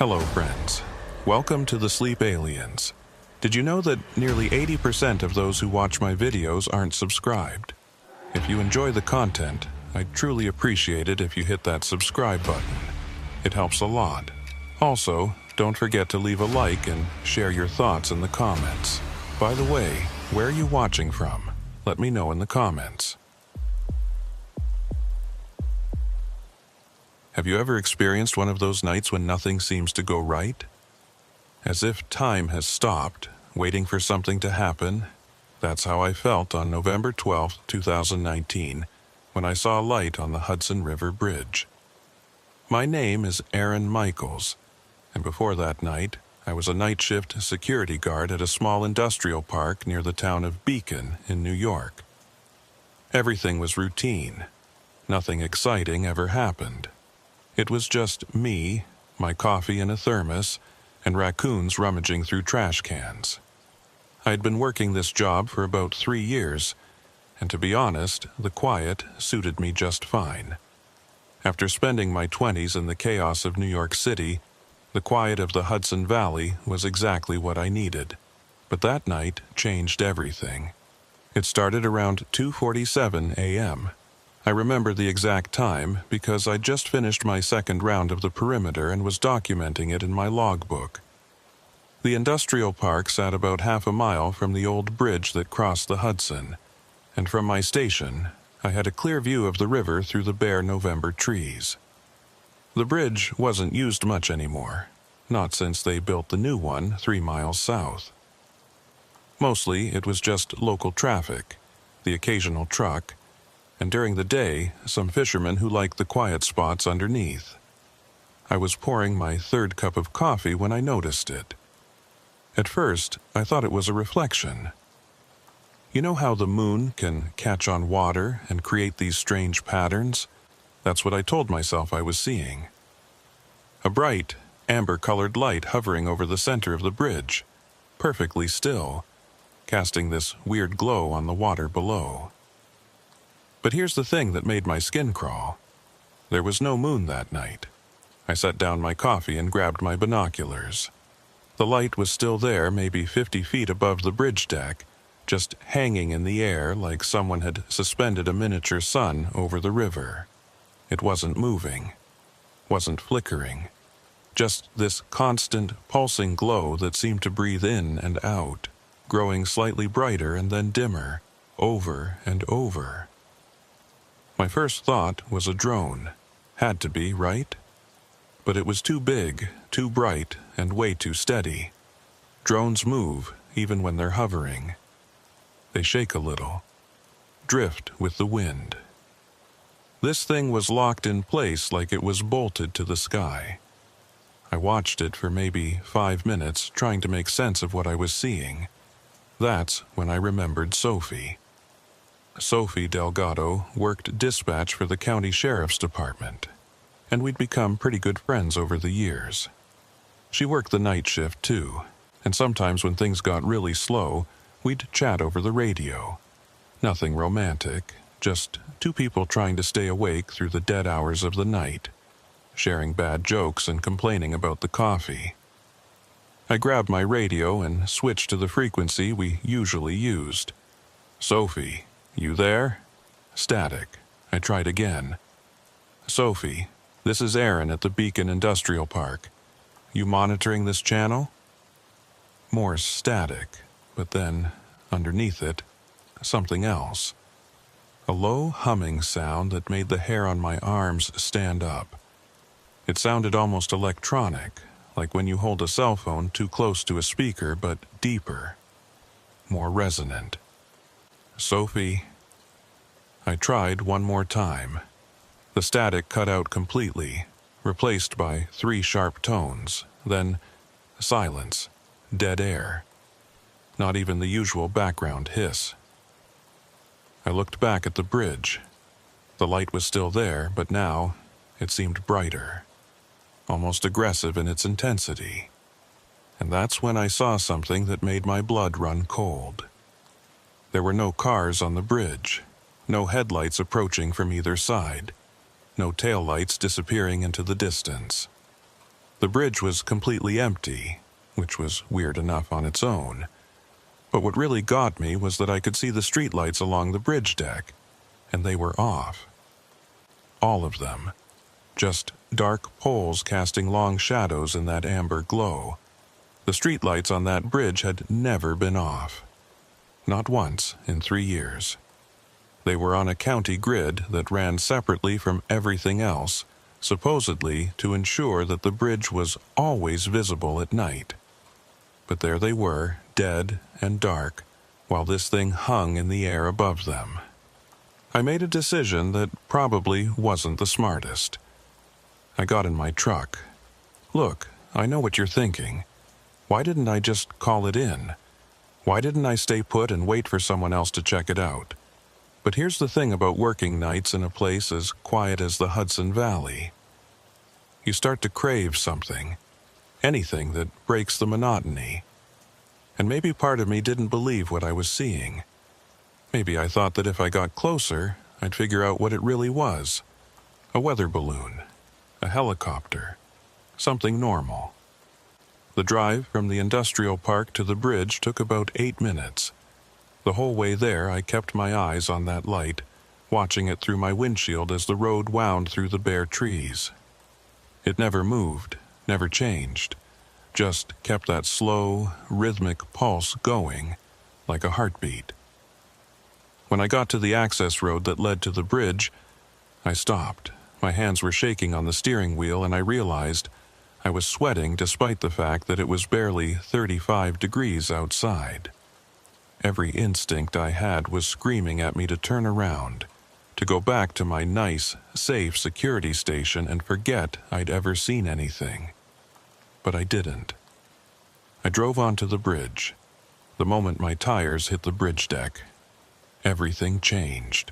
Hello, friends. Welcome to the Sleep Aliens. Did you know that nearly 80% of those who watch my videos aren't subscribed? If you enjoy the content, I'd truly appreciate it if you hit that subscribe button. It helps a lot. Also, don't forget to leave a like and share your thoughts in the comments. By the way, where are you watching from? Let me know in the comments. Have you ever experienced one of those nights when nothing seems to go right? As if time has stopped, waiting for something to happen? That's how I felt on November 12, 2019, when I saw a light on the Hudson River Bridge. My name is Aaron Michaels, and before that night, I was a night shift security guard at a small industrial park near the town of Beacon in New York. Everything was routine. Nothing exciting ever happened. It was just me, my coffee in a thermos, and raccoons rummaging through trash cans. I'd been working this job for about 3 years, and to be honest, the quiet suited me just fine. After spending my 20s in the chaos of New York City, the quiet of the Hudson Valley was exactly what I needed. But that night changed everything. It started around 2:47 a.m. I remember the exact time because I just finished my second round of the perimeter and was documenting it in my logbook. The industrial park sat about half a mile from the old bridge that crossed the Hudson, and from my station, I had a clear view of the river through the bare November trees. The bridge wasn't used much anymore, not since they built the new one 3 miles south. Mostly, it was just local traffic, the occasional truck, and during the day, some fishermen who liked the quiet spots underneath. I was pouring my third cup of coffee when I noticed it. At first, I thought it was a reflection. You know how the moon can catch on water and create these strange patterns? That's what I told myself I was seeing. A bright, amber-colored light hovering over the center of the bridge, perfectly still, casting this weird glow on the water below. But here's the thing that made my skin crawl. There was no moon that night. I set down my coffee and grabbed my binoculars. The light was still there, maybe 50 feet above the bridge deck, just hanging in the air like someone had suspended a miniature sun over the river. It wasn't moving, wasn't flickering, just this constant, pulsing glow that seemed to breathe in and out, growing slightly brighter and then dimmer, over and over. My first thought was a drone. Had to be, right? But it was too big, too bright, and way too steady. Drones move, even when they're hovering. They shake a little, drift with the wind. This thing was locked in place like it was bolted to the sky. I watched it for maybe 5 minutes, trying to make sense of what I was seeing. That's when I remembered Sophie. Sophie Delgado worked dispatch for the county sheriff's department, and we'd become pretty good friends over the years. She worked the night shift too, and sometimes when things got really slow, we'd chat over the radio. Nothing romantic, just 2 people trying to stay awake through the dead hours of the night, sharing bad jokes and complaining about the coffee. I grabbed my radio and switched to the frequency we usually used. "Sophie, you there?" Static. I tried again. "Sophie, this is Aaron at the Beacon Industrial Park. You monitoring this channel?" More static, but then, underneath it, something else. A low humming sound that made the hair on my arms stand up. It sounded almost electronic, like when you hold a cell phone too close to a speaker, but deeper, more resonant. "Sophie." I tried one more time. The static cut out completely, replaced by 3 sharp tones, then silence, dead air. Not even the usual background hiss. I looked back at the bridge. The light was still there, but now it seemed brighter, almost aggressive in its intensity. And that's when I saw something that made my blood run cold. There were no cars on the bridge, no headlights approaching from either side, no taillights disappearing into the distance. The bridge was completely empty, which was weird enough on its own. But what really got me was that I could see the streetlights along the bridge deck, and they were off. All of them. Just dark poles casting long shadows in that amber glow. The streetlights on that bridge had never been off. Not once in 3 years. They were on a county grid that ran separately from everything else, supposedly to ensure that the bridge was always visible at night. But there they were, dead and dark, while this thing hung in the air above them. I made a decision that probably wasn't the smartest. I got in my truck. Look, I know what you're thinking. Why didn't I just call it in? Why didn't I stay put and wait for someone else to check it out? But here's the thing about working nights in a place as quiet as the Hudson Valley. You start to crave something. Anything that breaks the monotony. And maybe part of me didn't believe what I was seeing. Maybe I thought that if I got closer, I'd figure out what it really was. A weather balloon. A helicopter. Something normal. The drive from the industrial park to the bridge took about 8 minutes. The whole way there, I kept my eyes on that light, watching it through my windshield as the road wound through the bare trees. It never moved, never changed, just kept that slow, rhythmic pulse going, like a heartbeat. When I got to the access road that led to the bridge, I stopped. My hands were shaking on the steering wheel, and I realized I was sweating despite the fact that it was barely 35 degrees outside. Every instinct I had was screaming at me to turn around, to go back to my nice, safe security station and forget I'd ever seen anything. But I didn't. I drove onto the bridge. The moment my tires hit the bridge deck, everything changed.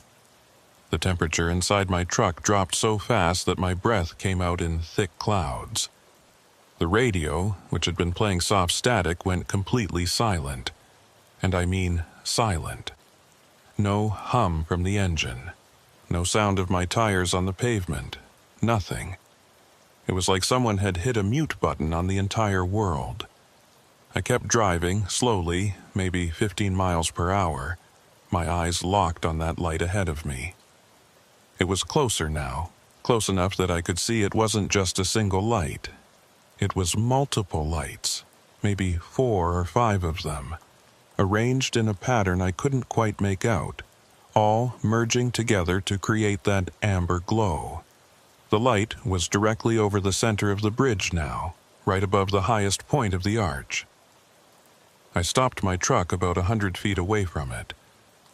The temperature inside my truck dropped so fast that my breath came out in thick clouds. The radio, which had been playing soft static, went completely silent. And I mean silent. No hum from the engine. No sound of my tires on the pavement. Nothing. It was like someone had hit a mute button on the entire world. I kept driving, slowly, maybe 15 miles per hour, my eyes locked on that light ahead of me. It was closer now, close enough that I could see it wasn't just a single light. It was multiple lights, maybe 4 or 5 of them, arranged in a pattern I couldn't quite make out, all merging together to create that amber glow. The light was directly over the center of the bridge now, right above the highest point of the arch. I stopped my truck about 100 feet away from it,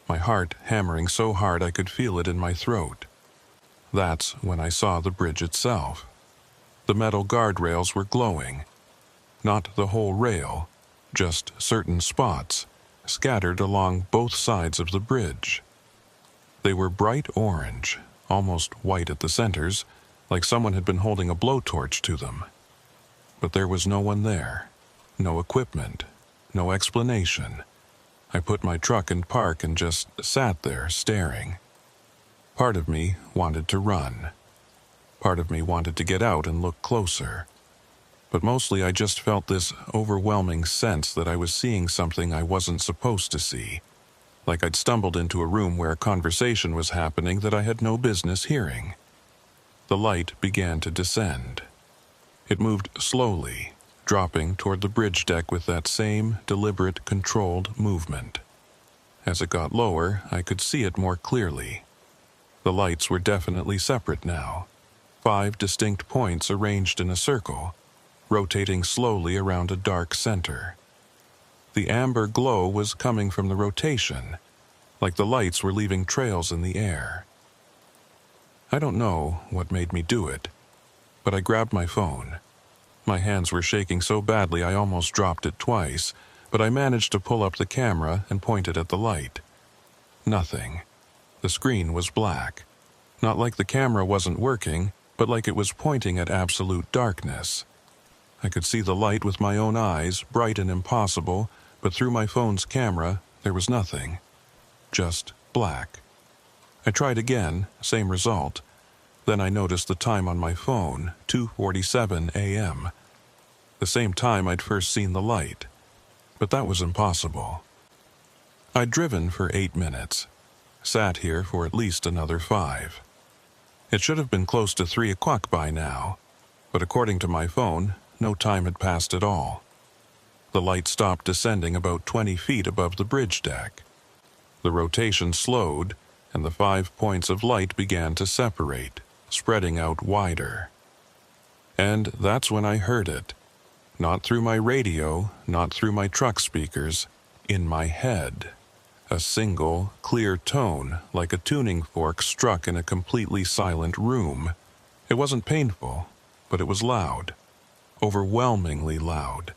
my heart hammering so hard I could feel it in my throat. That's when I saw the bridge itself. The metal guardrails were glowing. Not the whole rail, just certain spots, scattered along both sides of the bridge. They were bright orange, almost white at the centers, like someone had been holding a blowtorch to them. But there was no one there, no equipment, no explanation. I put my truck in park and just sat there staring. Part of me wanted to run. Part of me wanted to get out and look closer. But mostly I just felt this overwhelming sense that I was seeing something I wasn't supposed to see, like I'd stumbled into a room where a conversation was happening that I had no business hearing. The light began to descend. It moved slowly, dropping toward the bridge deck with that same deliberate, controlled movement. As it got lower, I could see it more clearly. The lights were definitely separate now, 5 distinct points arranged in a circle, rotating slowly around a dark center. The amber glow was coming from the rotation, like the lights were leaving trails in the air. I don't know what made me do it, but I grabbed my phone. My hands were shaking so badly I almost dropped it twice, but I managed to pull up the camera and point it at the light. Nothing. The screen was black. Not like the camera wasn't working, but like it was pointing at absolute darkness. I could see the light with my own eyes, bright and impossible, but through my phone's camera, there was nothing. Just black. I tried again, same result. Then I noticed the time on my phone, 2:47 a.m., the same time I'd first seen the light, but that was impossible. I'd driven for 8 minutes, sat here for at least another 5. It should have been close to 3 o'clock by now, but according to my phone, no time had passed at all. The light stopped descending about 20 feet above the bridge deck. The rotation slowed, and the 5 points of light began to separate, spreading out wider. And that's when I heard it. Not through my radio, not through my truck speakers, in my head. A single, clear tone, like a tuning fork struck in a completely silent room. It wasn't painful, but it was loud. Overwhelmingly loud.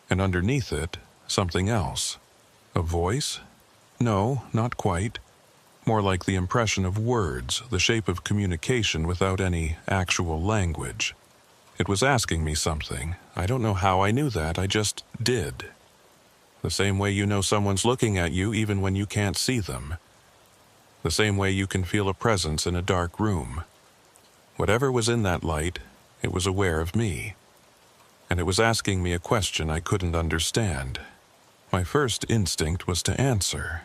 And underneath it, something else. A voice? No, not quite. More like the impression of words, the shape of communication without any actual language. It was asking me something. I don't know how I knew that, I just did. The same way you know someone's looking at you even when you can't see them. The same way you can feel a presence in a dark room. Whatever was in that light, it was aware of me. And it was asking me a question I couldn't understand. My first instinct was to answer.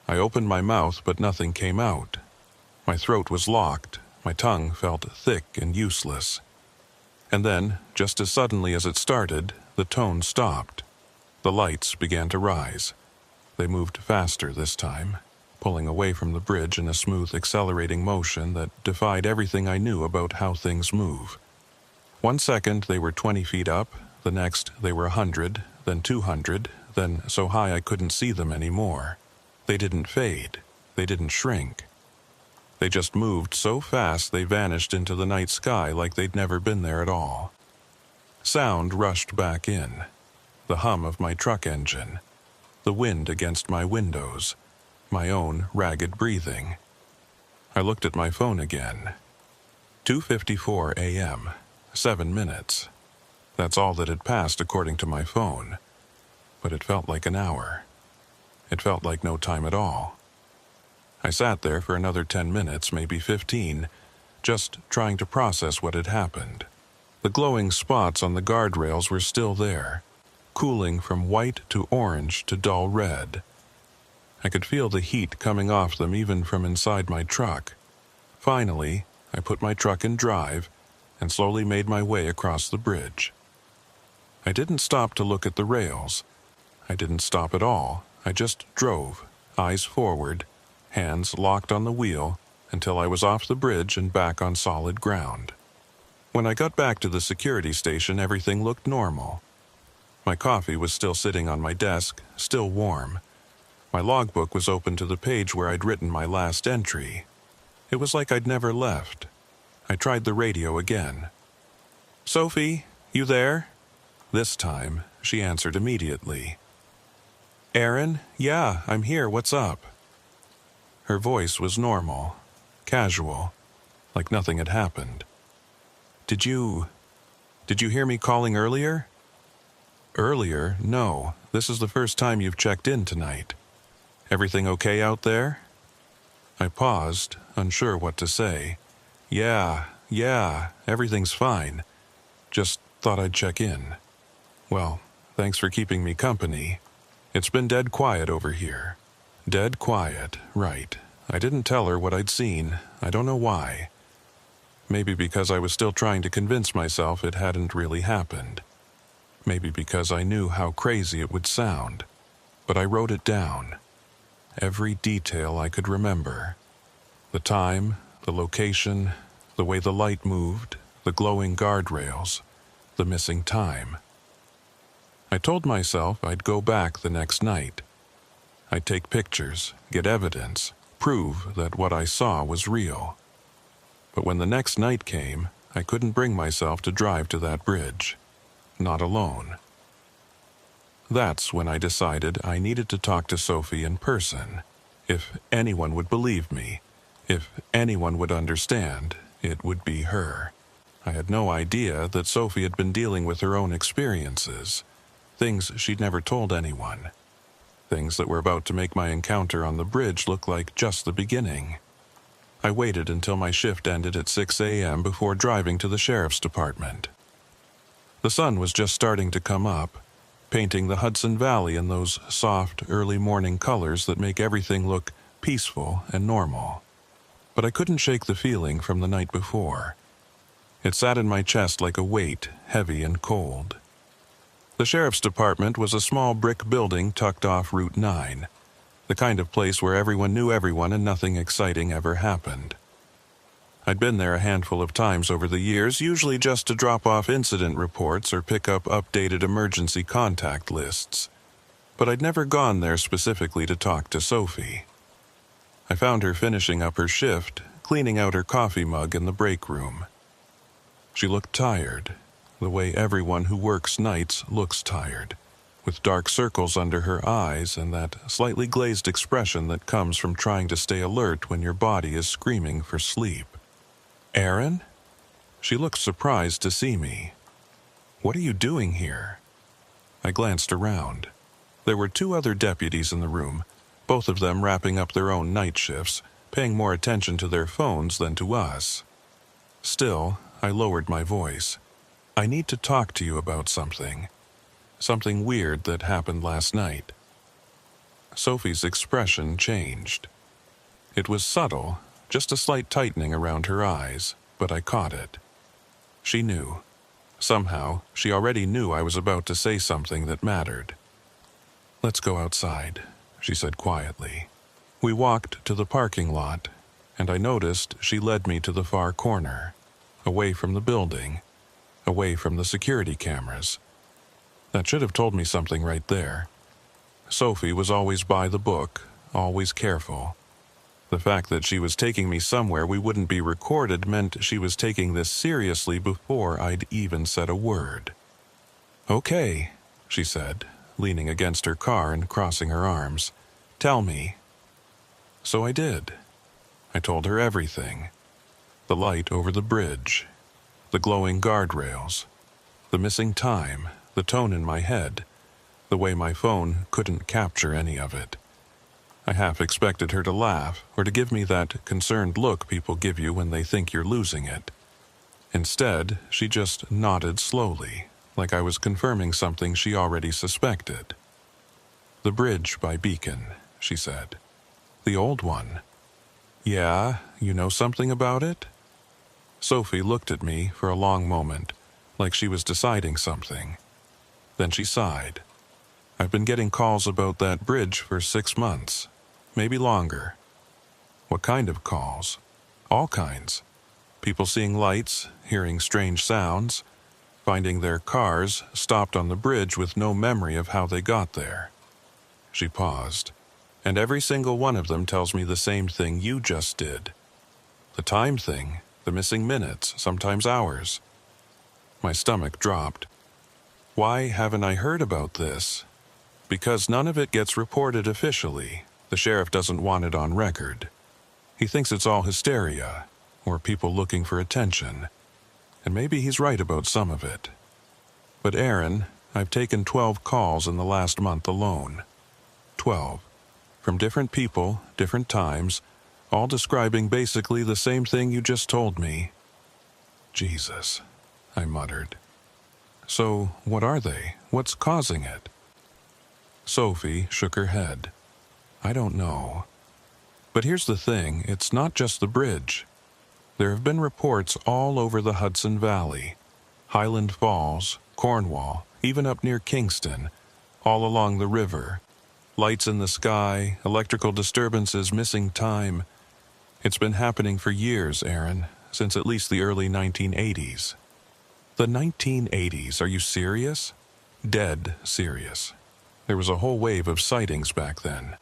I opened my mouth, but nothing came out. My throat was locked. My tongue felt thick and useless. And then, just as suddenly as it started, the tone stopped. The lights began to rise. They moved faster this time, pulling away from the bridge in a smooth, accelerating motion that defied everything I knew about how things move. 1 second they were 20 feet up, the next they were 100, then 200, then so high I couldn't see them anymore. They didn't fade. They didn't shrink. They just moved so fast they vanished into the night sky like they'd never been there at all. Sound rushed back in. The hum of my truck engine. The wind against my windows. My own ragged breathing. I looked at my phone again. 2:54 a.m. 7 minutes. That's all that had passed according to my phone. But it felt like an hour. It felt like no time at all. I sat there for another 10 minutes, maybe 15, just trying to process what had happened. The glowing spots on the guardrails were still there, cooling from white to orange to dull red. I could feel the heat coming off them even from inside my truck. Finally, I put my truck in drive and slowly made my way across the bridge. I didn't stop to look at the rails. I didn't stop at all. I just drove, eyes forward, hands locked on the wheel, until I was off the bridge and back on solid ground. When I got back to the security station, everything looked normal. My coffee was still sitting on my desk, still warm. My logbook was open to the page where I'd written my last entry. It was like I'd never left. I tried the radio again. "Sophie, you there?" This time, she answered immediately. "Aaron? Yeah, I'm here. What's up?" Her voice was normal, casual, like nothing had happened. Did you hear me calling earlier?" "Earlier? No. This is the first time you've checked in tonight. Everything okay out there?" I paused, unsure what to say. Yeah, everything's fine. Just thought I'd check in. Well, thanks for keeping me company. It's been dead quiet over here. Dead quiet, right. I didn't tell her what I'd seen. I don't know why. Maybe because I was still trying to convince myself it hadn't really happened. Maybe because I knew how crazy it would sound. But I wrote it down. Every detail I could remember. The time, the location, the way the light moved, the glowing guardrails, the missing time. I told myself I'd go back the next night. I'd take pictures, get evidence, prove that what I saw was real. But when the next night came, I couldn't bring myself to drive to that bridge. Not alone. That's when I decided I needed to talk to Sophie in person. If anyone would believe me, if anyone would understand, it would be her. I had no idea that Sophie had been dealing with her own experiences, things she'd never told anyone. Things that were about to make my encounter on the bridge look like just the beginning. I waited until my shift ended at 6 a.m. before driving to the sheriff's department. The sun was just starting to come up, painting the Hudson Valley in those soft, early morning colors that make everything look peaceful and normal. But I couldn't shake the feeling from the night before. It sat in my chest like a weight, heavy and cold. The sheriff's department was a small brick building tucked off Route 9, the kind of place where everyone knew everyone and nothing exciting ever happened. I'd been there a handful of times over the years, usually just to drop off incident reports or pick up updated emergency contact lists. But I'd never gone there specifically to talk to Sophie. I found her finishing up her shift, cleaning out her coffee mug in the break room. She looked tired, the way everyone who works nights looks tired, with dark circles under her eyes and that slightly glazed expression that comes from trying to stay alert when your body is screaming for sleep. "Aaron?" She looked surprised to see me. "What are you doing here?" I glanced around. There were 2 other deputies in the room, both of them wrapping up their own night shifts, paying more attention to their phones than to us. Still, I lowered my voice. "I need to talk to you about something. Something weird that happened last night." Sophie's expression changed. It was subtle, just a slight tightening around her eyes, but I caught it. She knew. Somehow, she already knew I was about to say something that mattered. "Let's go outside," she said quietly. We walked to the parking lot, and I noticed she led me to the far corner, away from the building, away from the security cameras. That should have told me something right there. Sophie was always by the book, always careful. The fact that she was taking me somewhere we wouldn't be recorded meant she was taking this seriously before I'd even said a word. "Okay," she said, leaning against her car and crossing her arms. "Tell me." So I did. I told her everything. The light over the bridge, the glowing guardrails, the missing time, the tone in my head, the way my phone couldn't capture any of it. I half expected her to laugh or to give me that concerned look people give you when they think you're losing it. Instead, she just nodded slowly, like I was confirming something she already suspected. "The bridge by Beacon," she said. "The old one." "Yeah, you know something about it?" Sophie looked at me for a long moment, like she was deciding something. Then she sighed. "I've been getting calls about that bridge for 6 months, maybe longer." "What kind of calls?" "All kinds. People seeing lights, hearing strange sounds, finding their cars stopped on the bridge with no memory of how they got there." She paused. "And every single one of them tells me the same thing you just did. The time thing, the missing minutes, sometimes hours." My stomach dropped. "Why haven't I heard about this?" "Because none of it gets reported officially. The sheriff doesn't want it on record. He thinks it's all hysteria, or people looking for attention. And maybe he's right about some of it. But Aaron, I've taken 12 calls in the last month alone. 12. From different people, different times, all describing basically the same thing you just told me." "Jesus," I muttered. "So, what are they? What's causing it?" Sophie shook her head. "I don't know. But here's the thing, it's not just the bridge. There have been reports all over the Hudson Valley, Highland Falls, Cornwall, even up near Kingston, all along the river. Lights in the sky, electrical disturbances, missing time. It's been happening for years, Aaron, since at least the early 1980s. "The 1980s? Are you serious?" "Dead serious. There was a whole wave of sightings back then.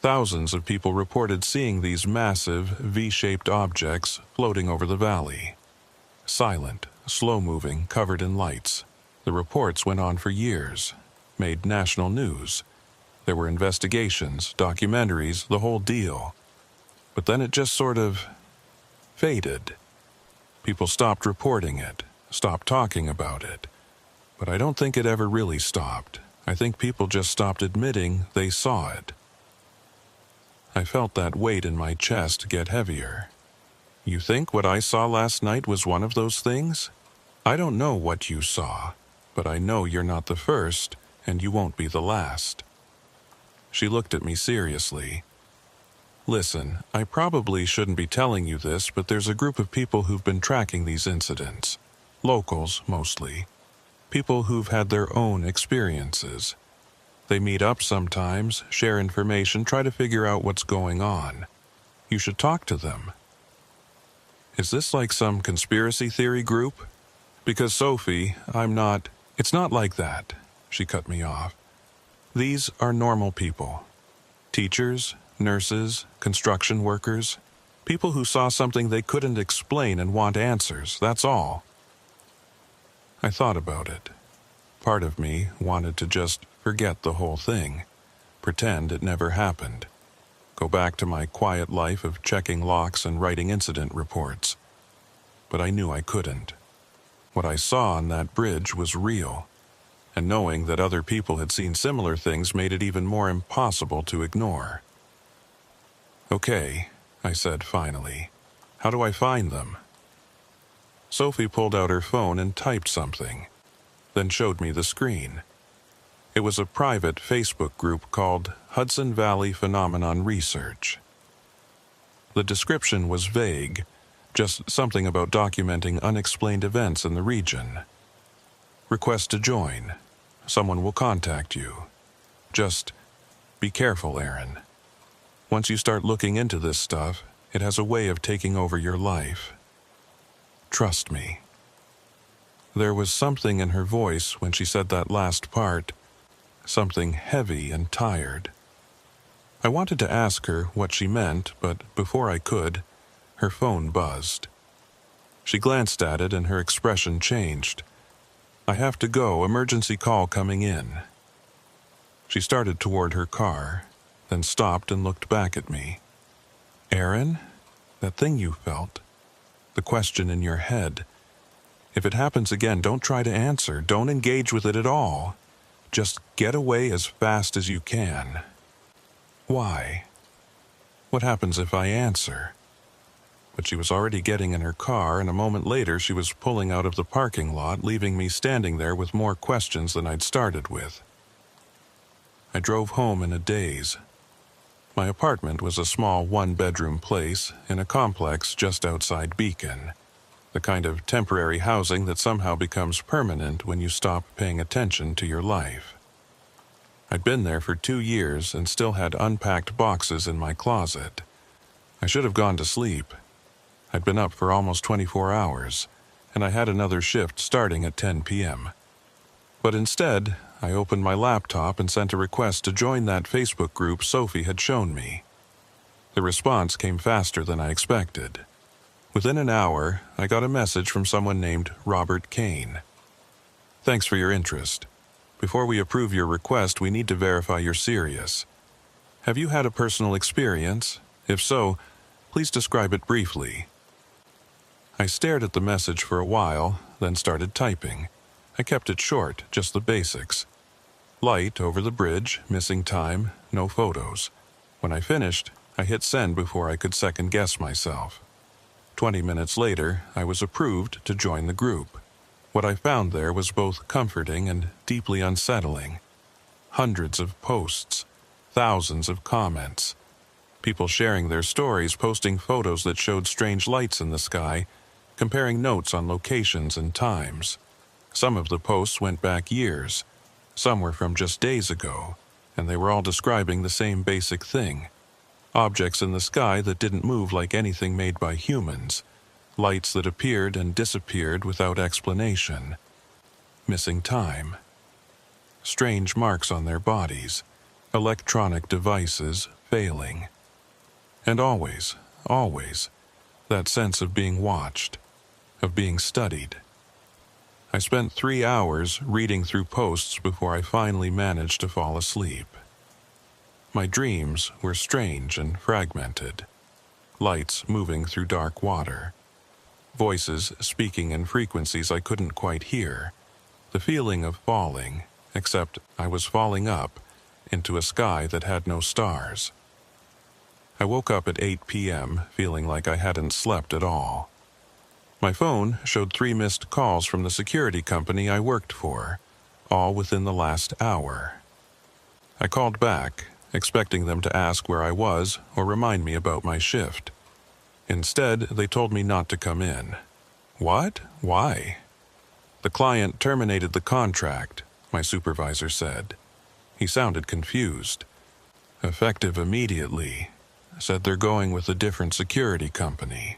Thousands of people reported seeing these massive, V-shaped objects floating over the valley. Silent, slow-moving, covered in lights. The reports went on for years, made national news. There were investigations, documentaries, the whole deal. But then it just sort of faded. People stopped reporting it, stopped talking about it. But I don't think it ever really stopped. I think people just stopped admitting they saw it." I felt that weight in my chest get heavier. "You think what I saw last night was one of those things?" "I don't know what you saw. but I know you're not the first, and you won't be the last." She looked at me seriously. "Listen, I probably shouldn't be telling you this, but there's a group of people who've been tracking these incidents. Locals, mostly. People who've had their own experiences. They meet up sometimes, share information, try to figure out what's going on. You should talk to them." "Is this like some conspiracy theory group? Because Sophie, it's not like that," she cut me off. "These are normal people. Teachers, nurses, construction workers, people who saw something they couldn't explain and want answers, that's all." I thought about it. Part of me wanted to just forget the whole thing, pretend it never happened, go back to my quiet life of checking locks and writing incident reports. But I knew I couldn't. What I saw on that bridge was real, and knowing that other people had seen similar things made it even more impossible to ignore. "Okay," I said finally. "How do I find them?" Sophie pulled out her phone and typed something, then showed me the screen. It was a private Facebook group called Hudson Valley Phenomenon Research. The description was vague, just something about documenting unexplained events in the region. "Request to join. Someone will contact you. Just be careful, Aaron. Once you start looking into this stuff, it has a way of taking over your life. Trust me." There was something in her voice when she said that last part, something heavy and tired. I wanted to ask her what she meant, but before I could, her phone buzzed. She glanced at it and her expression changed. "I have to go, emergency call coming in." She started toward her car, then stopped and looked back at me. "Aaron, that thing you felt, the question in your head, if it happens again, don't try to answer, don't engage with it at all. Just get away as fast as you can." "Why? What happens if I answer?" But she was already getting in her car, and a moment later she was pulling out of the parking lot, leaving me standing there with more questions than I'd started with. I drove home in a daze. My apartment was a small one-bedroom place in a complex just outside Beacon, the kind of temporary housing that somehow becomes permanent when you stop paying attention to your life. I'd been there for 2 years and still had unpacked boxes in my closet. I should have gone to sleep. I'd been up for almost 24 hours, and I had another shift starting at 10 p.m. But instead, I opened my laptop and sent a request to join that Facebook group Sophie had shown me. The response came faster than I expected. Within an hour, I got a message from someone named Robert Kane. "Thanks for your interest. Before we approve your request, we need to verify you're serious. Have you had a personal experience? If so, please describe it briefly." I stared at the message for a while, then started typing. I kept it short, just the basics. Light over the bridge, missing time, no photos. When I finished, I hit send before I could second-guess myself. 20 minutes later, I was approved to join the group. What I found there was both comforting and deeply unsettling. Hundreds of posts, thousands of comments. People sharing their stories, posting photos that showed strange lights in the sky, comparing notes on locations and times. Some of the posts went back years. Some were from just days ago, and they were all describing the same basic thing. Objects in the sky that didn't move like anything made by humans. Lights that appeared and disappeared without explanation. Missing time. Strange marks on their bodies. Electronic devices failing. And always, that sense of being watched, of being studied. I spent 3 hours reading through posts before I finally managed to fall asleep. My dreams were strange and fragmented. Lights moving through dark water. Voices speaking in frequencies I couldn't quite hear. The feeling of falling, except I was falling up into a sky that had no stars. I woke up at 8 p.m. feeling like I hadn't slept at all. My phone showed 3 missed calls from the security company I worked for, all within the last hour. I called back, expecting them to ask where I was or remind me about my shift. Instead, they told me not to come in. What? Why? The client terminated the contract, my supervisor said. He sounded confused. Effective immediately, said they're going with a different security company.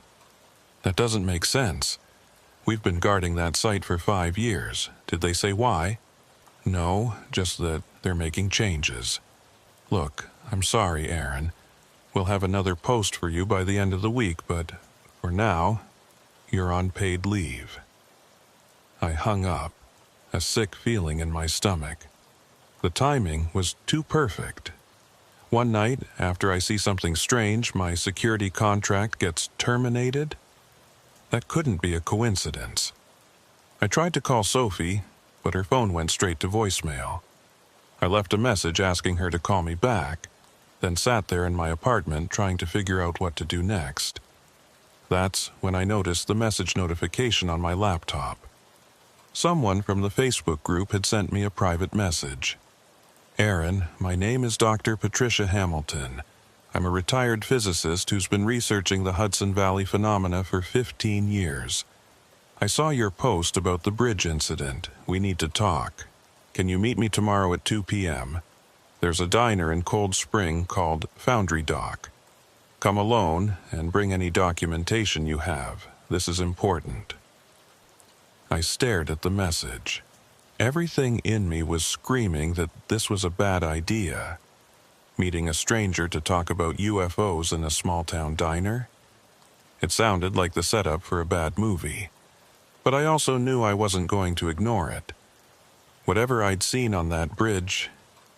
That doesn't make sense. We've been guarding that site for 5 years. Did they say why? No, just that they're making changes. Look, I'm sorry, Aaron. We'll have another post for you by the end of the week, but for now, you're on paid leave. I hung up, a sick feeling in my stomach. The timing was too perfect. One night, after I see something strange, my security contract gets terminated? That couldn't be a coincidence. I tried to call Sophie, but her phone went straight to voicemail. I left a message asking her to call me back, then sat there in my apartment trying to figure out what to do next. That's when I noticed the message notification on my laptop. Someone from the Facebook group had sent me a private message. Aaron, my name is Dr. Patricia Hamilton. I'm a retired physicist who's been researching the Hudson Valley phenomena for 15 years. I saw your post about the bridge incident. We need to talk. Can you meet me tomorrow at 2 p.m.? There's a diner in Cold Spring called Foundry Dock. Come alone and bring any documentation you have. This is important. I stared at the message. Everything in me was screaming that this was a bad idea. Meeting a stranger to talk about UFOs in a small-town diner? It sounded like the setup for a bad movie. But I also knew I wasn't going to ignore it. Whatever I'd seen on that bridge,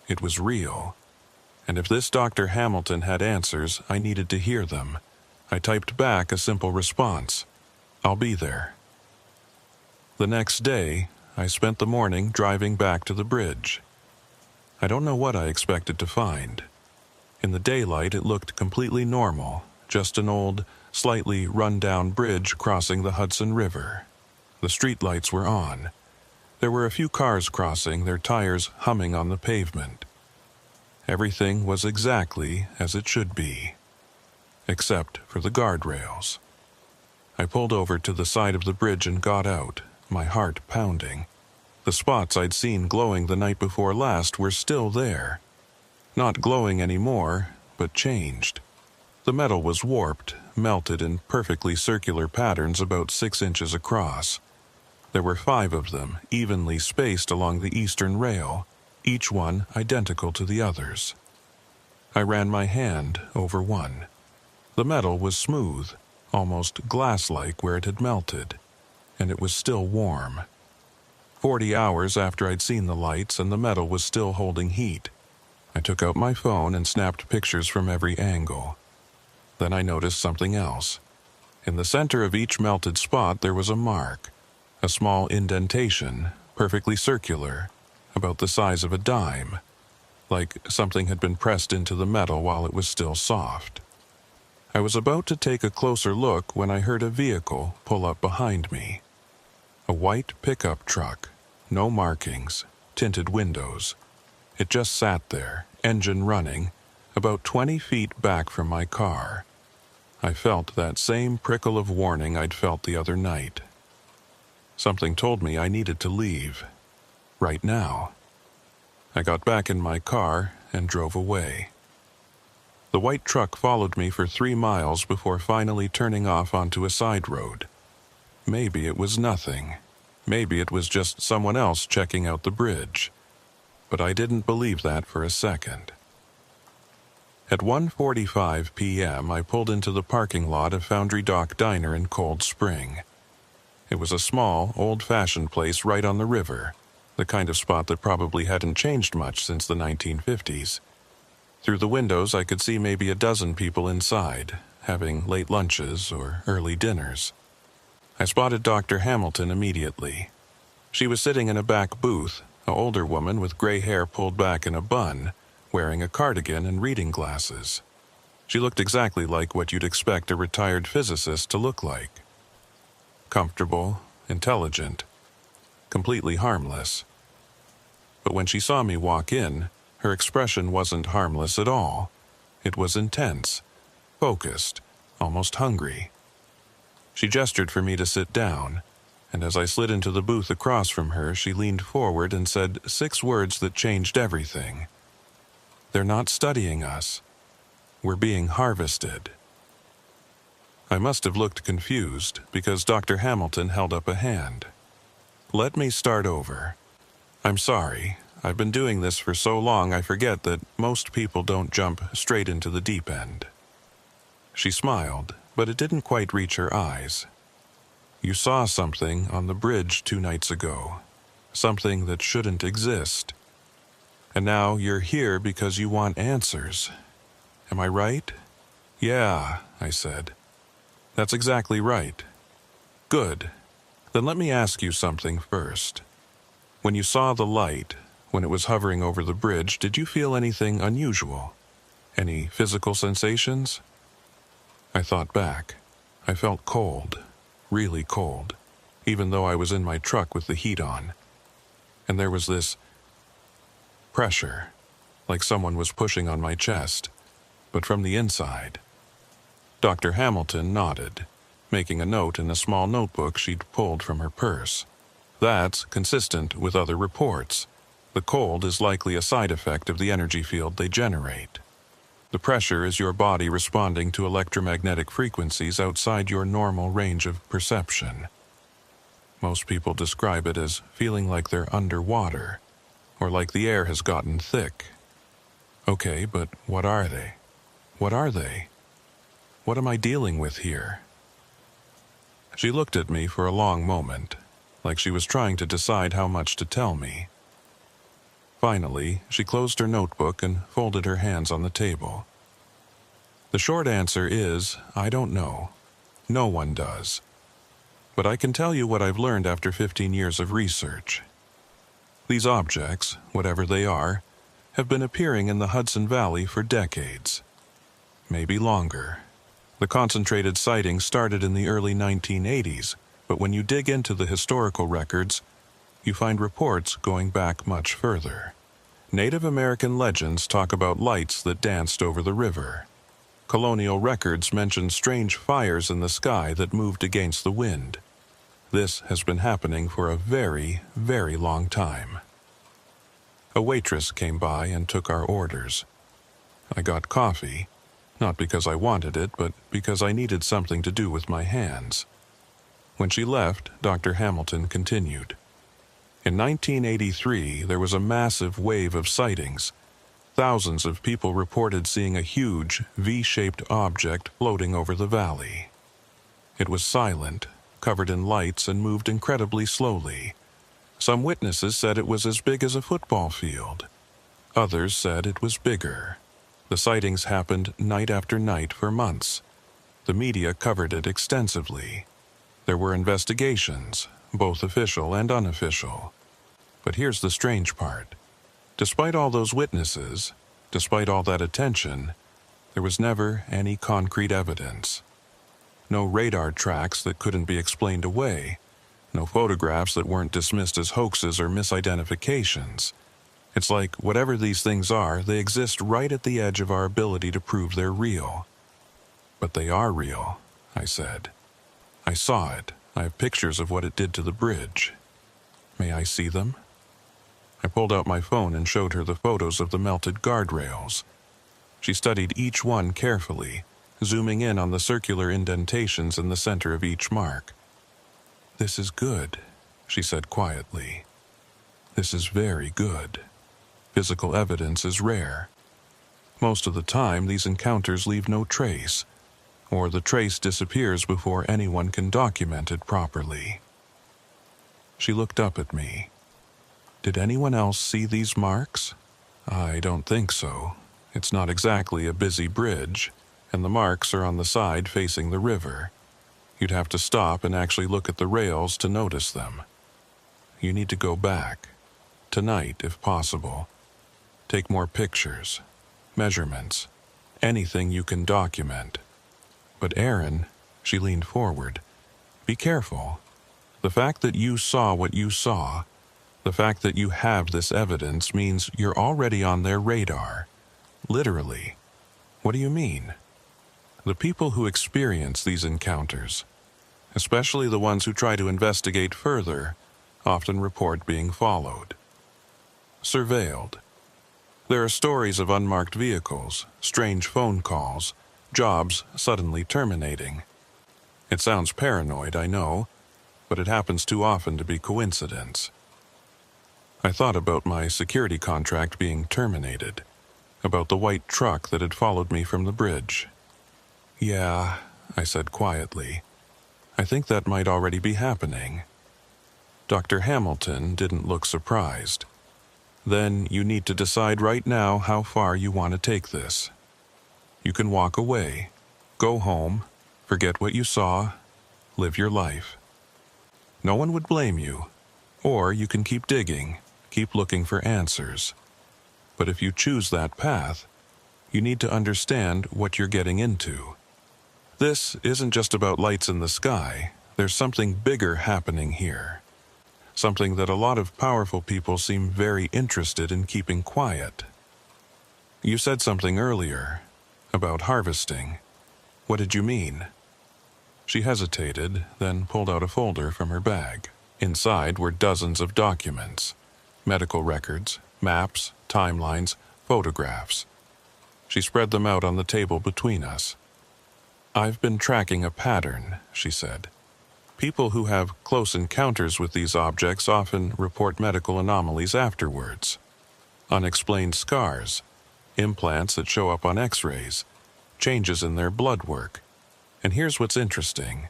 it was real. And if this Dr. Hamilton had answers, I needed to hear them. I typed back a simple response. I'll be there. The next day, I spent the morning driving back to the bridge. I don't know what I expected to find. In the daylight, it looked completely normal, just an old, slightly run-down bridge crossing the Hudson River. The streetlights were on. There were a few cars crossing, their tires humming on the pavement. Everything was exactly as it should be, except for the guardrails. I pulled over to the side of the bridge and got out, my heart pounding. The spots I'd seen glowing the night before last were still there. Not glowing anymore, but changed. The metal was warped, melted in perfectly circular patterns about 6 inches across. There were 5 of them, evenly spaced along the eastern rail, each one identical to the others. I ran my hand over one. The metal was smooth, almost glass-like where it had melted, and it was still warm. 40 hours after I'd seen the lights and the metal was still holding heat. I took out my phone and snapped pictures from every angle. Then I noticed something else. In the center of each melted spot there was a mark, a small indentation, perfectly circular, about the size of a dime, like something had been pressed into the metal while it was still soft. I was about to take a closer look when I heard a vehicle pull up behind me. A white pickup truck, no markings, tinted windows. It just sat there, engine running, about 20 feet back from my car. I felt that same prickle of warning I'd felt the other night. Something told me I needed to leave. Right now. I got back in my car and drove away. The white truck followed me for 3 miles before finally turning off onto a side road. Maybe it was nothing. Maybe it was just someone else checking out the bridge. But I didn't believe that for a second. At 1:45 p.m., I pulled into the parking lot of Foundry Dock Diner in Cold Spring. It was a small, old-fashioned place right on the river, the kind of spot that probably hadn't changed much since the 1950s. Through the windows, I could see maybe a dozen people inside, having late lunches or early dinners. I spotted Dr. Hamilton immediately. She was sitting in a back booth, an older woman with gray hair pulled back in a bun, wearing a cardigan and reading glasses. She looked exactly like what you'd expect a retired physicist to look like. comfortable, intelligent, completely harmless. But when she saw me walk in, her expression wasn't harmless at all. It was intense, focused, almost hungry. She gestured for me to sit down, and as I slid into the booth across from her, she leaned forward and said 6 words that changed everything. "They're not studying us. We're being harvested." I must have looked confused because Dr. Hamilton held up a hand. "Let me start over. I'm sorry. I've been doing this for so long I forget that most people don't jump straight into the deep end." She smiled, but it didn't quite reach her eyes. "You saw something on the bridge 2 nights ago. Something that shouldn't exist. And now you're here because you want answers. Am I right?" "Yeah," I said. "That's exactly right." "Good. Then let me ask you something first. When you saw the light, when it was hovering over the bridge, did you feel anything unusual? Any physical sensations?" I thought back. I felt cold, really cold, even though I was in my truck with the heat on. And there was this pressure, like someone was pushing on my chest, but from the inside. Dr. Hamilton nodded, making a note in a small notebook she'd pulled from her purse. "That's consistent with other reports. The cold is likely a side effect of the energy field they generate. The pressure is your body responding to electromagnetic frequencies outside your normal range of perception. Most people describe it as feeling like they're underwater, or like the air has gotten thick. Okay, but what are they? What are they? What am I dealing with here?" She looked at me for a long moment, like she was trying to decide how much to tell me. Finally, she closed her notebook and folded her hands on the table. "The short answer is, I don't know. No one does. But I can tell you what I've learned after 15 years of research. These objects, whatever they are, have been appearing in the Hudson Valley for decades. Maybe longer. The concentrated sightings started in the early 1980s, but when you dig into the historical records, you find reports going back much further. Native American legends talk about lights that danced over the river. Colonial records mention strange fires in the sky that moved against the wind. This has been happening for a very, very long time." A waitress came by and took our orders. I got coffee, not because I wanted it, but because I needed something to do with my hands. When she left, Dr. Hamilton continued. "In 1983, there was a massive wave of sightings. Thousands of people reported seeing a huge, V-shaped object floating over the valley. It was silent, covered in lights, and moved incredibly slowly. Some witnesses said it was as big as a football field. Others said it was bigger. The sightings happened night after night for months. The media covered it extensively. There were investigations, both official and unofficial. But here's the strange part. Despite all those witnesses, despite all that attention, there was never any concrete evidence. No radar tracks that couldn't be explained away. No photographs that weren't dismissed as hoaxes or misidentifications. It's like whatever these things are, they exist right at the edge of our ability to prove they're real." "But they are real," I said. "I saw it. I have pictures of what it did to the bridge. May I see them?" I pulled out my phone and showed her the photos of the melted guardrails. She studied each one carefully, zooming in on the circular indentations in the center of each mark. "This is good," she said quietly. "This is very good. Physical evidence is rare. Most of the time, these encounters leave no trace, or the trace disappears before anyone can document it properly." She looked up at me. "Did anyone else see these marks?" "I don't think so. It's not exactly a busy bridge, and the marks are on the side facing the river. You'd have to stop and actually look at the rails to notice them. You need to go back. Tonight, if possible. Take more pictures, measurements, anything you can document. But Aaron," she leaned forward, Be careful. The fact that you saw what you saw, the fact that you have this evidence means you're already on their radar. Literally. What do you mean? The people who experience these encounters, especially the ones who try to investigate further, often report being followed. Surveilled. There are stories of unmarked vehicles, strange phone calls, jobs suddenly terminating. It sounds paranoid, I know, but it happens too often to be coincidence. I thought about my security contract being terminated, about the white truck that had followed me from the bridge. Yeah, I said quietly. I think that might already be happening. Dr. Hamilton didn't look surprised. Then you need to decide right now how far you want to take this. You can walk away, go home, forget what you saw, live your life. No one would blame you. Or you can keep digging, keep looking for answers. But if you choose that path, you need to understand what you're getting into. This isn't just about lights in the sky. There's something bigger happening here. Something that a lot of powerful people seem very interested in keeping quiet. You said something earlier about harvesting. What did you mean? She hesitated, then pulled out a folder from her bag. Inside were dozens of documents, medical records, maps, timelines, photographs. She spread them out on the table between us. I've been tracking a pattern, she said. People who have close encounters with these objects often report medical anomalies afterwards. Unexplained scars, implants that show up on X-rays, changes in their blood work. And here's what's interesting.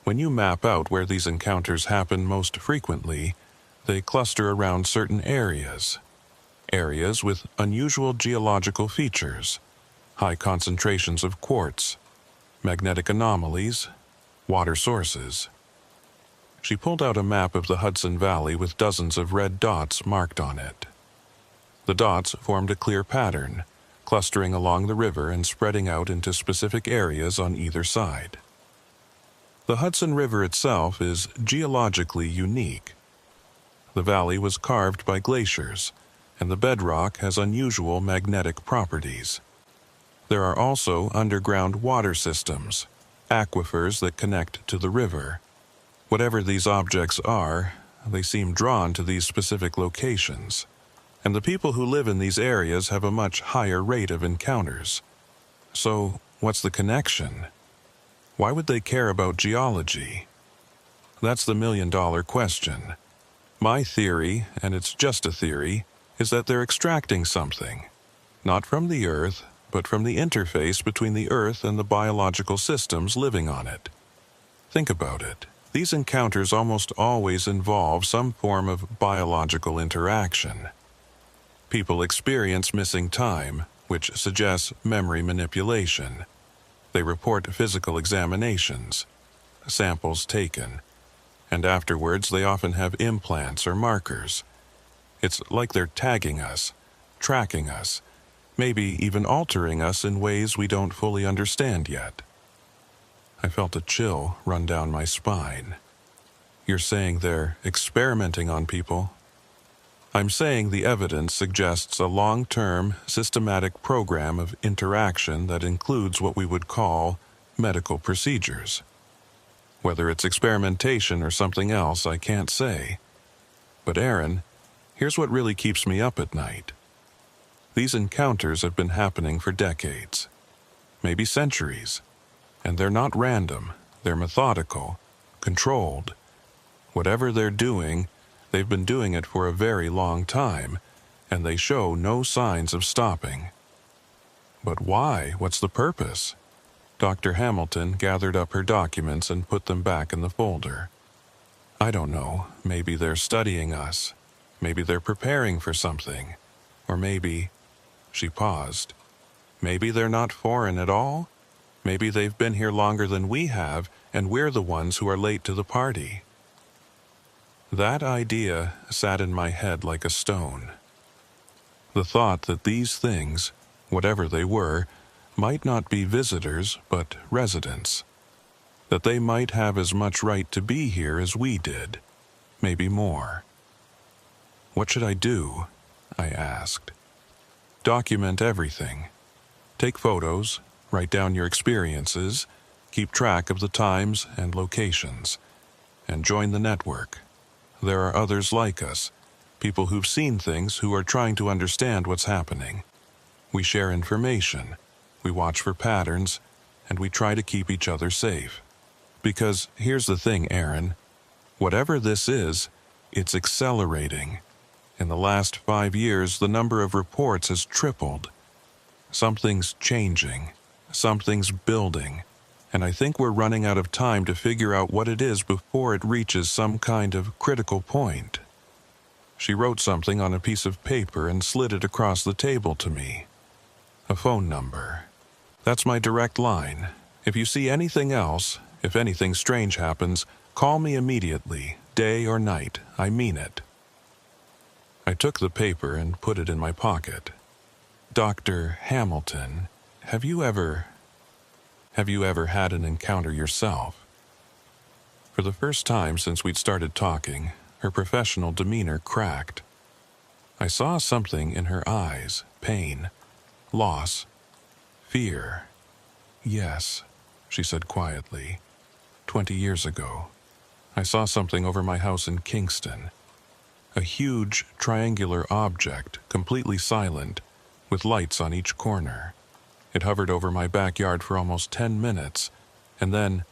When you map out where these encounters happen most frequently, they cluster around certain areas. Areas with unusual geological features, high concentrations of quartz, magnetic anomalies, water sources. She pulled out a map of the Hudson Valley with dozens of red dots marked on it. The dots formed a clear pattern, clustering along the river and spreading out into specific areas on either side. The Hudson River itself is geologically unique. The valley was carved by glaciers, and the bedrock has unusual magnetic properties. There are also underground water systems, aquifers that connect to the river. Whatever these objects are, they seem drawn to these specific locations, and the people who live in these areas have a much higher rate of encounters. So, what's the connection? Why would they care about geology? That's the million-dollar question. My theory, and it's just a theory, is that they're extracting something, not from the Earth, but from the interface between the Earth and the biological systems living on it. Think about it. These encounters almost always involve some form of biological interaction. People experience missing time, which suggests memory manipulation. They report physical examinations, samples taken, and afterwards they often have implants or markers. It's like they're tagging us, tracking us, maybe even altering us in ways we don't fully understand yet. I felt a chill run down my spine. You're saying they're experimenting on people? I'm saying the evidence suggests a long-term, systematic program of interaction that includes what we would call medical procedures. Whether it's experimentation or something else, I can't say. But Aaron, here's what really keeps me up at night. These encounters have been happening for decades, maybe centuries. And they're not random, they're methodical, controlled. Whatever they're doing, they've been doing it for a very long time, and they show no signs of stopping. But why? What's the purpose? Dr. Hamilton gathered up her documents and put them back in the folder. I don't know, maybe they're studying us. Maybe they're preparing for something. Or maybe, she paused, maybe they're not foreign at all? Maybe they've been here longer than we have, and we're the ones who are late to the party. That idea sat in my head like a stone. The thought that these things, whatever they were, might not be visitors but residents. that they might have as much right to be here as we did, maybe more. What should I do? I asked. Document everything. Take photos, write down your experiences, keep track of the times and locations, and join the network. There are others like us, people who've seen things who are trying to understand what's happening. We share information, we watch for patterns, and we try to keep each other safe. Because here's the thing, Aaron, whatever this is, it's accelerating. In the last 5 years, the number of reports has tripled. Something's changing, something's building, and I think we're running out of time to figure out what it is before it reaches some kind of critical point. She wrote something on a piece of paper and slid it across the table to me. A phone number. That's my direct line. If you see anything else, if anything strange happens, call me immediately, day or night. I mean it. I took the paper and put it in my pocket. Dr. Hamilton, have you ever had an encounter yourself? For the first time since we'd started talking, her professional demeanor cracked. I saw something in her eyes, pain, loss, fear. Yes, she said quietly. 20 years ago, I saw something over my house in Kingston. A huge triangular object, completely silent, with lights on each corner. It hovered over my backyard for almost 10 minutes, and then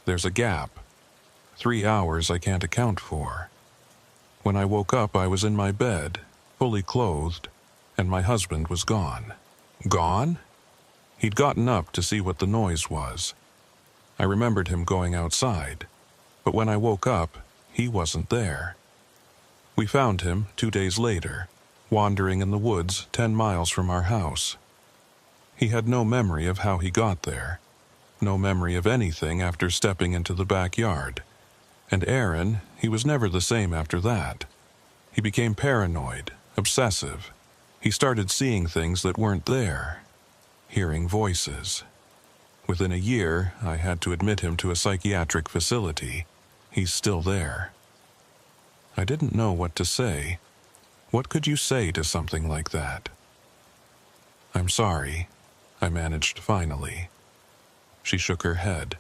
there's a gap. 3 hours I can't account for. When I woke up, I was in my bed, fully clothed, and my husband was gone. Gone? He'd gotten up to see what the noise was. I remembered him going outside, but when I woke up, he wasn't there. We found him 2 days later, wandering in the woods 10 miles from our house. He had no memory of how he got there, no memory of anything after stepping into the backyard. And Aaron, he was never the same after that. He became paranoid, obsessive. He started seeing things that weren't there, hearing voices. Within a year, I had to admit him to a psychiatric facility. He's still there. I didn't know what to say. What could you say to something like that? I'm sorry, I managed finally. She shook her head.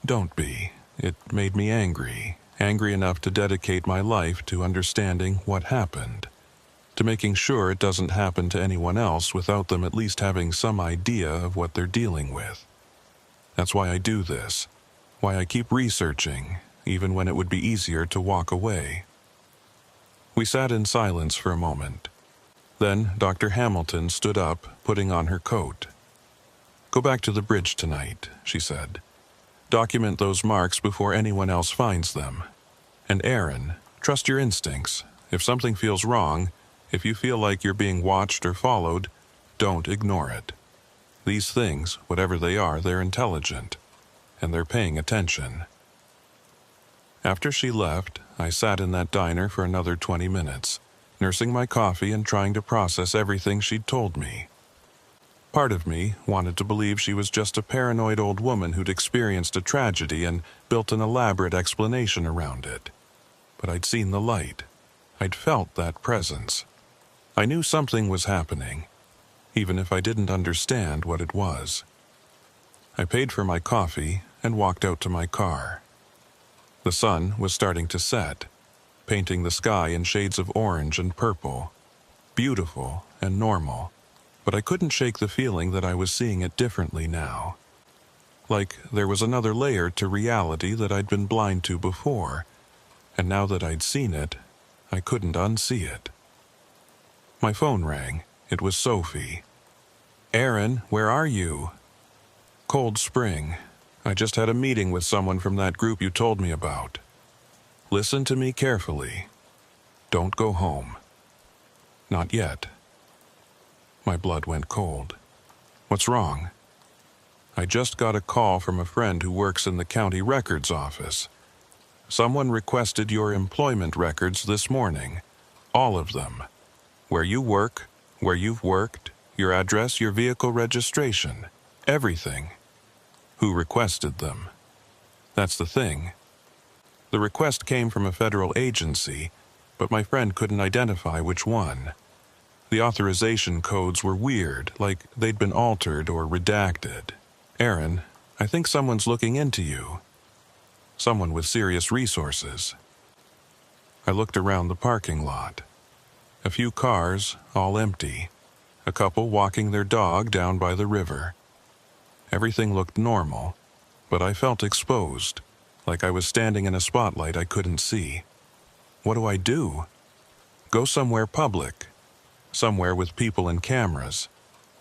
Don't be. It made me angry enough to dedicate my life to understanding what happened, to making sure it doesn't happen to anyone else without them at least having some idea of what they're dealing with. That's why I do this, why I keep researching, even when it would be easier to walk away. We sat in silence for a moment. Then Dr. Hamilton stood up, putting on her coat. Go back to the bridge tonight, she said. Document those marks before anyone else finds them. And Aaron, trust your instincts. If something feels wrong, if you feel like you're being watched or followed, don't ignore it. These things, whatever they are, they're intelligent, and they're paying attention. After she left, I sat in that diner for another 20 minutes, nursing my coffee and trying to process everything she'd told me. Part of me wanted to believe she was just a paranoid old woman who'd experienced a tragedy and built an elaborate explanation around it. But I'd seen the light. I'd felt that presence. I knew something was happening, even if I didn't understand what it was. I paid for my coffee and walked out to my car. The sun was starting to set, painting the sky in shades of orange and purple. Beautiful and normal, but I couldn't shake the feeling that I was seeing it differently now. Like there was another layer to reality that I'd been blind to before, and now that I'd seen it, I couldn't unsee it. My phone rang. It was Sophie. Aaron, where are you? Cold Spring. I just had a meeting with someone from that group you told me about. Listen to me carefully. Don't go home. Not yet. My blood went cold. What's wrong? I just got a call from a friend who works in the county records office. Someone requested your employment records this morning. All of them. Where you work, where you've worked, your address, your vehicle registration. Everything. Who requested them? That's the thing. The request came from a federal agency, but my friend couldn't identify which one. The authorization codes were weird, like they'd been altered or redacted. Aaron, I think someone's looking into you. Someone with serious resources. I looked around the parking lot. A few cars, all empty. A couple walking their dog down by the river. Everything looked normal, but I felt exposed, like I was standing in a spotlight I couldn't see. What do I do? Go somewhere public, somewhere with people and cameras,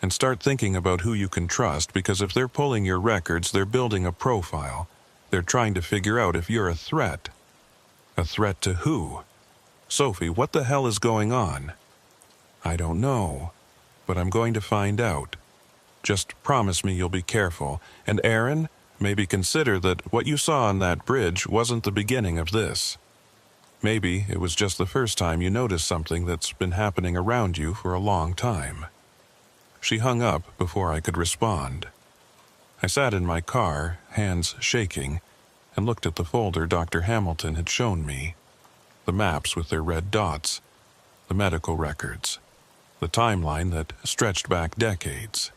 and start thinking about who you can trust, because if they're pulling your records, they're building a profile. They're trying to figure out if you're a threat. A threat to who? Sophie, what the hell is going on? I don't know, but I'm going to find out. Just promise me you'll be careful. And Aaron, maybe consider that what you saw on that bridge wasn't the beginning of this. Maybe it was just the first time you noticed something that's been happening around you for a long time. She hung up before I could respond. I sat in my car, hands shaking, and looked at the folder Dr. Hamilton had shown me. The maps with their red dots, the medical records, the timeline that stretched back decades.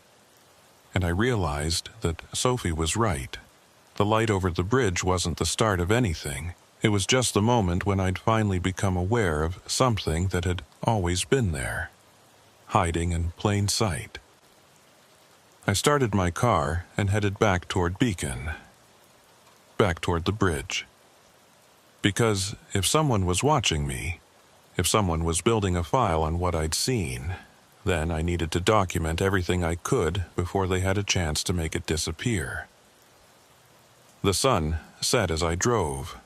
And I realized that Sophie was right. The light over the bridge wasn't the start of anything. It was just the moment when I'd finally become aware of something that had always been there, hiding in plain sight. I started my car and headed back toward Beacon, back toward the bridge. Because if someone was watching me, if someone was building a file on what I'd seen, then I needed to document everything I could before they had a chance to make it disappear. The sun set as I drove,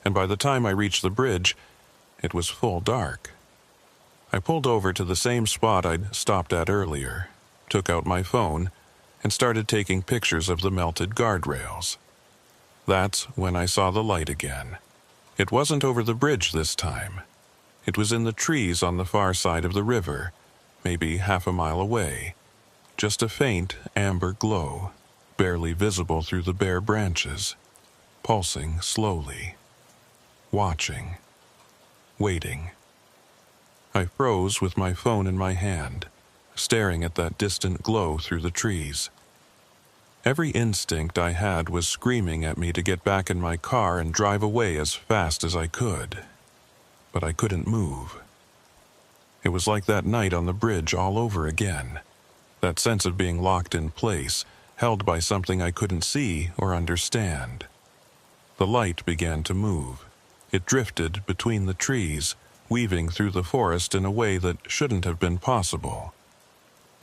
and by the time I reached the bridge, it was full dark. I pulled over to the same spot I'd stopped at earlier, took out my phone, and started taking pictures of the melted guardrails. That's when I saw the light again. It wasn't over the bridge this time. It was in the trees on the far side of the river, maybe half a mile away. Just a faint amber glow, barely visible through the bare branches, pulsing slowly. Watching. Waiting. I froze with my phone in my hand, staring at that distant glow through the trees. Every instinct I had was screaming at me to get back in my car and drive away as fast as I could. But I couldn't move. It was like that night on the bridge all over again. That sense of being locked in place, held by something I couldn't see or understand. The light began to move. It drifted between the trees, weaving through the forest in a way that shouldn't have been possible.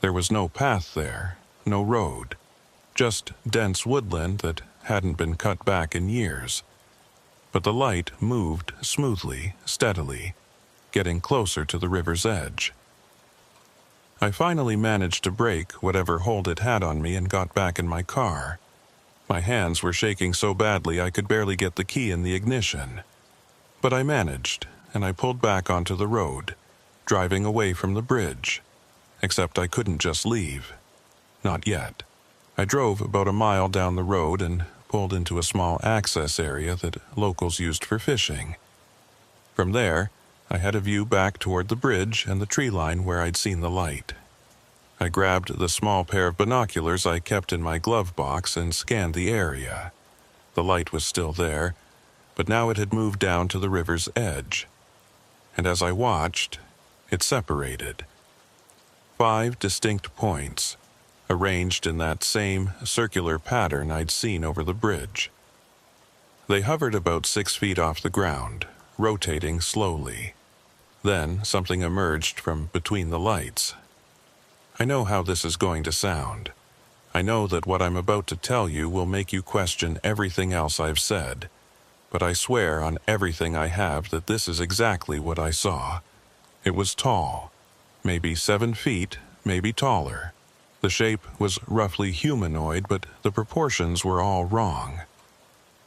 There was no path there, no road, just dense woodland that hadn't been cut back in years. But the light moved smoothly, steadily, getting closer to the river's edge. I finally managed to break whatever hold it had on me and got back in my car. My hands were shaking so badly I could barely get the key in the ignition. But I managed, and I pulled back onto the road, driving away from the bridge. Except I couldn't just leave. Not yet. I drove about a mile down the road and pulled into a small access area that locals used for fishing. From there, I had a view back toward the bridge and the tree line where I'd seen the light. I grabbed the small pair of binoculars I kept in my glove box and scanned the area. The light was still there, but now it had moved down to the river's edge. And as I watched, it separated. 5 distinct points, arranged in that same circular pattern I'd seen over the bridge. They hovered about 6 feet off the ground, rotating slowly. Then something emerged from between the lights. I know how this is going to sound. I know that what I'm about to tell you will make you question everything else I've said, but I swear on everything I have that this is exactly what I saw. It was tall, maybe 7 feet, maybe taller. The shape was roughly humanoid, but the proportions were all wrong.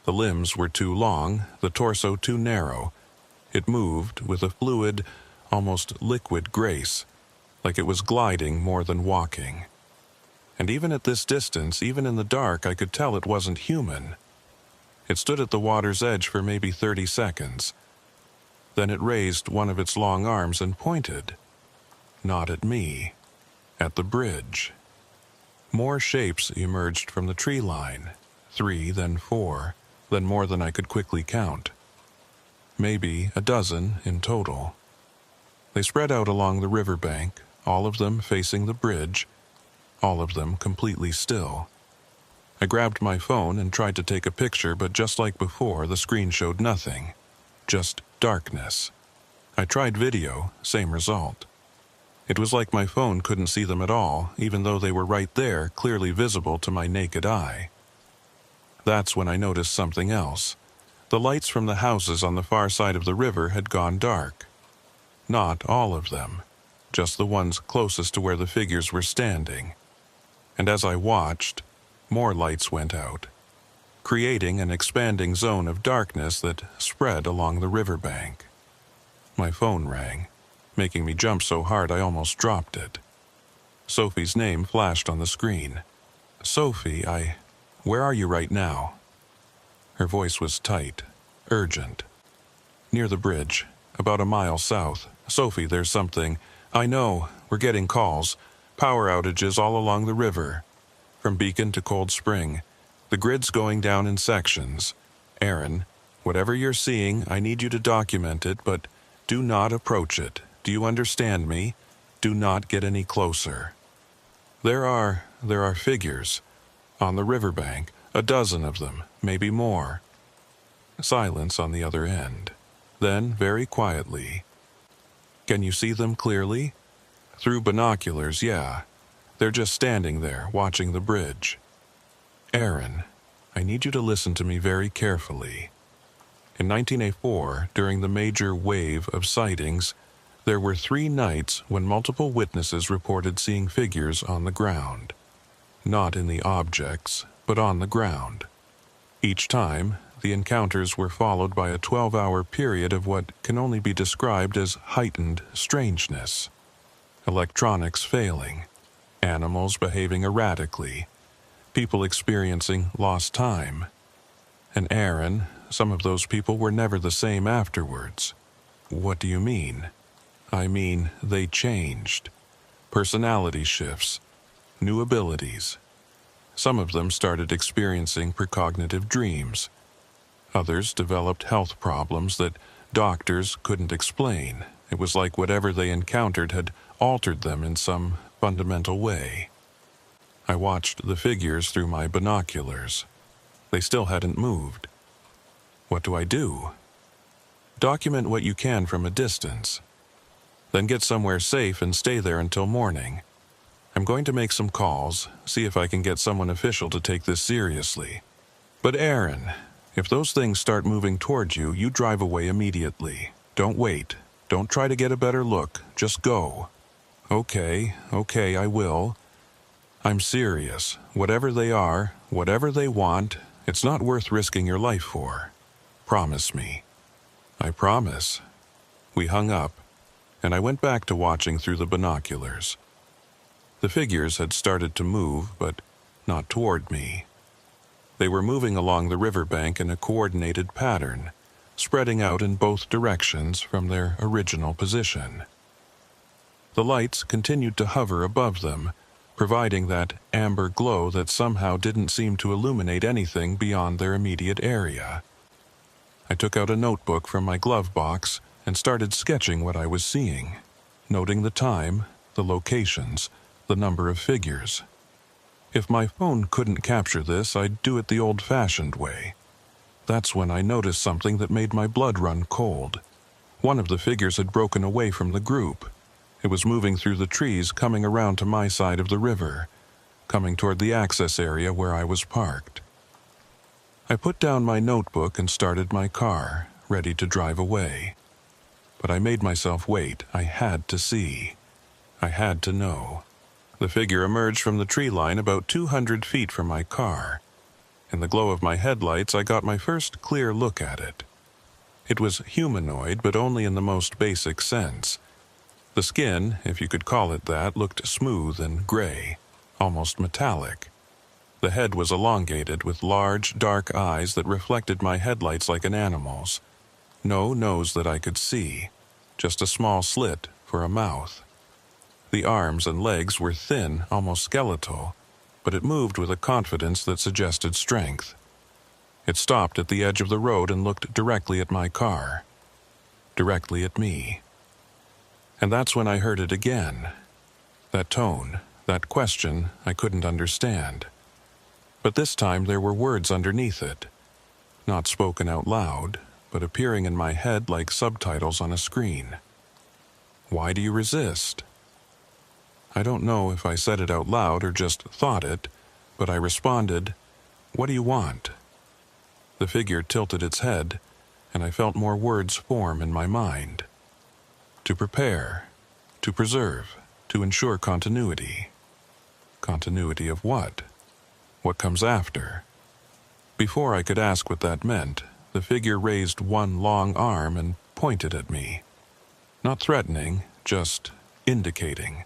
The limbs were too long, the torso too narrow. It moved with a fluid, almost liquid grace, like it was gliding more than walking. And even at this distance, even in the dark, I could tell it wasn't human. It stood at the water's edge for maybe 30 seconds. Then it raised one of its long arms and pointed. Not at me, at the bridge. More shapes emerged from the tree line, 3, then 4, then more than I could quickly count. Maybe a dozen in total. They spread out along the riverbank, all of them facing the bridge, all of them completely still. I grabbed my phone and tried to take a picture, but just like before, the screen showed nothing. Just darkness. I tried video, same result. It was like my phone couldn't see them at all, even though they were right there, clearly visible to my naked eye. That's when I noticed something else. The lights from the houses on the far side of the river had gone dark. Not all of them, just the ones closest to where the figures were standing. And as I watched, more lights went out, creating an expanding zone of darkness that spread along the riverbank. My phone rang, making me jump so hard I almost dropped it. Sophie's name flashed on the screen. Sophie, where are you right now? Her voice was tight, urgent. Near the bridge, about a mile south. Sophie, there's something. I know, we're getting calls. Power outages all along the river. From Beacon to Cold Spring. The grid's going down in sections. Aaron, whatever you're seeing, I need you to document it, but do not approach it. Do you understand me? Do not get any closer. There are figures. On the riverbank, a dozen of them, maybe more. Silence on the other end. Then, very quietly. Can you see them clearly? Through binoculars, yeah. They're just standing there, watching the bridge. Aaron, I need you to listen to me very carefully. In 1904, during the major wave of sightings, there were 3 nights when multiple witnesses reported seeing figures on the ground. Not in the objects, but on the ground. Each time, the encounters were followed by a 12-hour period of what can only be described as heightened strangeness. Electronics failing, animals behaving erratically, people experiencing lost time. And Aaron, some of those people were never the same afterwards. What do you mean? I mean, they changed. Personality shifts, new abilities. Some of them started experiencing precognitive dreams. Others developed health problems that doctors couldn't explain. It was like whatever they encountered had altered them in some fundamental way. I watched the figures through my binoculars. They still hadn't moved. What do I do? Document what you can from a distance. Then get somewhere safe and stay there until morning. I'm going to make some calls, see if I can get someone official to take this seriously. But Aaron, if those things start moving towards you, you drive away immediately. Don't wait. Don't try to get a better look. Just go. Okay, I will. I'm serious. Whatever they are, whatever they want, it's not worth risking your life for. Promise me. I promise. We hung up, and I went back to watching through the binoculars. The figures had started to move, but not toward me. They were moving along the riverbank in a coordinated pattern, spreading out in both directions from their original position. The lights continued to hover above them, providing that amber glow that somehow didn't seem to illuminate anything beyond their immediate area. I took out a notebook from my glove box and started sketching what I was seeing, noting the time, the locations, the number of figures. If my phone couldn't capture this, I'd do it the old-fashioned way. That's when I noticed something that made my blood run cold. One of the figures had broken away from the group. It was moving through the trees, coming around to my side of the river, coming toward the access area where I was parked. I put down my notebook and started my car, ready to drive away. But I made myself wait. I had to see. I had to know. The figure emerged from the tree line about 200 feet from my car. In the glow of my headlights, I got my first clear look at it. It was humanoid, but only in the most basic sense. The skin, if you could call it that, looked smooth and gray, almost metallic. The head was elongated with large, dark eyes that reflected my headlights like an animal's. No nose that I could see, just a small slit for a mouth. The arms and legs were thin, almost skeletal, but it moved with a confidence that suggested strength. It stopped at the edge of the road and looked directly at my car. Directly at me. And that's when I heard it again. That tone, that question I couldn't understand. But this time there were words underneath it. Not spoken out loud, but appearing in my head like subtitles on a screen. Why do you resist? I don't know if I said it out loud or just thought it, but I responded, "What do you want?" The figure tilted its head, and I felt more words form in my mind. To prepare, to preserve, to ensure continuity. Continuity of what? What comes after? Before I could ask what that meant, the figure raised one long arm and pointed at me. Not threatening, just indicating,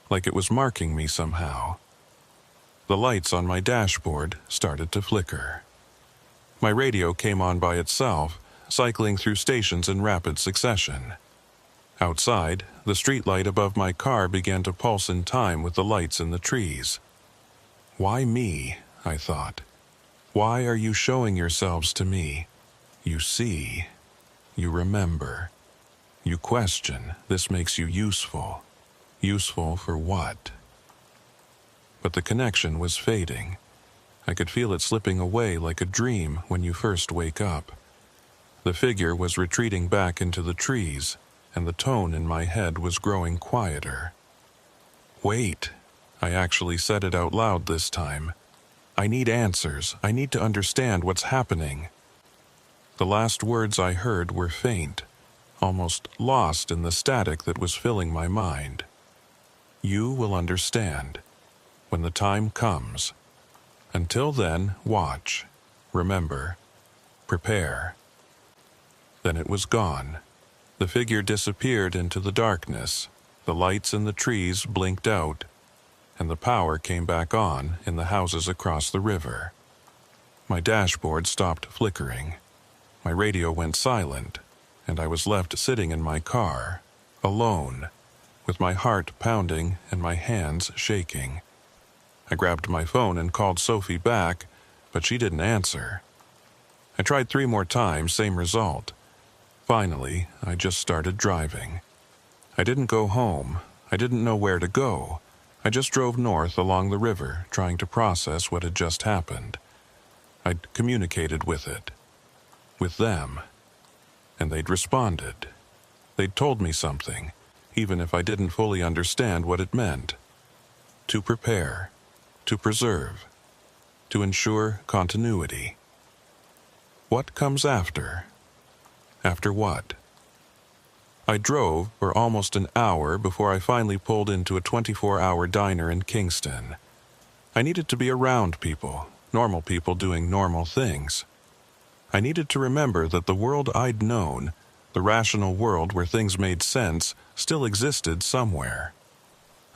like it was marking me somehow. The lights on my dashboard started to flicker. My radio came on by itself, cycling through stations in rapid succession. Outside, the streetlight above my car began to pulse in time with the lights in the trees. Why me? I thought. Why are you showing yourselves to me? You see. You remember. You question. This makes you useful. Useful for what? But the connection was fading. I could feel it slipping away like a dream when you first wake up. The figure was retreating back into the trees, and the tone in my head was growing quieter. Wait. I actually said it out loud this time. I need answers. I need to understand what's happening. The last words I heard were faint, almost lost in the static that was filling my mind. You will understand when the time comes. Until then, watch, remember, prepare. Then it was gone. The figure disappeared into the darkness. The lights in the trees blinked out, and the power came back on in the houses across the river. My dashboard stopped flickering. My radio went silent, and I was left sitting in my car, alone, with my heart pounding and my hands shaking. I grabbed my phone and called Sophie back, but she didn't answer. I tried 3 more times, same result. Finally, I just started driving. I didn't go home. I didn't know where to go. I just drove north along the river, trying to process what had just happened. I'd communicated with it. With them. And they'd responded. They'd told me something, even if I didn't fully understand what it meant. To prepare. To preserve. To ensure continuity. What comes after? After what? I drove for almost an hour before I finally pulled into a 24-hour diner in Kingston. I needed to be around people, normal people doing normal things. I needed to remember that the world I'd known, the rational world where things made sense, still existed somewhere.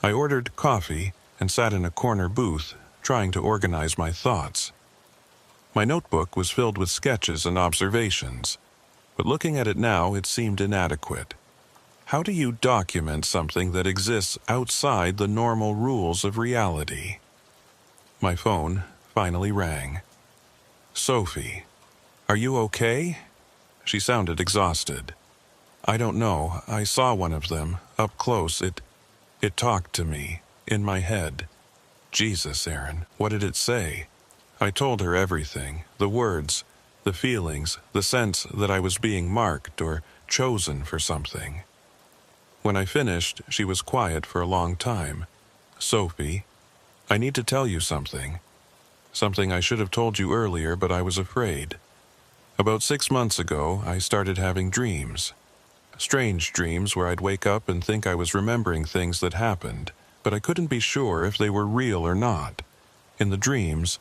I ordered coffee and sat in a corner booth, trying to organize my thoughts. My notebook was filled with sketches and observations, but looking at it now, it seemed inadequate. How do you document something that exists outside the normal rules of reality? My phone finally rang. Sophie, are you okay? She sounded exhausted. I don't know. I saw one of them, up close. It talked to me, in my head. Jesus, Aaron, what did it say? I told her everything, the words, the feelings, the sense that I was being marked or chosen for something. When I finished, she was quiet for a long time. Sophie, I need to tell you something. Something I should have told you earlier, but I was afraid. About 6 months ago, I started having dreams. Strange dreams where I'd wake up and think I was remembering things that happened, but I couldn't be sure if they were real or not. In the dreams,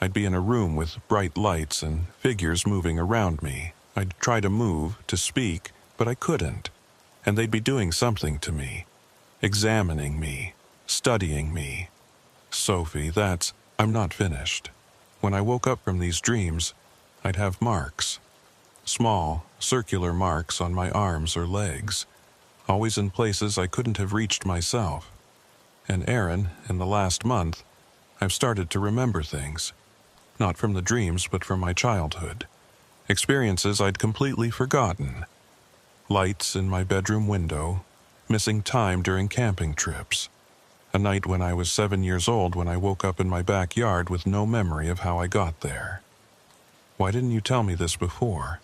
I'd be in a room with bright lights and figures moving around me. I'd try to move, to speak, but I couldn't. And they'd be doing something to me, examining me, studying me. Sophie, that's I'm not finished. When I woke up from these dreams, I'd have marks. Small, circular marks on my arms or legs, always in places I couldn't have reached myself. And Aaron, in the last month, I've started to remember things. Not from the dreams, but from my childhood. Experiences I'd completely forgotten. Lights in my bedroom window, missing time during camping trips. A night when I was 7 years old when I woke up in my backyard with no memory of how I got there. Why didn't you tell me this before?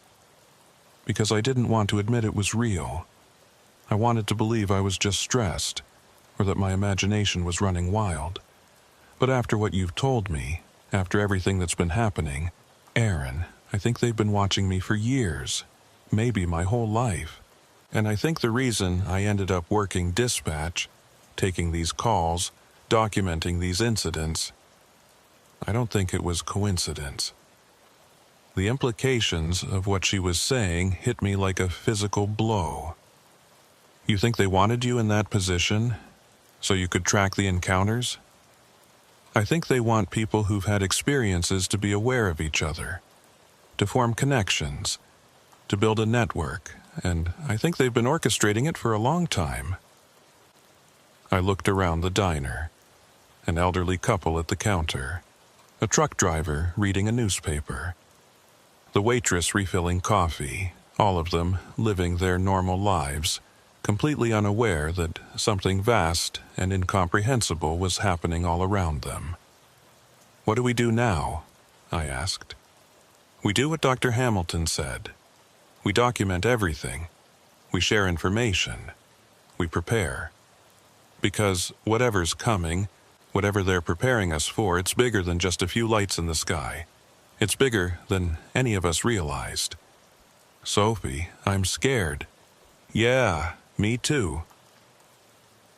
Because I didn't want to admit it was real. I wanted to believe I was just stressed, or that my imagination was running wild. But after what you've told me, after everything that's been happening, Aaron, I think they've been watching me for years, maybe my whole life. And I think the reason I ended up working dispatch, taking these calls, documenting these incidents, I don't think it was coincidence. The implications of what she was saying hit me like a physical blow. You think they wanted you in that position so you could track the encounters? I think they want people who've had experiences to be aware of each other, to form connections, to build a network, and I think they've been orchestrating it for a long time. I looked around the diner. An elderly couple at the counter, a truck driver reading a newspaper, the waitress refilling coffee, all of them living their normal lives, completely unaware that something vast and incomprehensible was happening all around them. What do we do now? I asked. We do what Dr. Hamilton said. We document everything. We share information. We prepare. Because whatever's coming, whatever they're preparing us for, it's bigger than just a few lights in the sky. It's bigger than any of us realized. Sophie, I'm scared. Yeah, me too.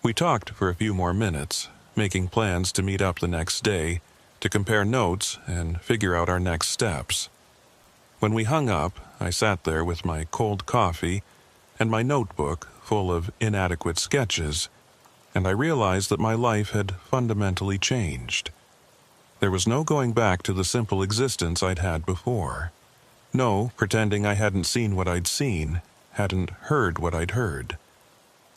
We talked for a few more minutes, making plans to meet up the next day, to compare notes and figure out our next steps. When we hung up, I sat there with my cold coffee and my notebook full of inadequate sketches, and I realized that my life had fundamentally changed. There was no going back to the simple existence I'd had before. No pretending I hadn't seen what I'd seen, hadn't heard what I'd heard.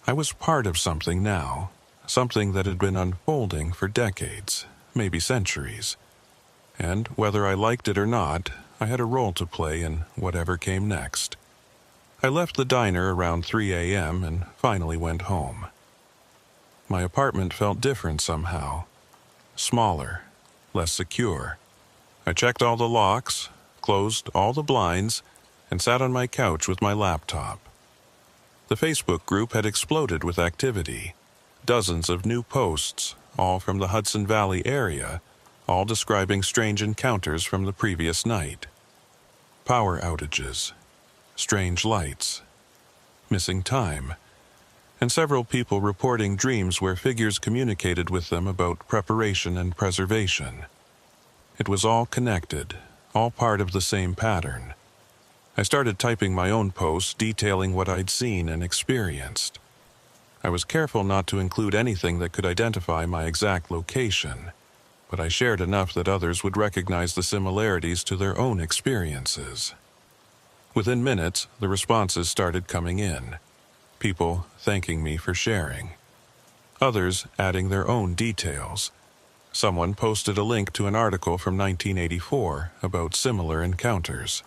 I was part of something now, something that had been unfolding for decades, maybe centuries. And whether I liked it or not, I had a role to play in whatever came next. I left the diner around 3 a.m. and finally went home. My apartment felt different somehow. Smaller, less secure. I checked all the locks, closed all the blinds, and sat on my couch with my laptop. The Facebook group had exploded with activity. Dozens of new posts, all from the Hudson Valley area, all describing strange encounters from the previous night. Power outages, strange lights, missing time, and several people reporting dreams where figures communicated with them about preparation and preservation. It was all connected, all part of the same pattern. I started typing my own posts detailing what I'd seen and experienced. I was careful not to include anything that could identify my exact location, but I shared enough that others would recognize the similarities to their own experiences. Within minutes, the responses started coming in. People thanking me for sharing. Others adding their own details. Someone posted a link to an article from 1984 about similar encounters.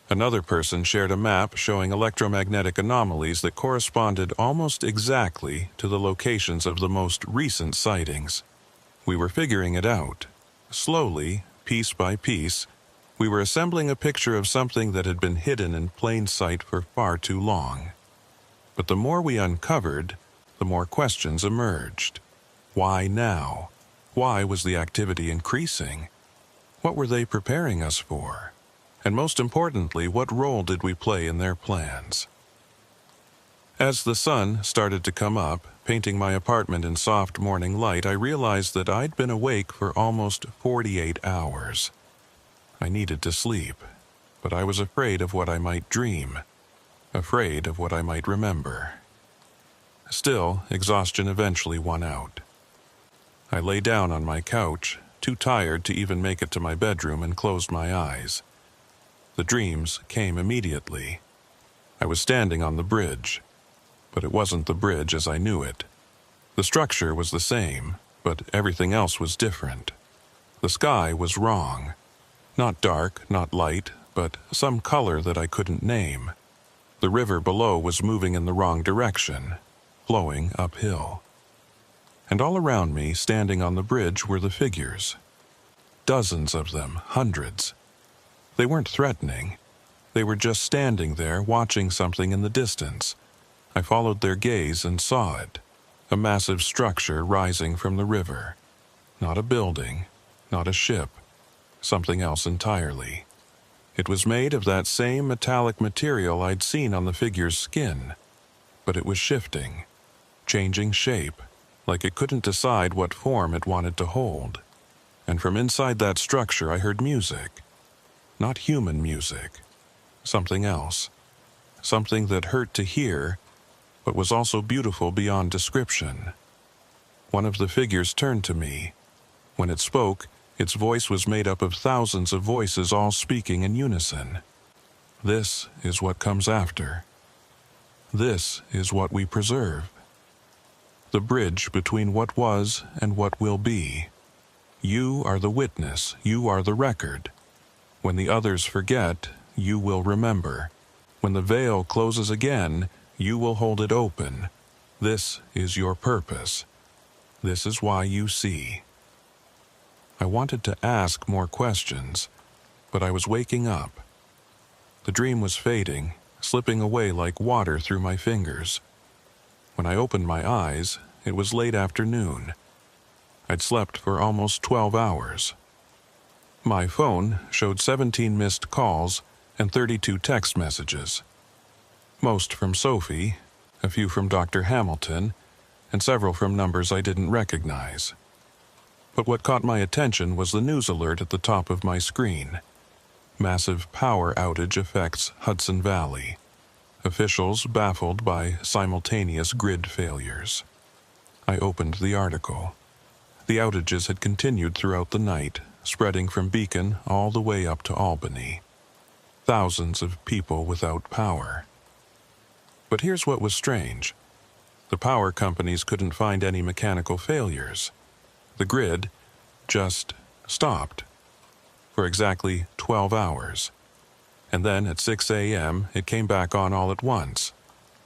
Another person shared a map showing electromagnetic anomalies that corresponded almost exactly to the locations of the most recent sightings. We were figuring it out. Slowly, piece by piece, we were assembling a picture of something that had been hidden in plain sight for far too long. But the more we uncovered, the more questions emerged. Why now? Why was the activity increasing? What were they preparing us for? And most importantly, what role did we play in their plans? As the sun started to come up, painting my apartment in soft morning light, I realized that I'd been awake for almost 48 hours. I needed to sleep, but I was afraid of what I might dream, afraid of what I might remember. Still, exhaustion eventually won out. I lay down on my couch, too tired to even make it to my bedroom, and closed my eyes. The dreams came immediately. I was standing on the bridge, but it wasn't the bridge as I knew it. The structure was the same, but everything else was different. The sky was wrong. Not dark, not light, but some color that I couldn't name. The river below was moving in the wrong direction, flowing uphill. And all around me, standing on the bridge, were the figures. Dozens of them, hundreds. They weren't threatening. They were just standing there, watching something in the distance. I followed their gaze and saw it. A massive structure rising from the river. Not a building, not a ship. Something else entirely. It was made of that same metallic material I'd seen on the figure's skin. But it was shifting, changing shape, like it couldn't decide what form it wanted to hold. And from inside that structure I heard music. Not human music. Something else. Something that hurt to hear, but was also beautiful beyond description. One of the figures turned to me. When it spoke, its voice was made up of thousands of voices all speaking in unison. This is what comes after. This is what we preserve. The bridge between what was and what will be. You are the witness, you are the record. When the others forget, you will remember. When the veil closes again, you will hold it open. This is your purpose. This is why you see. I wanted to ask more questions, but I was waking up. The dream was fading, slipping away like water through my fingers. When I opened my eyes, it was late afternoon. I'd slept for almost 12 hours. My phone showed 17 missed calls and 32 text messages. Most from Sophie, a few from Dr. Hamilton, and several from numbers I didn't recognize. But what caught my attention was the news alert at the top of my screen. Massive power outage affects Hudson Valley. Officials baffled by simultaneous grid failures. I opened the article. The outages had continued throughout the night, spreading from Beacon all the way up to Albany. Thousands of people without power. But here's what was strange. The power companies couldn't find any mechanical failures. The grid just stopped for exactly 12 hours. And then at 6 a.m. it came back on all at once.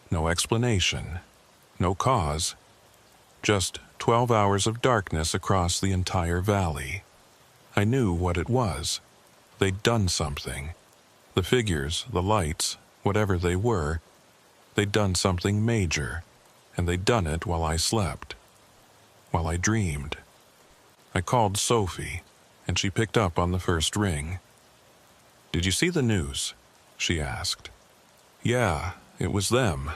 No explanation, no cause, just 12 hours of darkness across the entire valley. I knew what it was. They'd done something. The figures, the lights, whatever they were, they'd done something major, and they'd done it while I slept, while I dreamed. I called Sophie, and she picked up on the first ring. "Did you see the news?" she asked. "Yeah, it was them.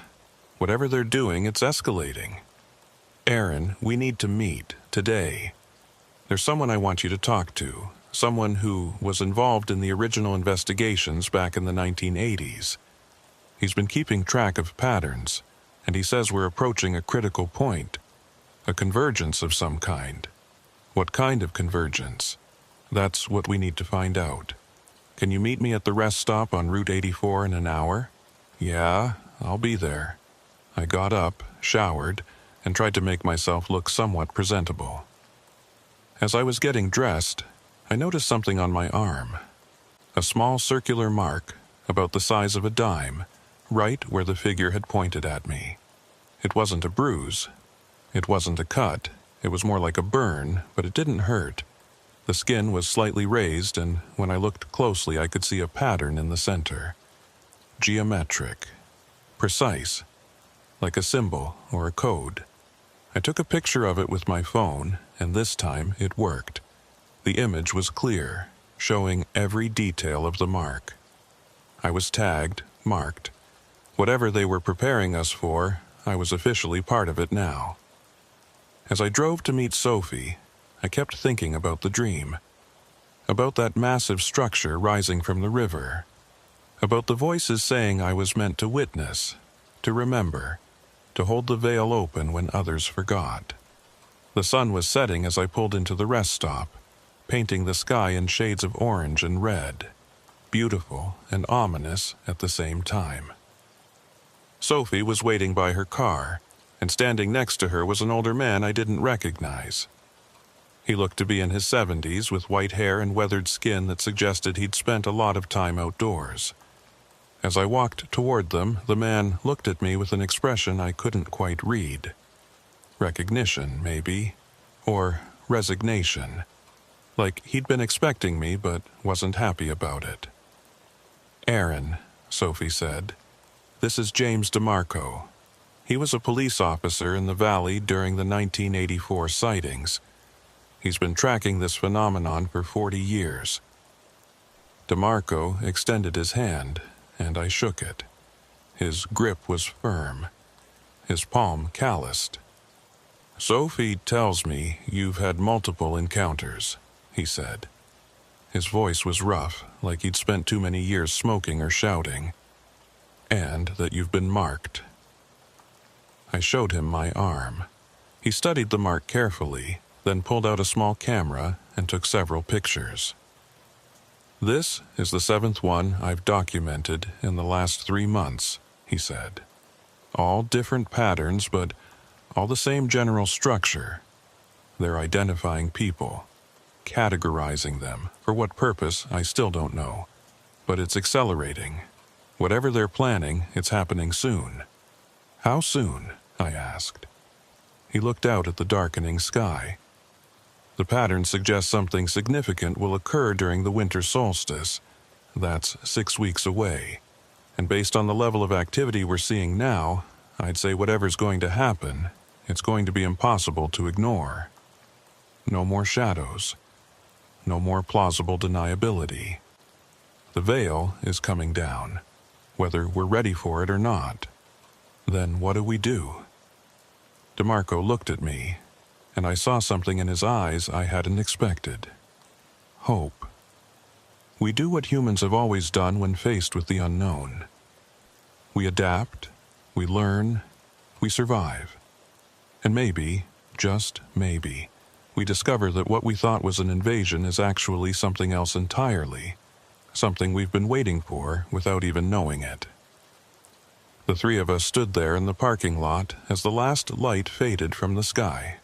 Whatever they're doing, it's escalating. Aaron, we need to meet, today. There's someone I want you to talk to, someone who was involved in the original investigations back in the 1980s. He's been keeping track of patterns, and he says we're approaching a critical point, a convergence of some kind. What kind of convergence? That's what we need to find out. Can you meet me at the rest stop on Route 84 in an hour?" "Yeah, I'll be there." I got up, showered, and tried to make myself look somewhat presentable. As I was getting dressed, I noticed something on my arm. A small circular mark, about the size of a dime, right where the figure had pointed at me. It wasn't a bruise. It wasn't a cut. It was more like a burn, but it didn't hurt. The skin was slightly raised, and when I looked closely I could see a pattern in the center. Geometric. Precise. Like a symbol or a code. I took a picture of it with my phone, and this time it worked. The image was clear, showing every detail of the mark. I was tagged, marked. Whatever they were preparing us for, I was officially part of it now. As I drove to meet Sophie, I kept thinking about the dream. About that massive structure rising from the river. About the voices saying I was meant to witness, to remember, to hold the veil open when others forgot. The sun was setting as I pulled into the rest stop. painting the sky in shades of orange and red, beautiful and ominous at the same time. Sophie was waiting by her car, and standing next to her was an older man I didn't recognize. He looked to be in his 70s with white hair and weathered skin that suggested he'd spent a lot of time outdoors. As I walked toward them, the man looked at me with an expression I couldn't quite read. Recognition, maybe, or resignation. Like he'd been expecting me but wasn't happy about it. "Aaron," Sophie said, "this is James DeMarco. He was a police officer in the valley during the 1984 sightings. He's been tracking this phenomenon for 40 years." DeMarco extended his hand, and I shook it. His grip was firm, his palm calloused. "Sophie tells me you've had multiple encounters," he said. His voice was rough, like he'd spent too many years smoking or shouting. "And that you've been marked." I showed him my arm. He studied the mark carefully, then pulled out a small camera and took several pictures. "This is the 7th one I've documented in the last 3 months," he said. "All different patterns, but all the same general structure. They're identifying people, categorizing them. For what purpose, I still don't know. But it's accelerating. Whatever they're planning, it's happening soon." "How soon?" I asked. He looked out at the darkening sky. "The pattern suggests something significant will occur during the winter solstice. That's 6 weeks away. And based on the level of activity we're seeing now, I'd say whatever's going to happen, it's going to be impossible to ignore. No more shadows. No more plausible deniability. The veil is coming down, whether we're ready for it or not. Then what do we do?" DeMarco looked at me, and I saw something in his eyes I hadn't expected. Hope. We do what humans have always done when faced with the unknown. We adapt, we learn, we survive. And maybe, just maybe, we discover that what we thought was an invasion is actually something else entirely, something we've been waiting for without even knowing it. The 3 of us stood there in the parking lot as the last light faded from the sky.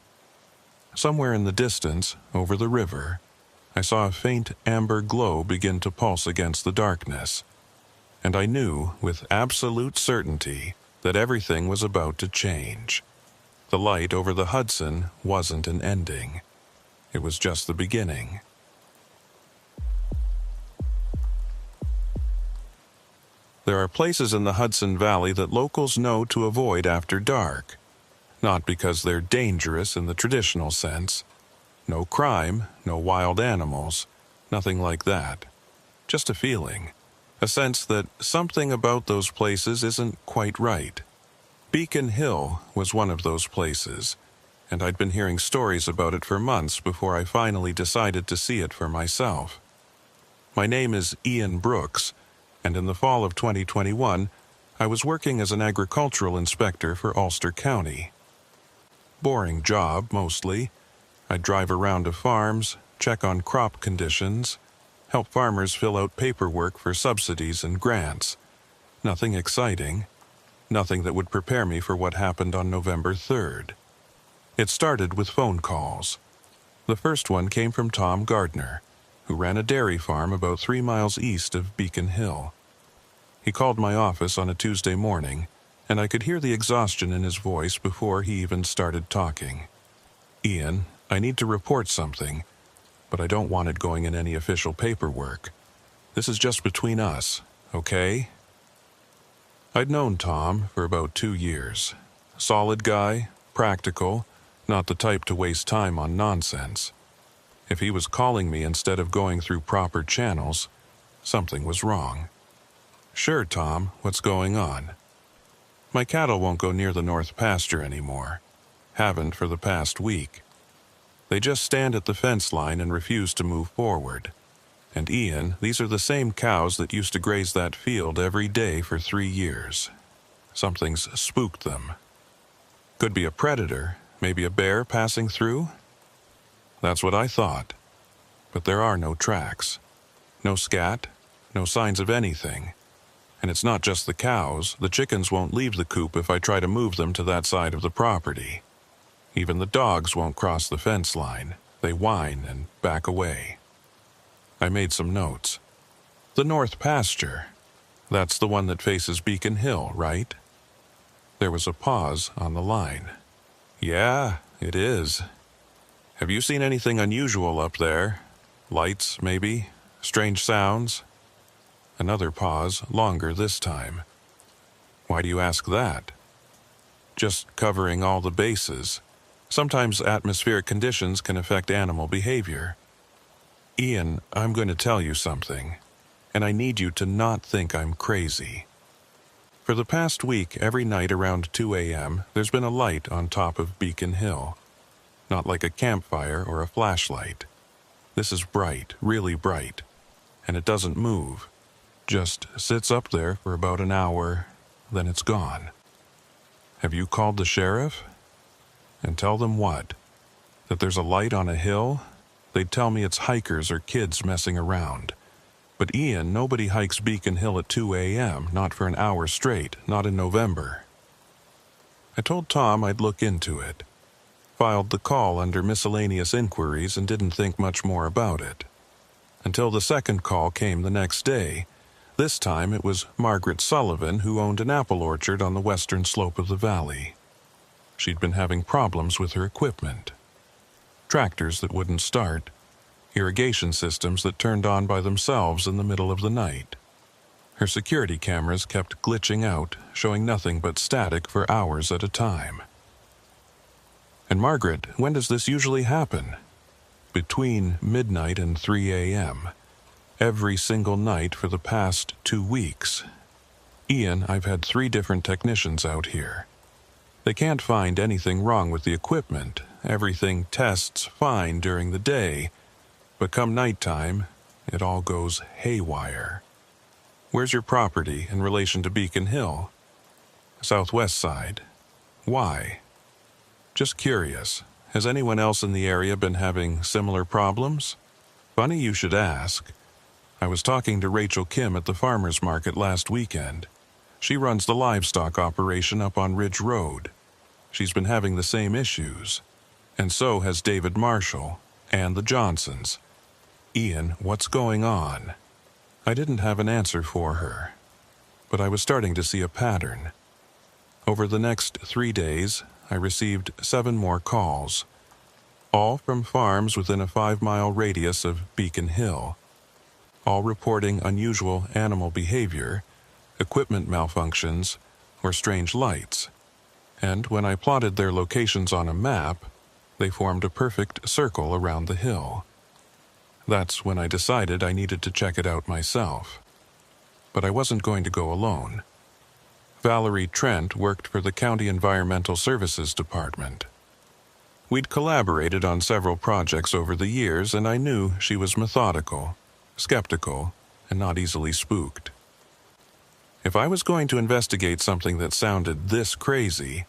Somewhere in the distance, over the river, I saw a faint amber glow begin to pulse against the darkness, and I knew with absolute certainty that everything was about to change. The light over the Hudson wasn't an ending. It was just the beginning. There are places in the Hudson Valley that locals know to avoid after dark. Not because they're dangerous in the traditional sense. No crime, no wild animals, nothing like that. Just a feeling. A sense that something about those places isn't quite right. Beacon Hill was one of those places, and I'd been hearing stories about it for months before I finally decided to see it for myself. My name is Ian Brooks, and in the fall of 2021, I was working as an agricultural inspector for Ulster County. Boring job, mostly. I'd drive around to farms, check on crop conditions, help farmers fill out paperwork for subsidies and grants. Nothing exciting. Nothing that would prepare me for what happened on November 3rd. It started with phone calls. The first one came from Tom Gardner, who ran a dairy farm about 3 miles east of Beacon Hill. He called my office on a Tuesday morning, and I could hear the exhaustion in his voice before he even started talking. "Ian, I need to report something, but I don't want it going in any official paperwork. This is just between us, okay?" I'd known Tom for about 2 years. Solid guy, practical, not the type to waste time on nonsense. If he was calling me instead of going through proper channels, something was wrong. "Sure, Tom, what's going on?" "My cattle won't go near the north pasture anymore. Haven't for the past week. They just stand at the fence line and refuse to move forward. And Ian, these are the same cows that used to graze that field every day for 3 years. Something's spooked them. Could be a predator, maybe a bear passing through?" That's what I thought. but there are no tracks. No scat, no signs of anything. And it's not just the cows. The chickens won't leave the coop if I try to move them to that side of the property. Even the dogs won't cross the fence line. They whine and back away. I made some notes. The north pasture. That's the one that faces Beacon Hill, right? There was a pause on the line. Yeah, it is. Have you seen anything unusual up there? Lights, maybe? Strange sounds? Another pause, longer this time. Why do you ask that? Just covering all the bases. Sometimes atmospheric conditions can affect animal behavior. Ian, I'm going to tell you something, and I need you to not think I'm crazy. For the past week, every night around 2 a.m., there's been a light on top of Beacon Hill. Not like a campfire or a flashlight. This is bright, really bright, and it doesn't move. Just sits up there for about an hour, then it's gone. Have you called the sheriff? And tell them what? That there's a light on a hill? They'd tell me it's hikers or kids messing around. But Ian, nobody hikes Beacon Hill at 2 a.m., not for an hour straight, not in November. I told Tom I'd look into it. Filed the call under miscellaneous inquiries and didn't think much more about it. Until the second call came the next day. This time it was Margaret Sullivan, who owned an apple orchard on the western slope of the valley. She'd been having problems with her equipment. Tractors that wouldn't start, irrigation systems that turned on by themselves in the middle of the night. Her security cameras kept glitching out, showing nothing but static for hours at a time. And Margaret, when does this usually happen? Between midnight and 3 a.m. Every single night for the past 2 weeks. Ian, I've had 3 different technicians out here. They can't find anything wrong with the equipment. Everything tests fine during the day, but come nighttime, it all goes haywire. Where's your property in relation to Beacon Hill? Southwest side. Why? Just curious. Has anyone else in the area been having similar problems? Funny you should ask. I was talking to Rachel Kim at the farmer's market last weekend. She runs the livestock operation up on Ridge Road. She's been having the same issues. And so has David Marshall and the Johnsons. Ian, what's going on? I didn't have an answer for her, but I was starting to see a pattern. Over the next 3 days, I received 7 more calls, all from farms within a 5-mile radius of Beacon Hill, all reporting unusual animal behavior, equipment malfunctions, or strange lights. And when I plotted their locations on a map, they formed a perfect circle around the hill. That's when I decided I needed to check it out myself. But I wasn't going to go alone. Valerie Trent worked for the County Environmental Services Department. We'd collaborated on several projects over the years, and I knew she was methodical, skeptical, and not easily spooked. If I was going to investigate something that sounded this crazy,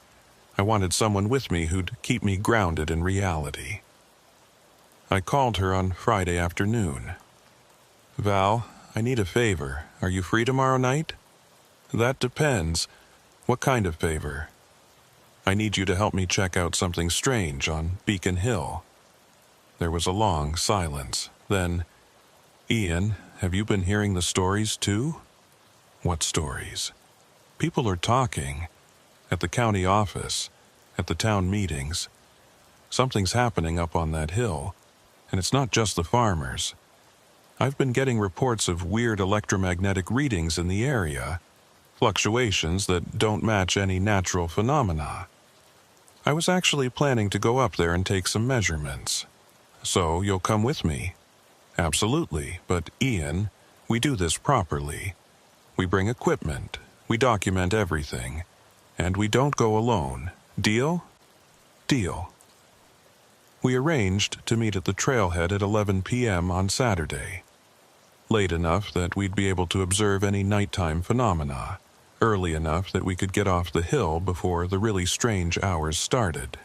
I wanted someone with me who'd keep me grounded in reality. I called her on Friday afternoon. Val, I need a favor. Are you free tomorrow night? That depends. What kind of favor? I need you to help me check out something strange on Beacon Hill. There was a long silence. Then, Ian, have you been hearing the stories too? What stories? People are talking. At the county office, at the town meetings. Something's happening up on that hill, and it's not just the farmers. I've been getting reports of weird electromagnetic readings in the area, fluctuations that don't match any natural phenomena. I was actually planning to go up there and take some measurements. So you'll come with me? Absolutely, but Ian, we do this properly. We bring equipment, we document everything, and we don't go alone. Deal? Deal. We arranged to meet at the trailhead at 11 p.m. on Saturday. Late enough that we'd be able to observe any nighttime phenomena, early enough that we could get off the hill before the really strange hours started.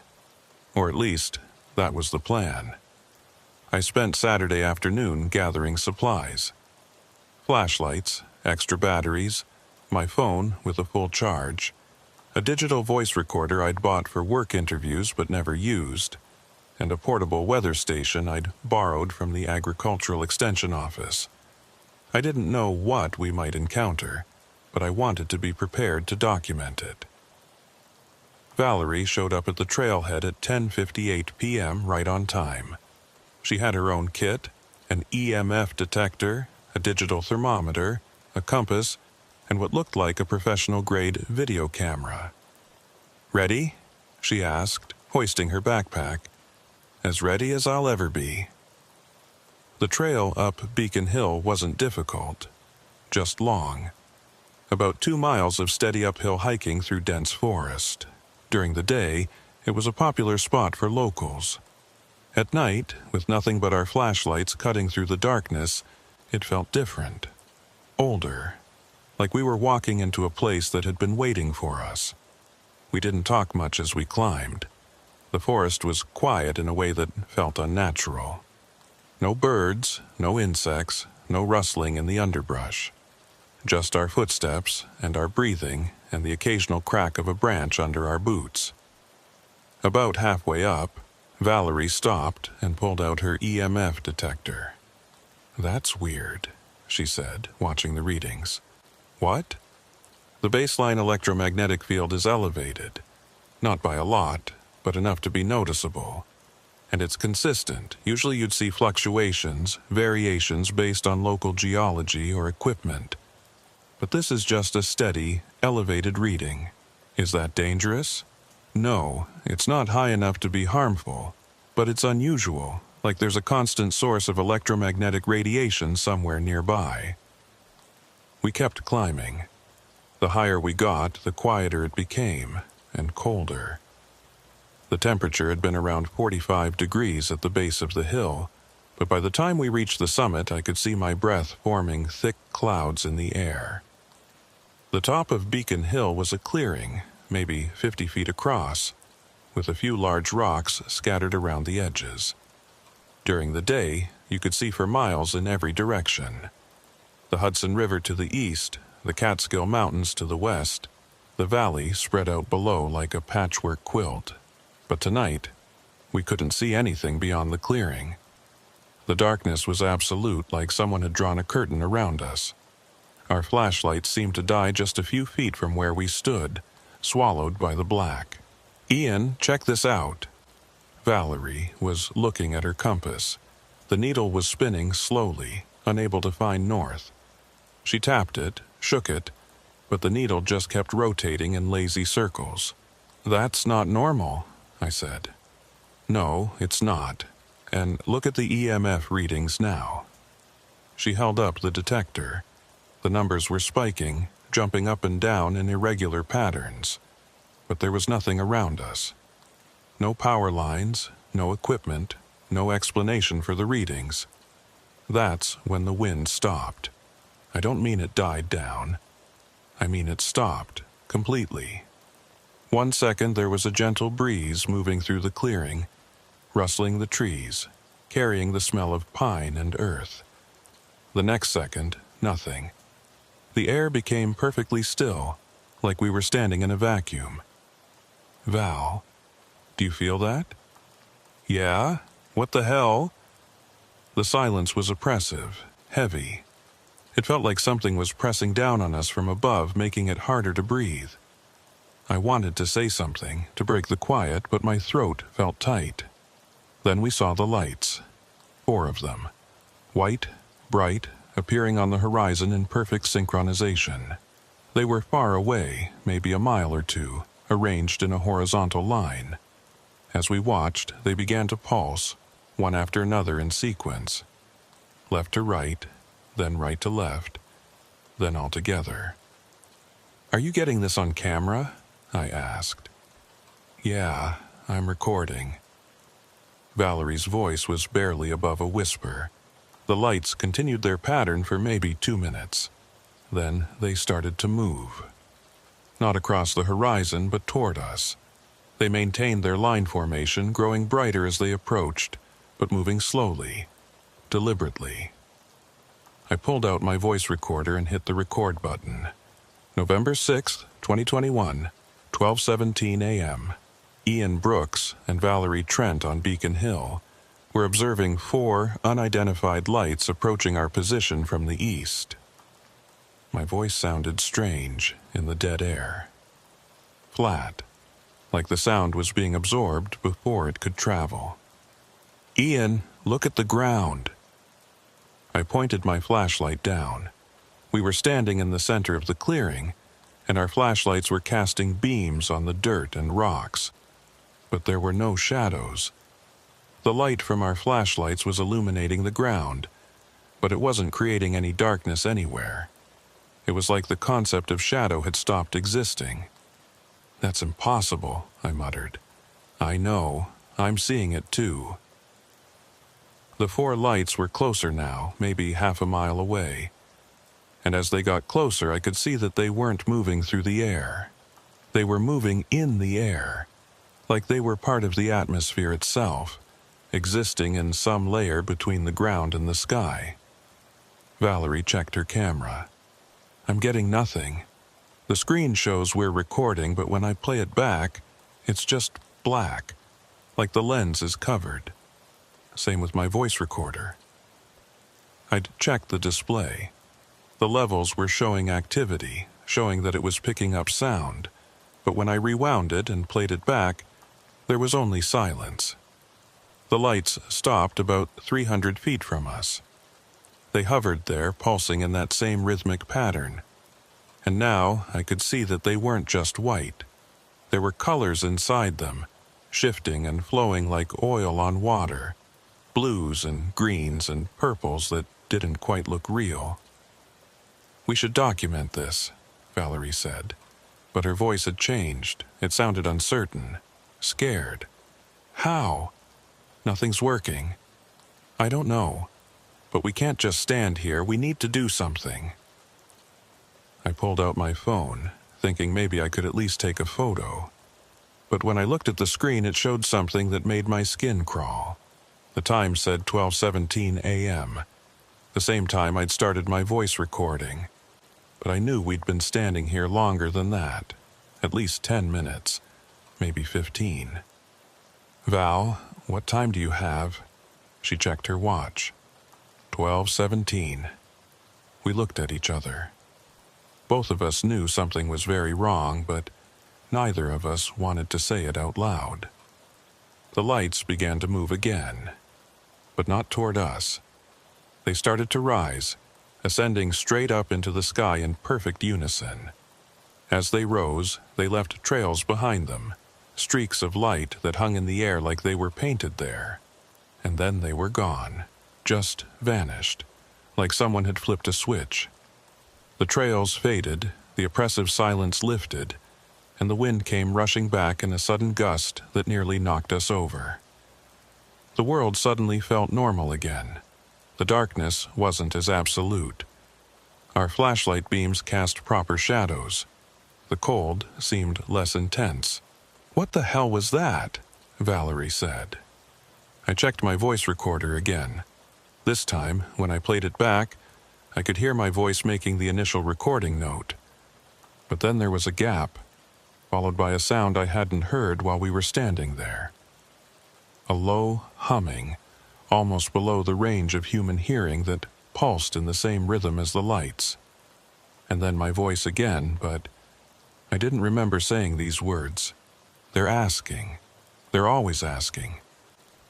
Or at least, that was the plan. I spent Saturday afternoon gathering supplies. Flashlights, extra batteries, my phone with a full charge, a digital voice recorder I'd bought for work interviews but never used, and a portable weather station I'd borrowed from the Agricultural Extension Office. I didn't know what we might encounter, but I wanted to be prepared to document it. Valerie showed up at the trailhead at 10:58 p.m. right on time. She had her own kit, an EMF detector, a digital thermometer, a compass, and what looked like a professional-grade video camera. "Ready?" she asked, hoisting her backpack. "As ready as I'll ever be." The trail up Beacon Hill wasn't difficult, just long. About 2 miles of steady uphill hiking through dense forest. During the day, it was a popular spot for locals. At night, with nothing but our flashlights cutting through the darkness, it felt different. Older. Like we were walking into a place that had been waiting for us. We didn't talk much as we climbed. The forest was quiet in a way that felt unnatural. No birds, no insects, no rustling in the underbrush. Just our footsteps and our breathing and the occasional crack of a branch under our boots. About halfway up, Valerie stopped and pulled out her EMF detector. "That's weird," she said, watching the readings. "What?" "The baseline electromagnetic field is elevated. Not by a lot, but enough to be noticeable. And it's consistent. Usually you'd see fluctuations, variations based on local geology or equipment. But this is just a steady, elevated reading. Is that dangerous? No, it's not high enough to be harmful, but it's unusual, like there's a constant source of electromagnetic radiation somewhere nearby." We kept climbing. The higher we got, the quieter it became, and colder. The temperature had been around 45 degrees at the base of the hill, but by the time we reached the summit, I could see my breath forming thick clouds in the air. The top of Beacon Hill was a clearing, maybe 50 feet across, with a few large rocks scattered around the edges. During the day, you could see for miles in every direction. The Hudson River to the east, the Catskill Mountains to the west, the valley spread out below like a patchwork quilt. But tonight, we couldn't see anything beyond the clearing. The darkness was absolute, like someone had drawn a curtain around us. Our flashlights seemed to die just a few feet from where we stood, swallowed by the black. "Ian, check this out." Valerie was looking at her compass. The needle was spinning slowly, unable to find north. She tapped it, shook it, but the needle just kept rotating in lazy circles. "That's not normal," I said. "No, it's not. And look at the EMF readings now." She held up the detector. The numbers were spiking, jumping up and down in irregular patterns. But there was nothing around us. No power lines, no equipment, no explanation for the readings. That's when the wind stopped. I don't mean it died down. I mean it stopped, completely. 1 second there was a gentle breeze moving through the clearing, rustling the trees, carrying the smell of pine and earth. The next second, nothing. The air became perfectly still, like we were standing in a vacuum. "Val, do you feel that?" "Yeah? What the hell?" The silence was oppressive, heavy. It felt like something was pressing down on us from above, making it harder to breathe. I wanted to say something, to break the quiet, but my throat felt tight. Then we saw the lights. 4 of them. White, bright, appearing on the horizon in perfect synchronization. They were far away, maybe a mile or 2, arranged in a horizontal line. As we watched, they began to pulse, one after another in sequence. Left to right, then right to left, then all together. "Are you getting this on camera?" I asked. "Yeah, I'm recording." Valerie's voice was barely above a whisper. The lights continued their pattern for maybe 2 minutes. Then they started to move. Not across the horizon, but toward us. They maintained their line formation, growing brighter as they approached, but moving slowly, deliberately. I pulled out my voice recorder and hit the record button. November 6th, 2021, 12:17 a.m. Ian Brooks and Valerie Trent on Beacon Hill were observing 4 unidentified lights approaching our position from the east. My voice sounded strange in the dead air. Flat, like the sound was being absorbed before it could travel. "Ian, look at the ground." I pointed my flashlight down. We were standing in the center of the clearing, and our flashlights were casting beams on the dirt and rocks. But there were no shadows. The light from our flashlights was illuminating the ground, but it wasn't creating any darkness anywhere. It was like the concept of shadow had stopped existing. "That's impossible," I muttered. "I know. I'm seeing it too." The 4 lights were closer now, maybe half a mile away. And as they got closer, I could see that they weren't moving through the air. They were moving in the air, like they were part of the atmosphere itself, existing in some layer between the ground and the sky. Valerie checked her camera. "I'm getting nothing. The screen shows we're recording, but when I play it back, it's just black, like the lens is covered. Same with my voice recorder." I'd checked the display. The levels were showing activity, showing that it was picking up sound, but when I rewound it and played it back, there was only silence. The lights stopped about 300 feet from us. They hovered there, pulsing in that same rhythmic pattern. And now I could see that they weren't just white. There were colors inside them, shifting and flowing like oil on water, blues and greens and purples that didn't quite look real. "We should document this," Valerie said, but her voice had changed. It sounded uncertain, scared. "How? Nothing's working." "I don't know, but we can't just stand here. We need to do something." I pulled out my phone, thinking maybe I could at least take a photo. But when I looked at the screen, it showed something that made my skin crawl. The time said 12:17 a.m., the same time I'd started my voice recording. But I knew we'd been standing here longer than that, at least 10 minutes, maybe 15. "Val, what time do you have?" She checked her watch. 12:17. We looked at each other. Both of us knew something was very wrong, but neither of us wanted to say it out loud. The lights began to move again, but not toward us. They started to rise, ascending straight up into the sky in perfect unison. As they rose, they left trails behind them, streaks of light that hung in the air like they were painted there. And then they were gone, just vanished, like someone had flipped a switch. The trails faded, the oppressive silence lifted, and the wind came rushing back in a sudden gust that nearly knocked us over. The world suddenly felt normal again. The darkness wasn't as absolute. Our flashlight beams cast proper shadows. The cold seemed less intense. "What the hell was that?" Valerie said. I checked my voice recorder again. This time, when I played it back, I could hear my voice making the initial recording note. But then there was a gap, followed by a sound I hadn't heard while we were standing there. A low humming, almost below the range of human hearing, that pulsed in the same rhythm as the lights. And then my voice again, but I didn't remember saying these words. They're asking. They're always asking.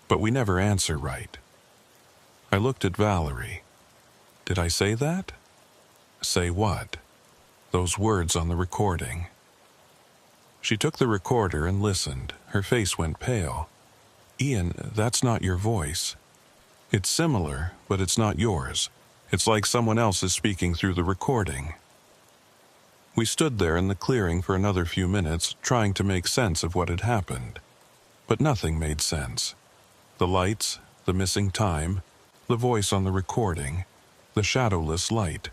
But we never answer right. I looked at Valerie. Did I say that? Say what? Those words on the recording. She took the recorder and listened. Her face went pale. "Ian, that's not your voice. It's similar, but it's not yours. It's like someone else is speaking through the recording." We stood there in the clearing for another few minutes, trying to make sense of what had happened. But nothing made sense. The lights, the missing time, the voice on the recording, the shadowless light.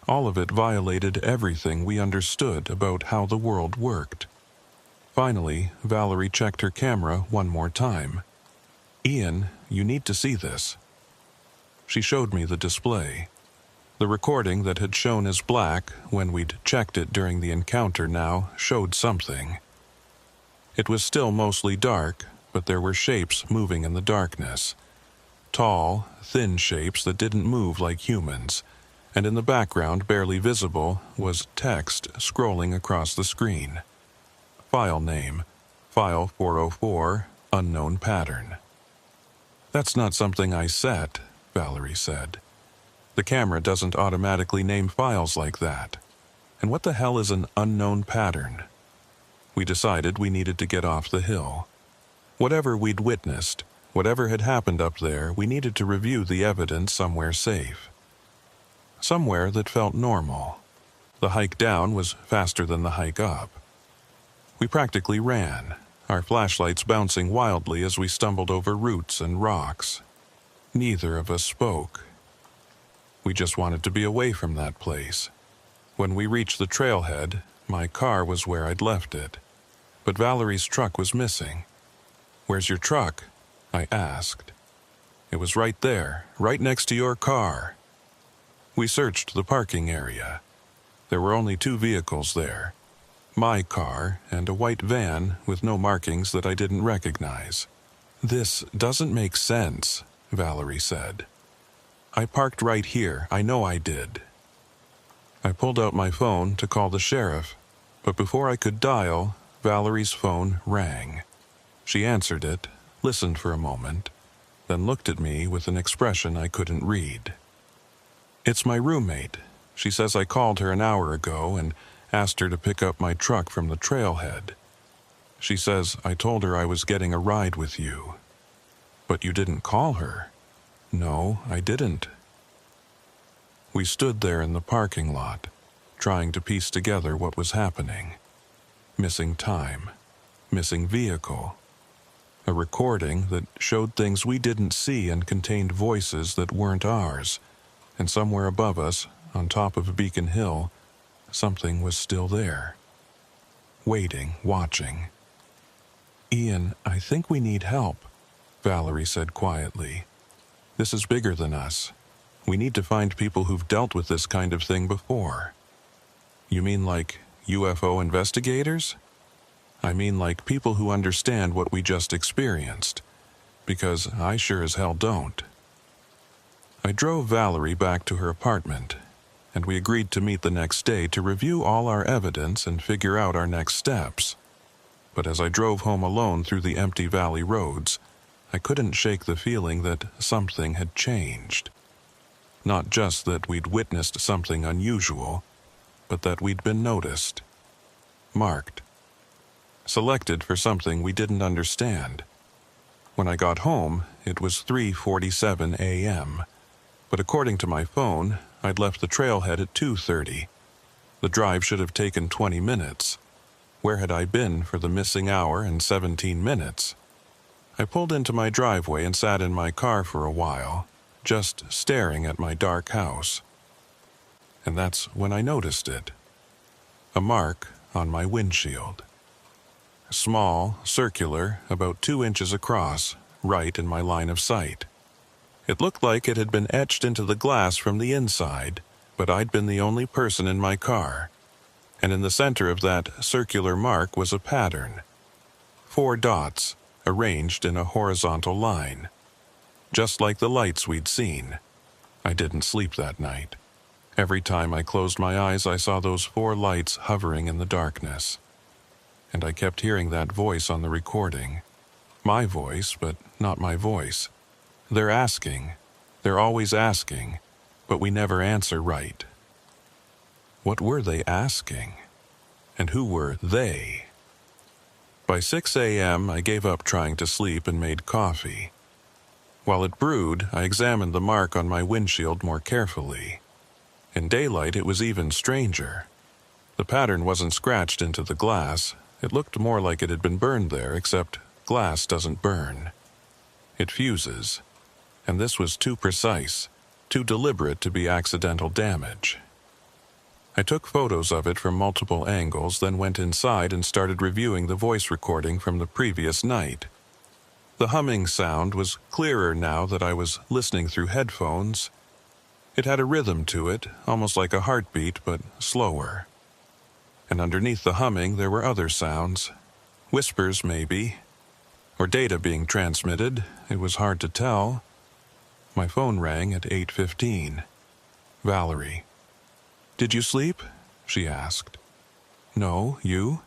All of it violated everything we understood about how the world worked. Finally, Valerie checked her camera one more time. "Ian, you need to see this." She showed me the display. The recording that had shown as black when we'd checked it during the encounter now showed something. It was still mostly dark, but there were shapes moving in the darkness. Tall, thin shapes that didn't move like humans, and in the background, barely visible, was text scrolling across the screen. File name, File 404, unknown pattern. "That's not something I set," Valerie said. "The camera doesn't automatically name files like that. And what the hell is an unknown pattern?" We decided we needed to get off the hill. Whatever we'd witnessed, whatever had happened up there, we needed to review the evidence somewhere safe. Somewhere that felt normal. The hike down was faster than the hike up. We practically ran, our flashlights bouncing wildly as we stumbled over roots and rocks. Neither of us spoke. We just wanted to be away from that place. When we reached the trailhead, my car was where I'd left it. But Valerie's truck was missing. "Where's your truck?" I asked. "It was right there, right next to your car." We searched the parking area. There were only 2 vehicles there. My car and a white van with no markings that I didn't recognize. "This doesn't make sense," Valerie said. "I parked right here, I know I did." I pulled out my phone to call the sheriff, but before I could dial, Valerie's phone rang. She answered it, listened for a moment, then looked at me with an expression I couldn't read. "It's my roommate. She says I called her an hour ago and asked her to pick up my truck from the trailhead. She says I told her I was getting a ride with you." "But you didn't call her." "No, I didn't." We stood there in the parking lot, trying to piece together what was happening. Missing time, missing vehicle, a recording that showed things we didn't see and contained voices that weren't ours, and somewhere above us, on top of Beacon Hill, something was still there. Waiting, watching. "Ian, I think we need help," Valerie said quietly. "This is bigger than us. We need to find people who've dealt with this kind of thing before." "You mean like UFO investigators?" "I mean like people who understand what we just experienced, because I sure as hell don't." I drove Valerie back to her apartment, and we agreed to meet the next day to review all our evidence and figure out our next steps. But as I drove home alone through the empty valley roads, I couldn't shake the feeling that something had changed. Not just that we'd witnessed something unusual, but that we'd been noticed, marked, selected for something we didn't understand. When I got home, it was 3:47 a.m., but according to my phone, I'd left the trailhead at 2:30. The drive should have taken 20 minutes. Where had I been for the missing hour and 17 minutes? I pulled into my driveway and sat in my car for a while, just staring at my dark house. And that's when I noticed it. A mark on my windshield. Small, circular, about 2 inches across, right in my line of sight. It looked like it had been etched into the glass from the inside, but I'd been the only person in my car. And in the center of that circular mark was a pattern. 4 dots, arranged in a horizontal line. Just like the lights we'd seen. I didn't sleep that night. Every time I closed my eyes, I saw those 4 lights hovering in the darkness. And I kept hearing that voice on the recording. My voice, but not my voice. They're asking. They're always asking, but we never answer right. What were they asking? And who were they? By 6 a.m., I gave up trying to sleep and made coffee. While it brewed, I examined the mark on my windshield more carefully. In daylight, it was even stranger. The pattern wasn't scratched into the glass. It looked more like it had been burned there, except glass doesn't burn. It fuses. And this was too precise, too deliberate to be accidental damage. I took photos of it from multiple angles, then went inside and started reviewing the voice recording from the previous night. The humming sound was clearer now that I was listening through headphones. It had a rhythm to it, almost like a heartbeat, but slower. And underneath the humming there were other sounds. Whispers, maybe. Or data being transmitted. It was hard to tell. My phone rang at 8:15. Valerie. "Did you sleep?" she asked. "No, you?"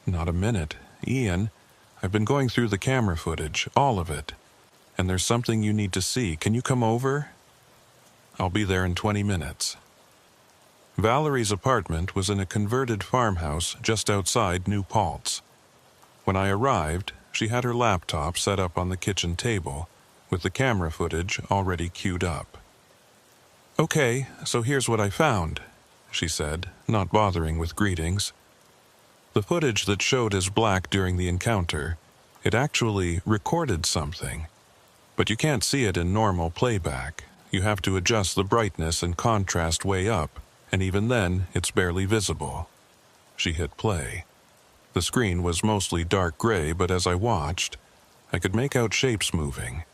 "Not a minute. Ian, I've been going through the camera footage, all of it. And there's something you need to see. Can you come over?" "I'll be there in 20 minutes." Valerie's apartment was in a converted farmhouse just outside New Paltz. When I arrived, she had her laptop set up on the kitchen table, with the camera footage already queued up. "Okay, so here's what I found," she said, not bothering with greetings. The footage that showed as black during the encounter, it actually recorded something. But you can't see it in normal playback. You have to adjust the brightness and contrast way up, and even then, it's barely visible. She hit play. The screen was mostly dark gray, but as I watched, I could make out shapes moving.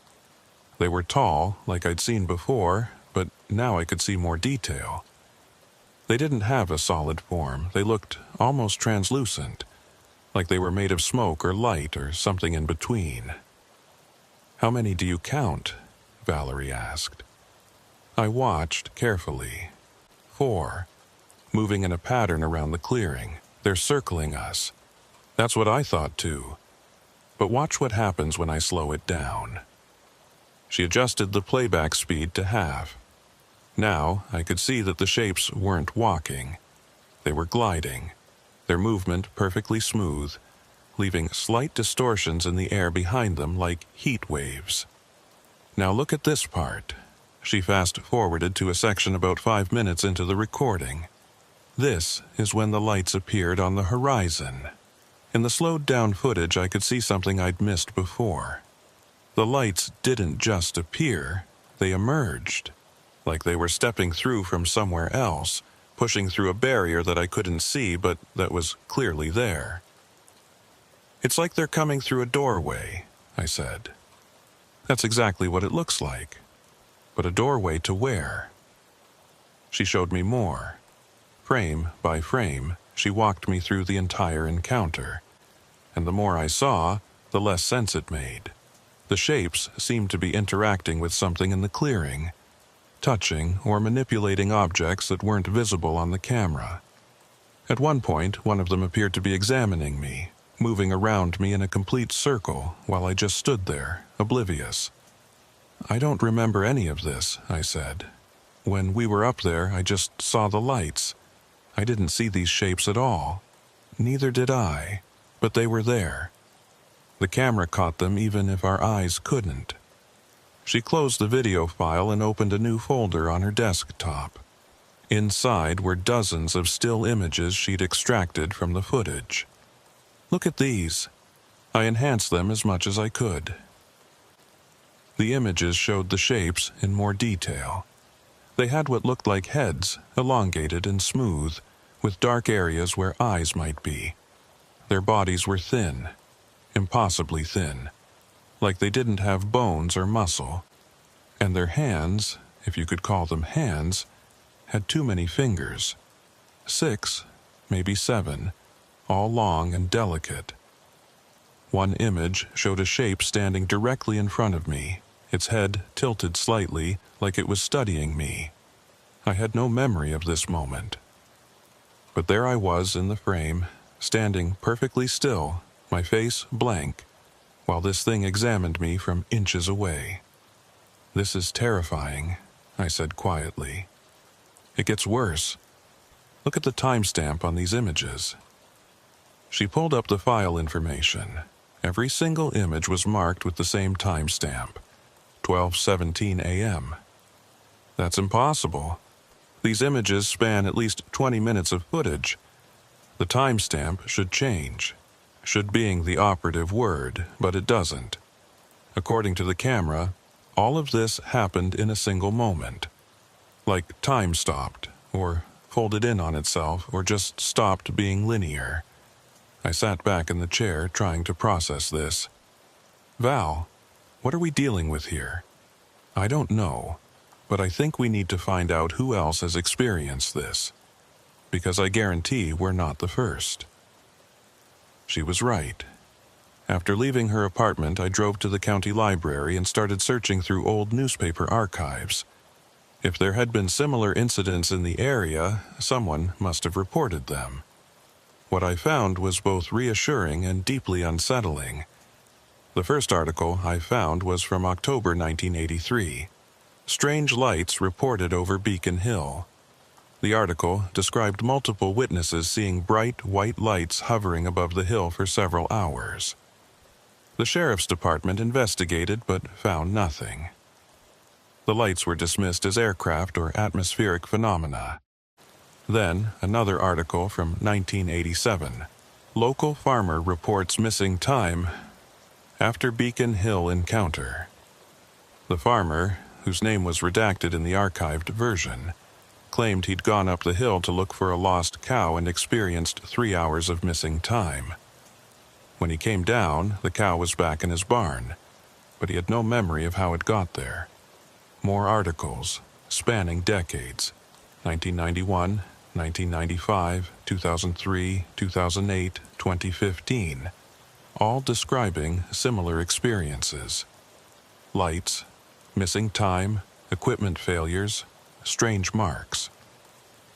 They were tall, like I'd seen before, but now I could see more detail. They didn't have a solid form. They looked almost translucent, like they were made of smoke or light or something in between. "How many do you count?" Valerie asked. I watched carefully. 4, moving in a pattern around the clearing. They're circling us. That's what I thought too. But watch what happens when I slow it down. She adjusted the playback speed to half. Now I could see that the shapes weren't walking. They were gliding, their movement perfectly smooth, leaving slight distortions in the air behind them like heat waves. "Now look at this part." She fast-forwarded to a section about 5 minutes into the recording. "This is when the lights appeared on the horizon." In the slowed-down footage, I could see something I'd missed before. The lights didn't just appear, they emerged, like they were stepping through from somewhere else, pushing through a barrier that I couldn't see but that was clearly there. "It's like they're coming through a doorway," I said. "That's exactly what it looks like. But a doorway to where?" She showed me more. Frame by frame, she walked me through the entire encounter. And the more I saw, the less sense it made. The shapes seemed to be interacting with something in the clearing, touching or manipulating objects that weren't visible on the camera. At one point, one of them appeared to be examining me, moving around me in a complete circle while I just stood there, oblivious. "I don't remember any of this," I said. "When we were up there, I just saw the lights. I didn't see these shapes at all. Neither did I, but they were there. The camera caught them even if our eyes couldn't." She closed the video file and opened a new folder on her desktop. Inside were dozens of still images she'd extracted from the footage. "Look at these." I enhanced them as much as I could. The images showed the shapes in more detail. They had what looked like heads, elongated and smooth, with dark areas where eyes might be. Their bodies were thin, impossibly thin, like they didn't have bones or muscle. And their hands, if you could call them hands, had too many fingers. 6, maybe 7, all long and delicate. One image showed a shape standing directly in front of me, its head tilted slightly like it was studying me. I had no memory of this moment. But there I was in the frame, standing perfectly still, my face blank, while this thing examined me from inches away. "This is terrifying," I said quietly. "It gets worse. Look at the timestamp on these images." She pulled up the file information. Every single image was marked with the same timestamp, 12:17 a.m. "That's impossible. These images span at least 20 minutes of footage. The timestamp should change. Should being the operative word, but it doesn't. According to the camera, all of this happened in a single moment. Like time stopped, or folded in on itself, or just stopped being linear." I sat back in the chair trying to process this. "Val, What are we dealing with here? I don't know, but I think we need to find out who else has experienced this, because I guarantee we're not the first. She was right. After leaving her apartment, I drove to the county library and started searching through old newspaper archives. If there had been similar incidents in the area, someone must have reported them. What I found was both reassuring and deeply unsettling. The first article I found was from October 1983. Strange lights reported over Beacon Hill. The article described multiple witnesses seeing bright white lights hovering above the hill for several hours. The sheriff's department investigated but found nothing. The lights were dismissed as aircraft or atmospheric phenomena. Then, another article from 1987. Local farmer reports missing time after Beacon Hill encounter. The farmer, whose name was redacted in the archived version, claimed he'd gone up the hill to look for a lost cow and experienced 3 hours of missing time. When he came down, the cow was back in his barn, but he had no memory of how it got there. More articles, spanning decades, 1991, 1995, 2003, 2008, 2015, all describing similar experiences. Lights, missing time, equipment failures, strange marks.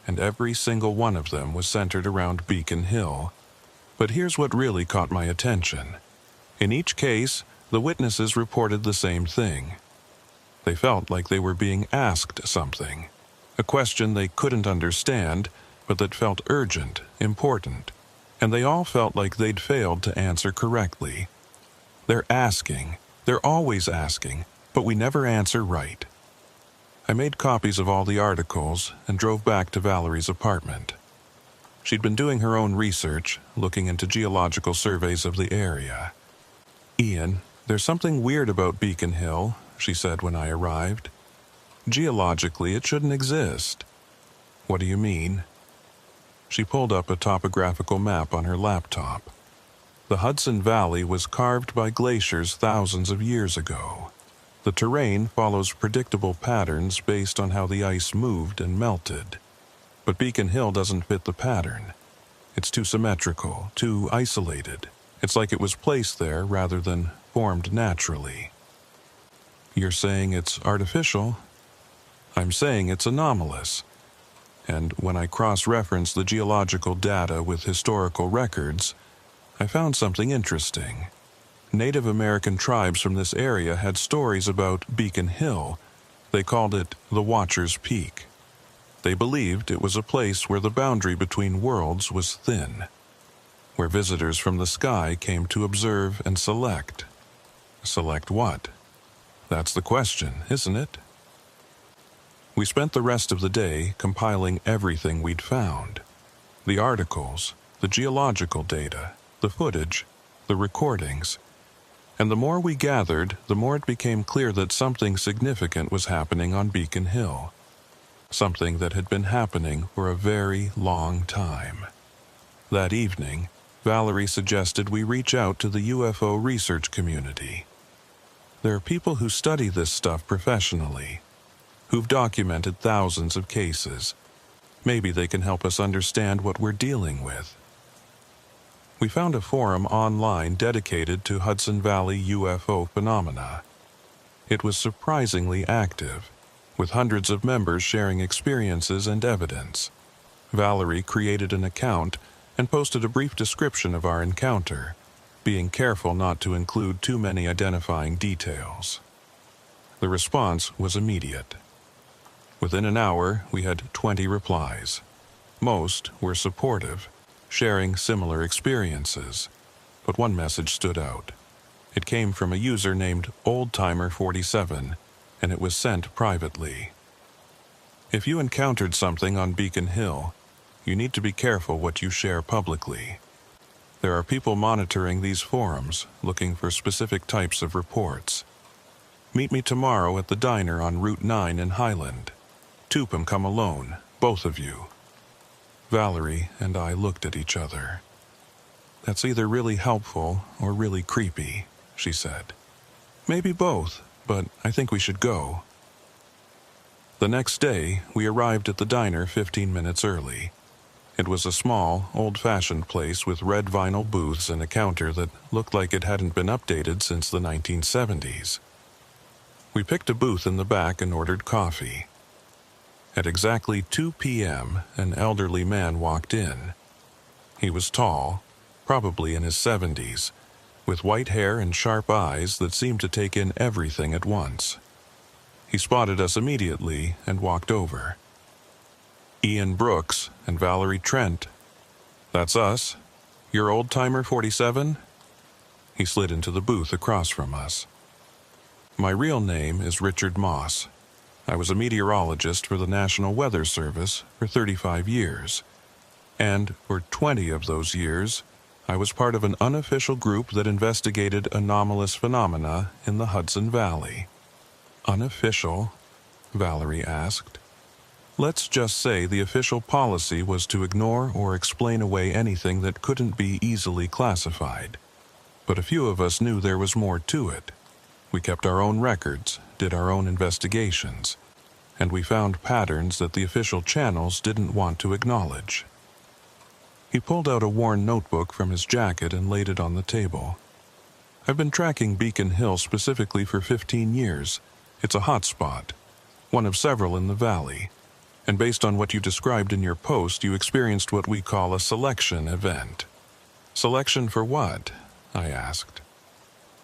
And every single one of them was centered around Beacon Hill. But here's what really caught my attention. In each case, the witnesses reported the same thing. They felt like they were being asked something, a question they couldn't understand, but that felt urgent, important, and they all felt like they'd failed to answer correctly. They're asking, they're always asking, but we never answer right. I made copies of all the articles and drove back to Valerie's apartment. She'd been doing her own research, looking into geological surveys of the area. "Ian, there's something weird about Beacon Hill," she said when I arrived. "Geologically, it shouldn't exist." "What do you mean?" She pulled up a topographical map on her laptop. The Hudson Valley was carved by glaciers thousands of years ago. The terrain follows predictable patterns based on how the ice moved and melted. But Beacon Hill doesn't fit the pattern. It's too symmetrical, too isolated. It's like it was placed there rather than formed naturally. "You're saying it's artificial?" "I'm saying it's anomalous. And when I cross-referenced the geological data with historical records, I found something interesting. Native American tribes from this area had stories about Beacon Hill. They called it the Watcher's Peak. They believed it was a place where the boundary between worlds was thin, where visitors from the sky came to observe and select. Select what? That's the question, isn't it? We spent the rest of the day compiling everything we'd found. The articles, the geological data, the footage, the recordings. And the more we gathered, the more it became clear that something significant was happening on Beacon Hill. Something that had been happening for a very long time. That evening, Valerie suggested we reach out to the UFO research community. There are people who study this stuff professionally, who've documented thousands of cases. Maybe they can help us understand what we're dealing with. We found a forum online dedicated to Hudson Valley UFO phenomena. It was surprisingly active, with hundreds of members sharing experiences and evidence. Valerie created an account and posted a brief description of our encounter, being careful not to include too many identifying details. The response was immediate. Within an hour, we had 20 replies. Most were supportive, sharing similar experiences, but one message stood out. It came from a user named Oldtimer47, and it was sent privately. "If you encountered something on Beacon Hill, you need to be careful what you share publicly. There are people monitoring these forums, looking for specific types of reports. Meet me tomorrow at the diner on Route 9 in Highland. Toopum, come alone, both of you." Valerie and I looked at each other. "That's either really helpful or really creepy," she said. Maybe both, but I think we should go. The next day, we arrived at the diner 15 minutes early. It was a small, old-fashioned place with red vinyl booths and a counter that looked like it hadn't been updated since the 1970s. We picked a booth in the back and ordered coffee. At exactly 2 p.m., an elderly man walked in. He was tall, probably in his 70s, with white hair and sharp eyes that seemed to take in everything at once. He spotted us immediately and walked over. Ian Brooks and Valerie Trent. That's us. Your old-timer 47? He slid into the booth across from us. My real name is Richard Moss. I was a meteorologist for the National Weather Service for 35 years. And for 20 of those years, I was part of an unofficial group that investigated anomalous phenomena in the Hudson Valley. Unofficial? Valerie asked. Let's just say the official policy was to ignore or explain away anything that couldn't be easily classified. But a few of us knew there was more to it. We kept our own records, did our own investigations, and we found patterns that the official channels didn't want to acknowledge. He pulled out a worn notebook from his jacket and laid it on the table. I've been tracking Beacon Hill specifically for 15 years. It's a hot spot, one of several in the valley. And based on what you described in your post, you experienced what we call a selection event. Selection for what? I asked.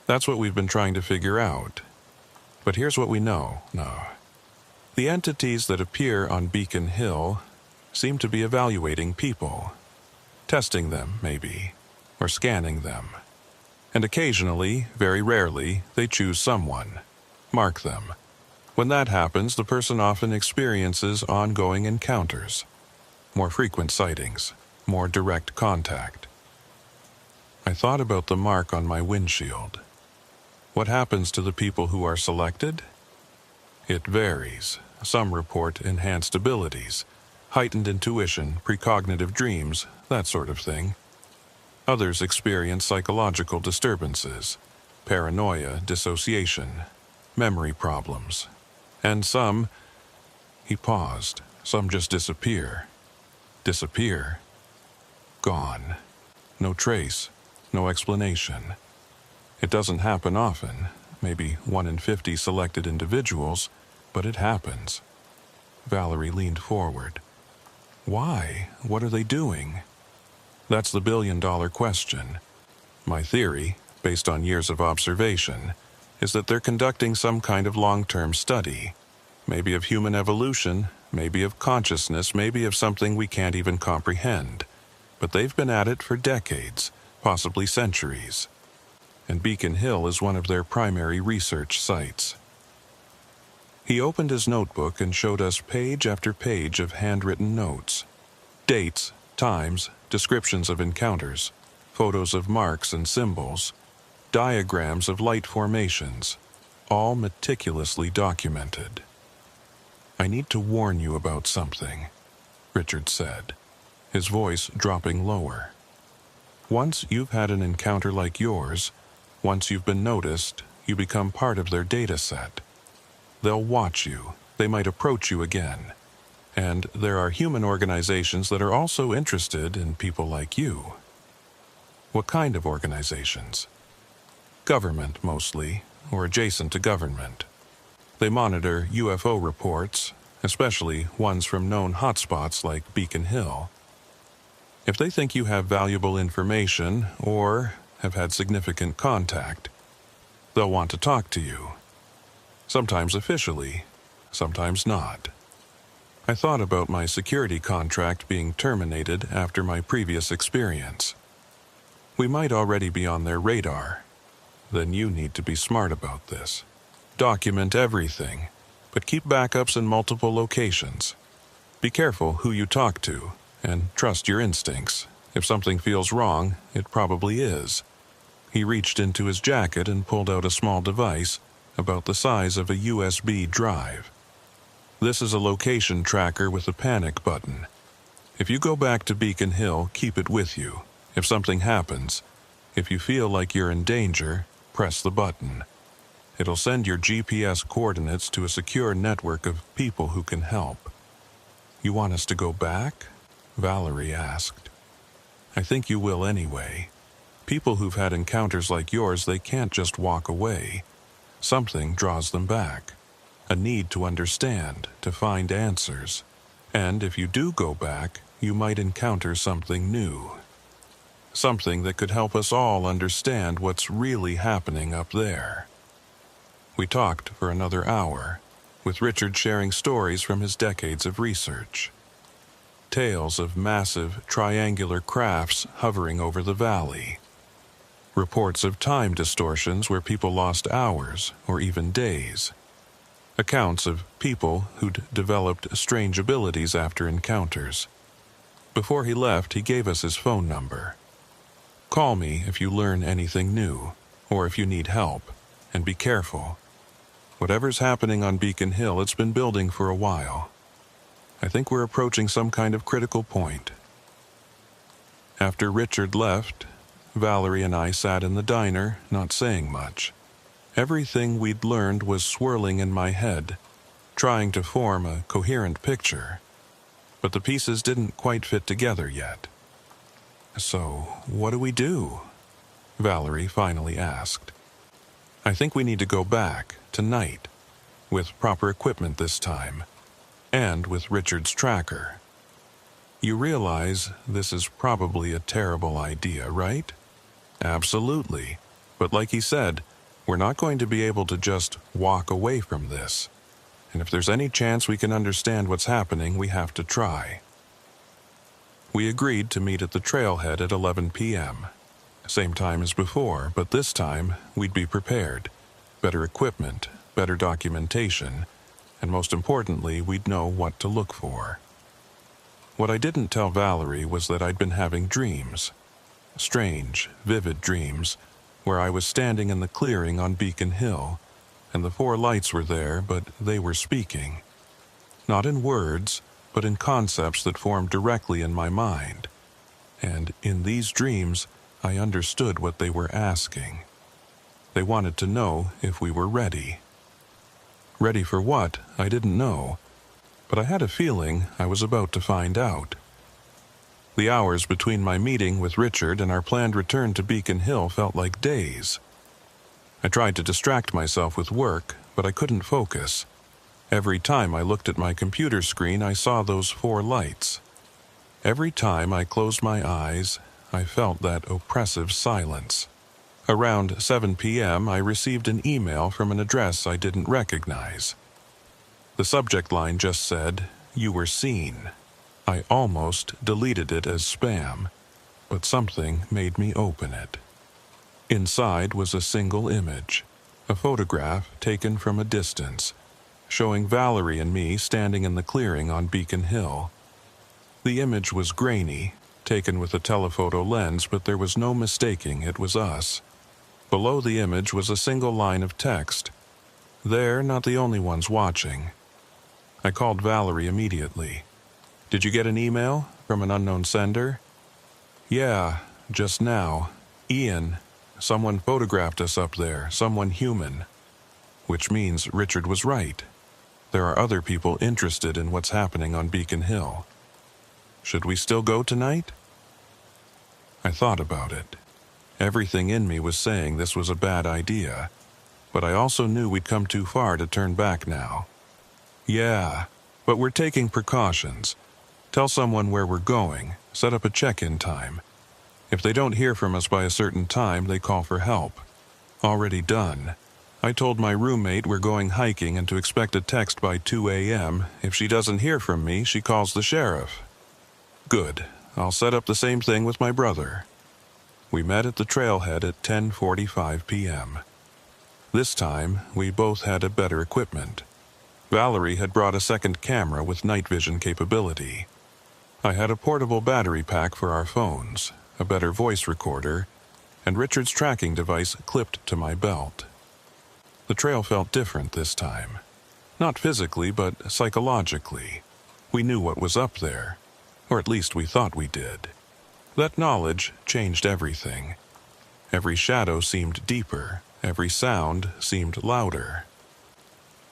That's what we've been trying to figure out. But here's what we know. No. The entities that appear on Beacon Hill seem to be evaluating people. Testing them, maybe, or scanning them. And occasionally, very rarely, they choose someone. Mark them. When that happens, the person often experiences ongoing encounters. More frequent sightings, more direct contact. I thought about the mark on my windshield. What happens to the people who are selected? It varies. Some report enhanced abilities, heightened intuition, precognitive dreams, that sort of thing. Others experience psychological disturbances, paranoia, dissociation, memory problems. And some, he paused, some just disappear. Disappear. Gone. No trace, no explanation. It doesn't happen often, maybe 1 in 50 selected individuals, but it happens. Valerie leaned forward. Why? What are they doing? That's the billion-dollar question. My theory, based on years of observation, is that they're conducting some kind of long-term study, maybe of human evolution, maybe of consciousness, maybe of something we can't even comprehend. But they've been at it for decades, possibly centuries. And Beacon Hill is one of their primary research sites. He opened his notebook and showed us page after page of handwritten notes. Dates, times, descriptions of encounters, photos of marks and symbols, diagrams of light formations, all meticulously documented. I need to warn you about something, Richard said, his voice dropping lower. Once you've had an encounter like yours, once you've been noticed, you become part of their data set. They'll watch you. They might approach you again. And there are human organizations that are also interested in people like you. What kind of organizations? Government, mostly, or adjacent to government. They monitor UFO reports, especially ones from known hotspots like Beacon Hill. If they think you have valuable information or have had significant contact, they'll want to talk to you. Sometimes officially, sometimes not. I thought about my security contract being terminated after my previous experience. We might already be on their radar. Then you need to be smart about this. Document everything, but keep backups in multiple locations. Be careful who you talk to, and trust your instincts. If something feels wrong, it probably is. He reached into his jacket and pulled out a small device about the size of a USB drive. This is a location tracker with a panic button. If you go back to Beacon Hill, keep it with you. If something happens, if you feel like you're in danger, press the button. It'll send your GPS coordinates to a secure network of people who can help. You want us to go back? Valerie asked. I think you will anyway. People who've had encounters like yours, they can't just walk away. Something draws them back. A need to understand, to find answers. And if you do go back, you might encounter something new. Something that could help us all understand what's really happening up there. We talked for another hour, with Richard sharing stories from his decades of research. Tales of massive, triangular crafts hovering over the valley. Reports of time distortions where people lost hours or even days. Accounts of people who'd developed strange abilities after encounters. Before he left, he gave us his phone number. Call me if you learn anything new, or if you need help, and be careful. Whatever's happening on Beacon Hill, it's been building for a while. I think we're approaching some kind of critical point. After Richard left, Valerie and I sat in the diner, not saying much. Everything we'd learned was swirling in my head, trying to form a coherent picture. But the pieces didn't quite fit together yet. So, what do we do? Valerie finally asked. I think we need to go back, tonight, with proper equipment this time, and with Richard's tracker. You realize this is probably a terrible idea, right? Absolutely. But like he said, we're not going to be able to just walk away from this. And if there's any chance we can understand what's happening, we have to try. We agreed to meet at the trailhead at 11 p.m. Same time as before, but this time we'd be prepared. Better equipment, better documentation, and most importantly, we'd know what to look for. What I didn't tell Valerie was that I'd been having dreams. Strange, vivid dreams, where I was standing in the clearing on Beacon Hill, and the four lights were there, but they were speaking. Not in words, but in concepts that formed directly in my mind. And in these dreams, I understood what they were asking. They wanted to know if we were ready. Ready for what, I didn't know, but I had a feeling I was about to find out. The hours between my meeting with Richard and our planned return to Beacon Hill felt like days. I tried to distract myself with work, but I couldn't focus. Every time I looked at my computer screen, I saw those four lights. Every time I closed my eyes, I felt that oppressive silence. Around 7 p.m., I received an email from an address I didn't recognize. The subject line just said, "You were seen." I almost deleted it as spam, but something made me open it. Inside was a single image, a photograph taken from a distance, showing Valerie and me standing in the clearing on Beacon Hill. The image was grainy, taken with a telephoto lens, but there was no mistaking it was us. Below the image was a single line of text. They're not the only ones watching. I called Valerie immediately. Did you get an email from an unknown sender? Yeah, just now. Ian, someone photographed us up there, someone human. Which means Richard was right. There are other people interested in what's happening on Beacon Hill. Should we still go tonight? I thought about it. Everything in me was saying this was a bad idea, but I also knew we'd come too far to turn back now. Yeah, but we're taking precautions. Tell someone where we're going, set up a check-in time. If they don't hear from us by a certain time, they call for help. Already done. I told my roommate we're going hiking and to expect a text by 2 a.m. If she doesn't hear from me, she calls the sheriff. Good. I'll set up the same thing with my brother. We met at the trailhead at 10:45 p.m. This time, we both had a better equipment. Valerie had brought a second camera with night vision capability. I had a portable battery pack for our phones, a better voice recorder, and Richard's tracking device clipped to my belt. The trail felt different this time. Not physically, but psychologically. We knew what was up there, or at least we thought we did. That knowledge changed everything. Every shadow seemed deeper, Every sound seemed louder.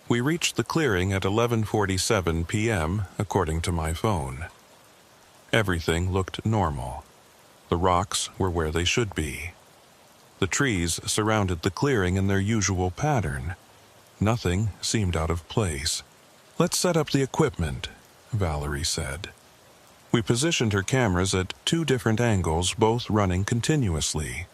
We reached the clearing at 11:47 p.m., according to my phone. Everything looked normal. The rocks were where they should be. The trees surrounded the clearing in their usual pattern. Nothing seemed out of place. "Let's set up the equipment," Valerie said. We positioned her cameras at 2 different angles, both running continuously.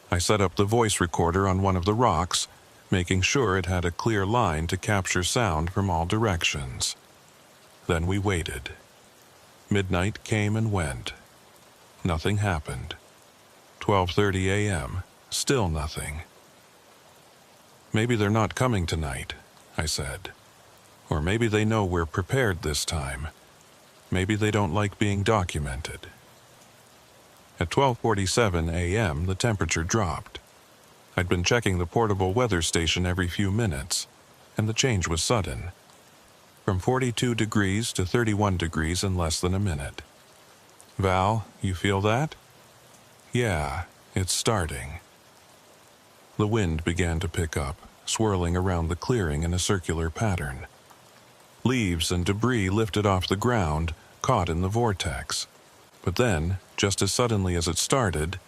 I set up the voice recorder on one of the rocks, making sure it had a clear line to capture sound from all directions. Then we waited. Midnight came and went. Nothing happened. 12:30 a.m., still nothing. "Maybe they're not coming tonight," I said. "Or maybe they know we're prepared this time. Maybe they don't like being documented." At 12:47 a.m., the temperature dropped. I'd been checking the portable weather station every few minutes, and the change was sudden. From 42 degrees to 31 degrees in less than a minute. "Val, you feel that?" "Yeah, it's starting." The wind began to pick up, swirling around the clearing in a circular pattern. Leaves and debris lifted off the ground, caught in the vortex. But then, just as suddenly as it started,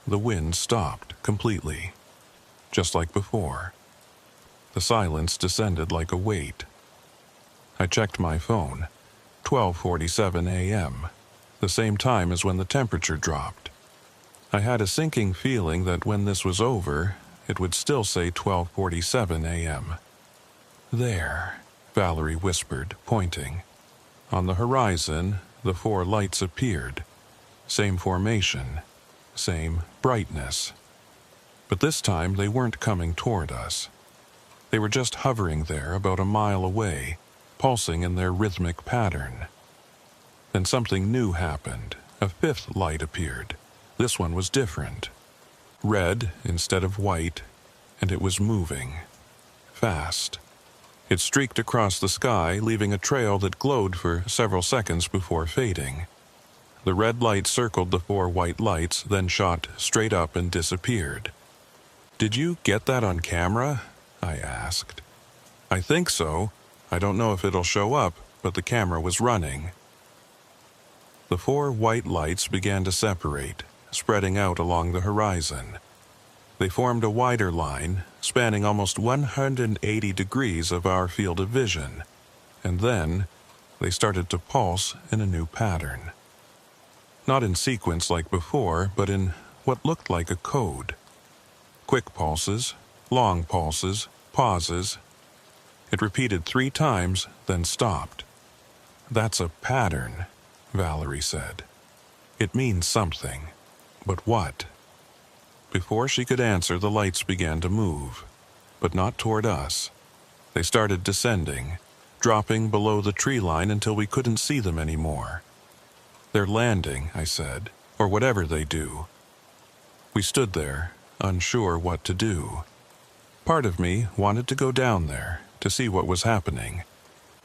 the wind stopped completely, just like before. The silence descended like a weight. I checked my phone. 12:47 a.m., the same time as when the temperature dropped. I had a sinking feeling that when this was over, it would still say 12:47 a.m. "There," Valerie whispered, pointing. On the horizon, the 4 lights appeared. Same formation, same brightness. But this time they weren't coming toward us. They were just hovering there about a mile away, pulsing in their rhythmic pattern. Then something new happened. A 5th light appeared. This one was different. Red instead of white, and it was moving. Fast. It streaked across the sky, leaving a trail that glowed for several seconds before fading. The red light circled the 4 white lights, then shot straight up and disappeared. "Did you get that on camera?" I asked. "I think so. I don't know if it'll show up, but the camera was running." The 4 white lights began to separate, spreading out along the horizon. They formed a wider line, spanning almost 180 degrees of our field of vision, and then they started to pulse in a new pattern. Not in sequence like before, but in what looked like a code. Quick pulses, long pulses, pauses. It repeated 3 times, then stopped. "That's a pattern," Valerie said. "It means something. But what?" Before she could answer, the lights began to move, but not toward us. They started descending, dropping below the tree line until we couldn't see them anymore. "They're landing," I said, "or whatever they do." We stood there, unsure what to do. Part of me wanted to go down there to see what was happening,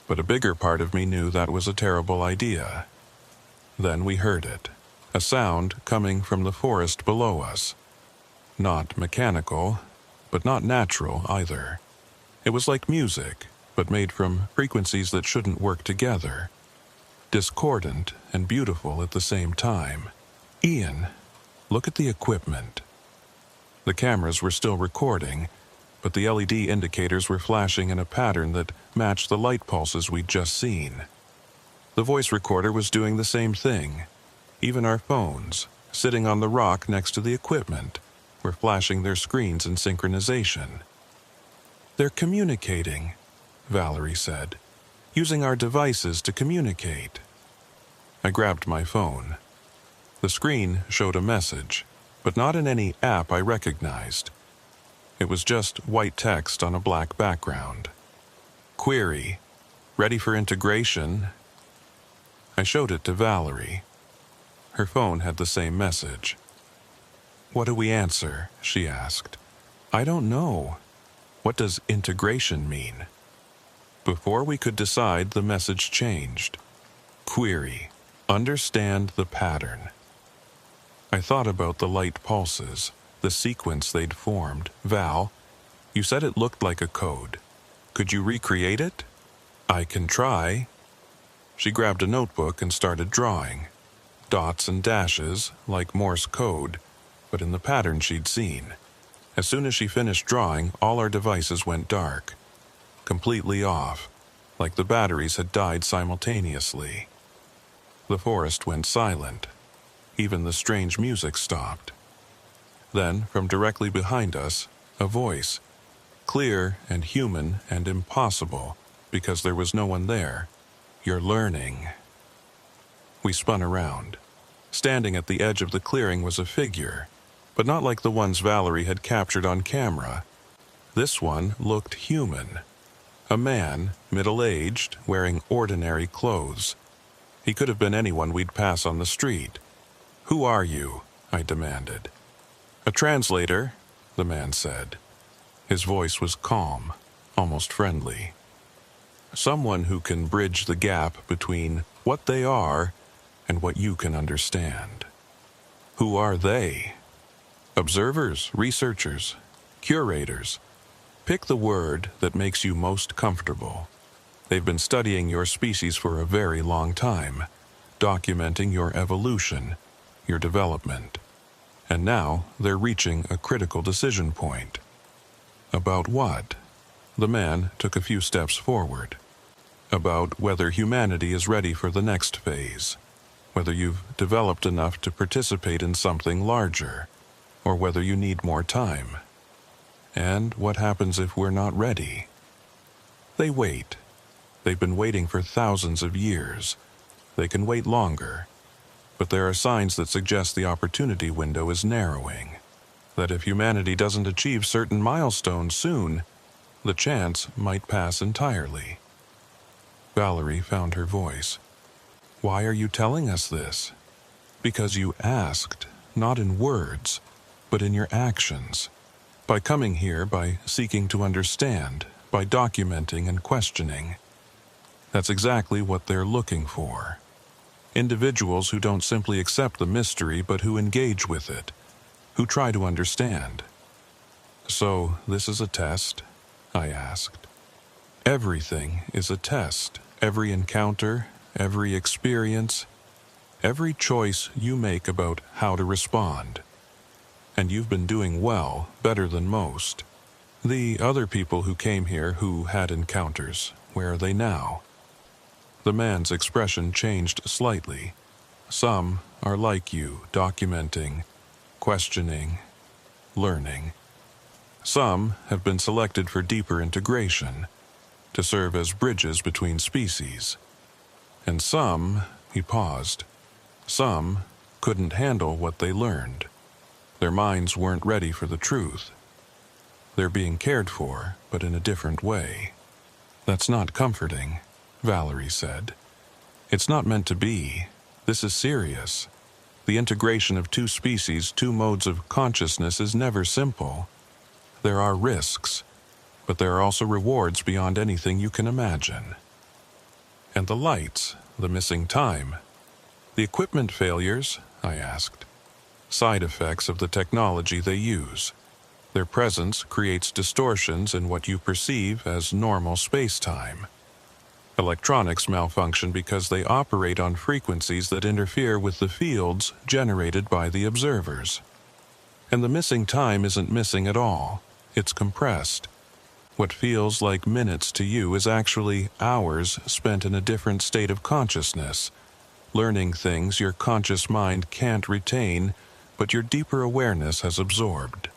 but a bigger part of me knew that was a terrible idea. Then we heard it, a sound coming from the forest below us. Not mechanical, but not natural either. It was like music, but made from frequencies that shouldn't work together. Discordant and beautiful at the same time. "Ian, look at the equipment." The cameras were still recording, but the LED indicators were flashing in a pattern that matched the light pulses we'd just seen. The voice recorder was doing the same thing. Even our phones, sitting on the rock next to the equipment, were flashing their screens in synchronization. "They're communicating," Valerie said, "using our devices to communicate." I grabbed my phone. The screen showed a message, but not in any app I recognized. It was just white text on a black background. "Query. Ready for integration?" I showed it to Valerie. Her phone had the same message. "What do we answer?" she asked. "I don't know. What does integration mean?" Before we could decide, the message changed. "Query. Understand the pattern." I thought about the light pulses, the sequence they'd formed. Val, you said it looked like a code. Could you recreate it? I can try. She grabbed a notebook and started drawing. Dots and dashes, like Morse code, but in the pattern she'd seen. As soon as she finished drawing, all our devices went dark. Completely off, like the batteries had died simultaneously. The forest went silent. Even the strange music stopped. Then, from directly behind us, a voice, clear and human and impossible, because there was no one there. You're learning. We spun around. Standing at the edge of the clearing was a figure, but not like the ones Valerie had captured on camera. This one looked human. A man, middle-aged, wearing ordinary clothes. He could have been anyone we'd pass on the street. Who are you? I demanded. A translator, the man said. His voice was calm, almost friendly. Someone who can bridge the gap between what they are and what you can understand. Who are they? Observers, researchers, curators. Pick the word that makes you most comfortable. They've been studying your species for a very long time, documenting your evolution, your development. And now they're reaching a critical decision point. About what? The man took a few steps forward. About whether humanity is ready for the next phase, whether you've developed enough to participate in something larger, or whether you need more time. And what happens if we're not ready? They wait. They've been waiting for thousands of years. They can wait longer. But there are signs that suggest the opportunity window is narrowing. That if humanity doesn't achieve certain milestones soon, the chance might pass entirely. Valerie found her voice. Why are you telling us this? Because you asked, not in words, but in your actions. By coming here, by seeking to understand, by documenting and questioning. That's exactly what they're looking for. Individuals who don't simply accept the mystery, but who engage with it, who try to understand. So, this is a test? I asked. Everything is a test. Every encounter, every experience, every choice you make about how to respond. And you've been doing well, better than most. The other people who came here who had encounters, where are they now? The man's expression changed slightly. Some are like you, documenting, questioning, learning. Some have been selected for deeper integration, to serve as bridges between species. And some, he paused, some couldn't handle what they learned. Their minds weren't ready for the truth. They're being cared for, but in a different way. That's not comforting, Valerie said. It's not meant to be. This is serious. The integration of two species, two modes of consciousness is never simple. There are risks, but there are also rewards beyond anything you can imagine. And the lights, the missing time, the equipment failures, I asked. Side effects of the technology they use. Their presence creates distortions in what you perceive as normal space-time. Electronics malfunction because they operate on frequencies that interfere with the fields generated by the observers. And the missing time isn't missing at all. It's compressed. What feels like minutes to you is actually hours spent in a different state of consciousness, learning things your conscious mind can't retain, but your deeper awareness has absorbed.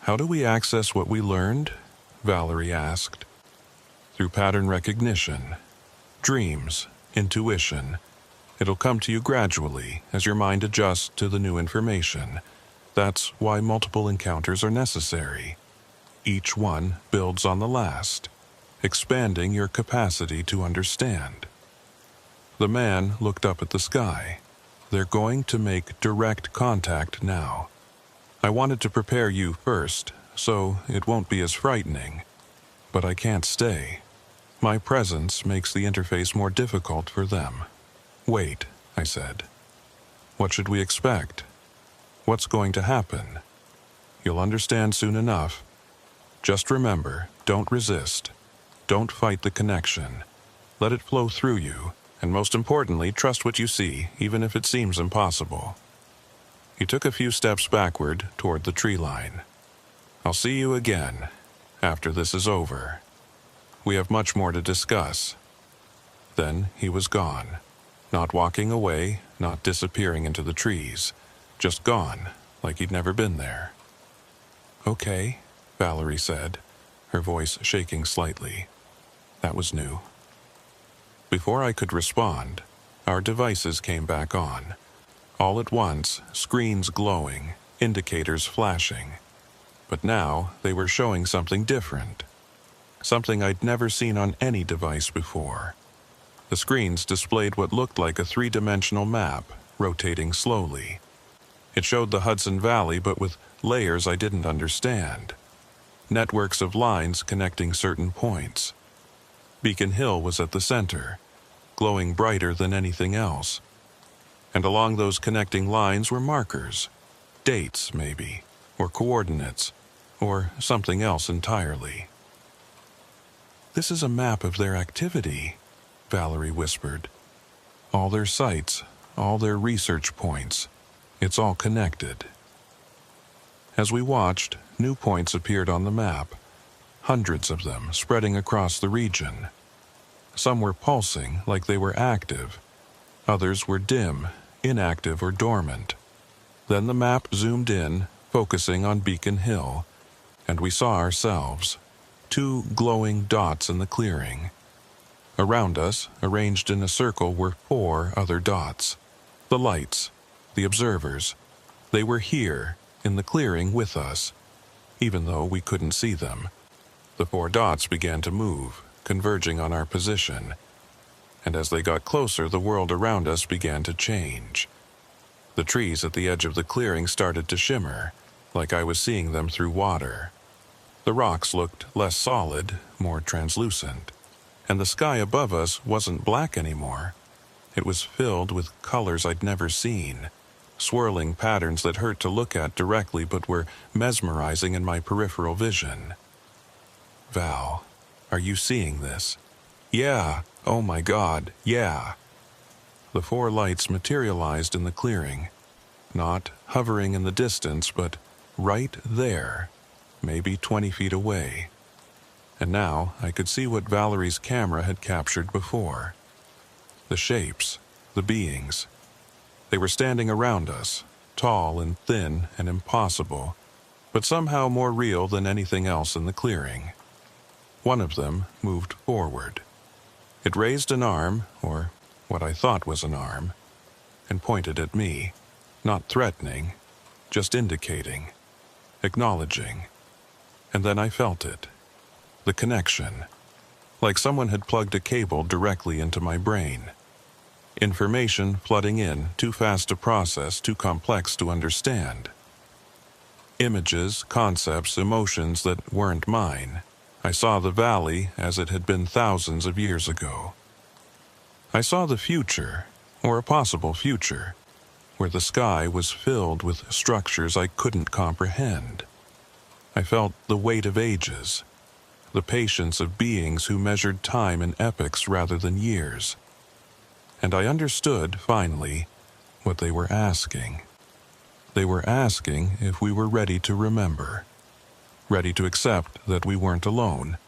How do we access what we learned? Valerie asked. Through pattern recognition, dreams, intuition. It'll come to you gradually as your mind adjusts to the new information. That's why multiple encounters are necessary. Each one builds on the last, expanding your capacity to understand. The man looked up at the sky. They're going to make direct contact now. I wanted to prepare you first, so it won't be as frightening. But I can't stay. My presence makes the interface more difficult for them. Wait, I said. What should we expect? What's going to happen? You'll understand soon enough. Just remember, don't resist. Don't fight the connection. Let it flow through you, and most importantly, trust what you see, even if it seems impossible." He took a few steps backward toward the tree line. "I'll see you again, after this is over. We have much more to discuss." Then he was gone, not walking away, not disappearing into the trees, just gone, like he'd never been there. "Okay," Valerie said, her voice shaking slightly. That was new. Before I could respond, our devices came back on. All at once, screens glowing, indicators flashing. But now they were showing something different. Something I'd never seen on any device before. The screens displayed what looked like a three-dimensional map, rotating slowly. It showed the Hudson Valley, but with layers I didn't understand. Networks of lines connecting certain points. Beacon Hill was at the center, glowing brighter than anything else. And along those connecting lines were markers. Dates, maybe, or coordinates, or something else entirely. "This is a map of their activity," Valerie whispered. "All their sites, all their research points. It's all connected." As we watched, new points appeared on the map, hundreds of them spreading across the region. Some were pulsing like they were active. Others were dim, inactive or dormant. Then the map zoomed in, focusing on Beacon Hill, and we saw ourselves, two glowing dots in the clearing. Around us, arranged in a circle, were 4 other dots. The lights, the observers. They were here, in the clearing with us, even though we couldn't see them. The 4 dots began to move, converging on our position. And as they got closer, the world around us began to change. The trees at the edge of the clearing started to shimmer, like I was seeing them through water. The rocks looked less solid, more translucent. And the sky above us wasn't black anymore. It was filled with colors I'd never seen, swirling patterns that hurt to look at directly but were mesmerizing in my peripheral vision. "Val, are you seeing this?" "Yeah, oh my God, yeah." The 4 lights materialized in the clearing, not hovering in the distance, but right there, maybe 20 feet away. And now I could see what Valerie's camera had captured before. The shapes, the beings. They were standing around us, tall and thin and impossible, but somehow more real than anything else in the clearing. One of them moved forward. It raised an arm, or what I thought was an arm, and pointed at me, not threatening, just indicating, acknowledging. And then I felt it. The connection. Like someone had plugged a cable directly into my brain. Information flooding in, too fast to process, too complex to understand. Images, concepts, emotions that weren't mine. I saw the valley as it had been thousands of years ago. I saw the future, or a possible future, where the sky was filled with structures I couldn't comprehend. I felt the weight of ages, the patience of beings who measured time in epochs rather than years. And I understood, finally, what they were asking. They were asking if we were ready to remember, ready to accept that we weren't alone,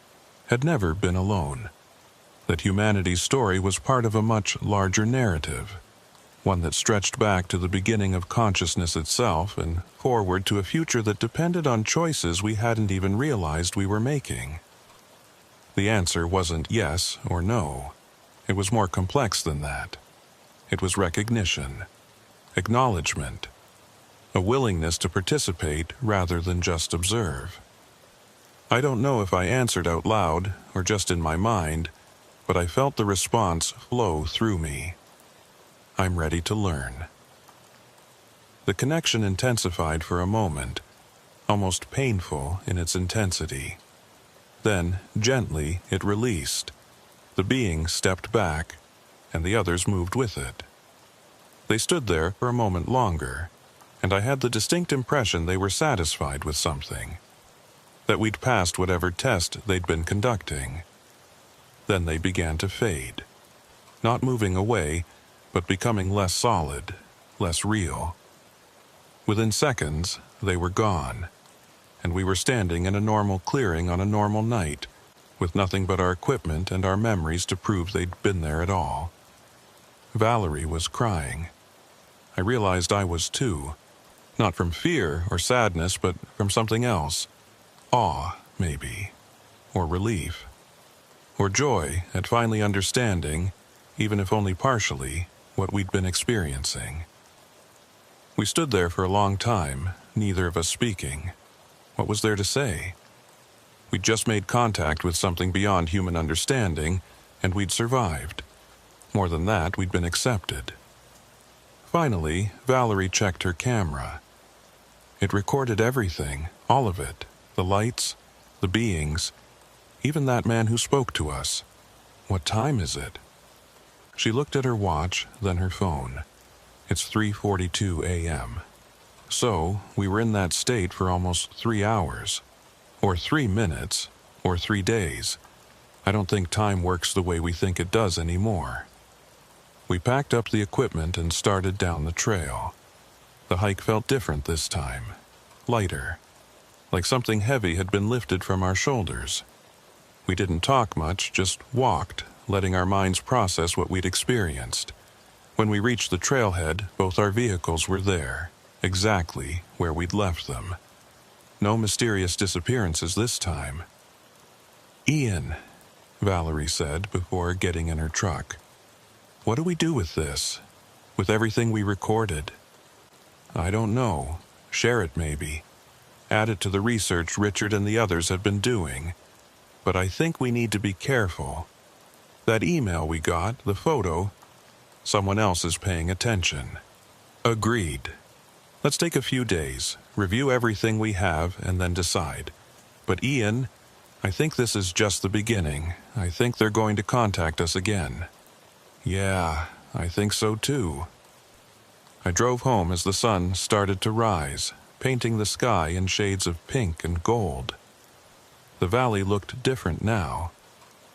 had never been alone, that humanity's story was part of a much larger narrative, one that stretched back to the beginning of consciousness itself and forward to a future that depended on choices we hadn't even realized we were making. The answer wasn't yes or no. It was more complex than that. It was recognition, acknowledgement, a willingness to participate rather than just observe. I don't know if I answered out loud or just in my mind, but I felt the response flow through me. I'm ready to learn. The connection intensified for a moment, almost painful in its intensity. Then, gently, it released. The being stepped back, and the others moved with it. They stood there for a moment longer, and I had the distinct impression they were satisfied with something, that we'd passed whatever test they'd been conducting. Then they began to fade, not moving away, but becoming less solid, less real. Within seconds, they were gone, and we were standing in a normal clearing on a normal night, with nothing but our equipment and our memories to prove they'd been there at all. Valerie was crying. I realized I was too, not from fear or sadness, but from something else. Awe, maybe, or relief, or joy at finally understanding, even if only partially, what we'd been experiencing. We stood there for a long time, neither of us speaking. What was there to say? We'd just made contact with something beyond human understanding, and we'd survived. More than that, we'd been accepted. Finally, Valerie checked her camera. It recorded everything, all of it, the lights, the beings, even that man who spoke to us. What time is it? She looked at her watch, then her phone. It's 3:42 a.m. So, we were in that state for almost 3 hours. Or 3 minutes, or 3 days. I don't think time works the way we think it does anymore. We packed up the equipment and started down the trail. The hike felt different this time, lighter, like something heavy had been lifted from our shoulders. We didn't talk much, just walked, letting our minds process what we'd experienced. When we reached the trailhead, both our vehicles were there, exactly where we'd left them. No mysterious disappearances this time. "Ian," Valerie said before getting in her truck. "What do we do with this? With everything we recorded?" "I don't know. Share it maybe. Add it to the research Richard and the others have been doing. But I think we need to be careful. That email we got, the photo, someone else is paying attention." "Agreed. Let's take a few days, review everything we have, and then decide. But Ian, I think this is just the beginning. I think they're going to contact us again." "Yeah, I think so too." I drove home as the sun started to rise, painting the sky in shades of pink and gold. The valley looked different now.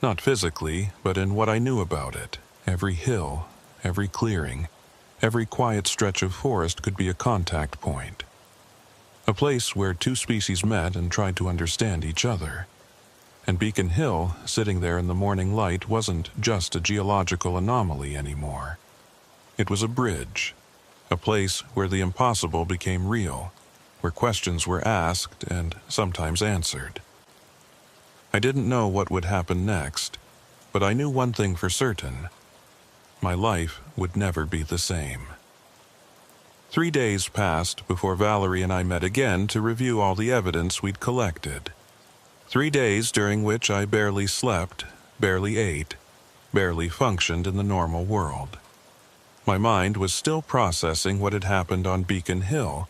Not physically, but in what I knew about it. Every hill, every clearing, every quiet stretch of forest could be a contact point. A place where two species met and tried to understand each other. And Beacon Hill, sitting there in the morning light, wasn't just a geological anomaly anymore. It was a bridge, a place where the impossible became real, where questions were asked and sometimes answered. I didn't know what would happen next, but I knew one thing for certain. My life would never be the same. 3 days passed before Valerie and I met again to review all the evidence we'd collected. 3 days during which I barely slept, barely ate, barely functioned in the normal world. My mind was still processing what had happened on Beacon Hill,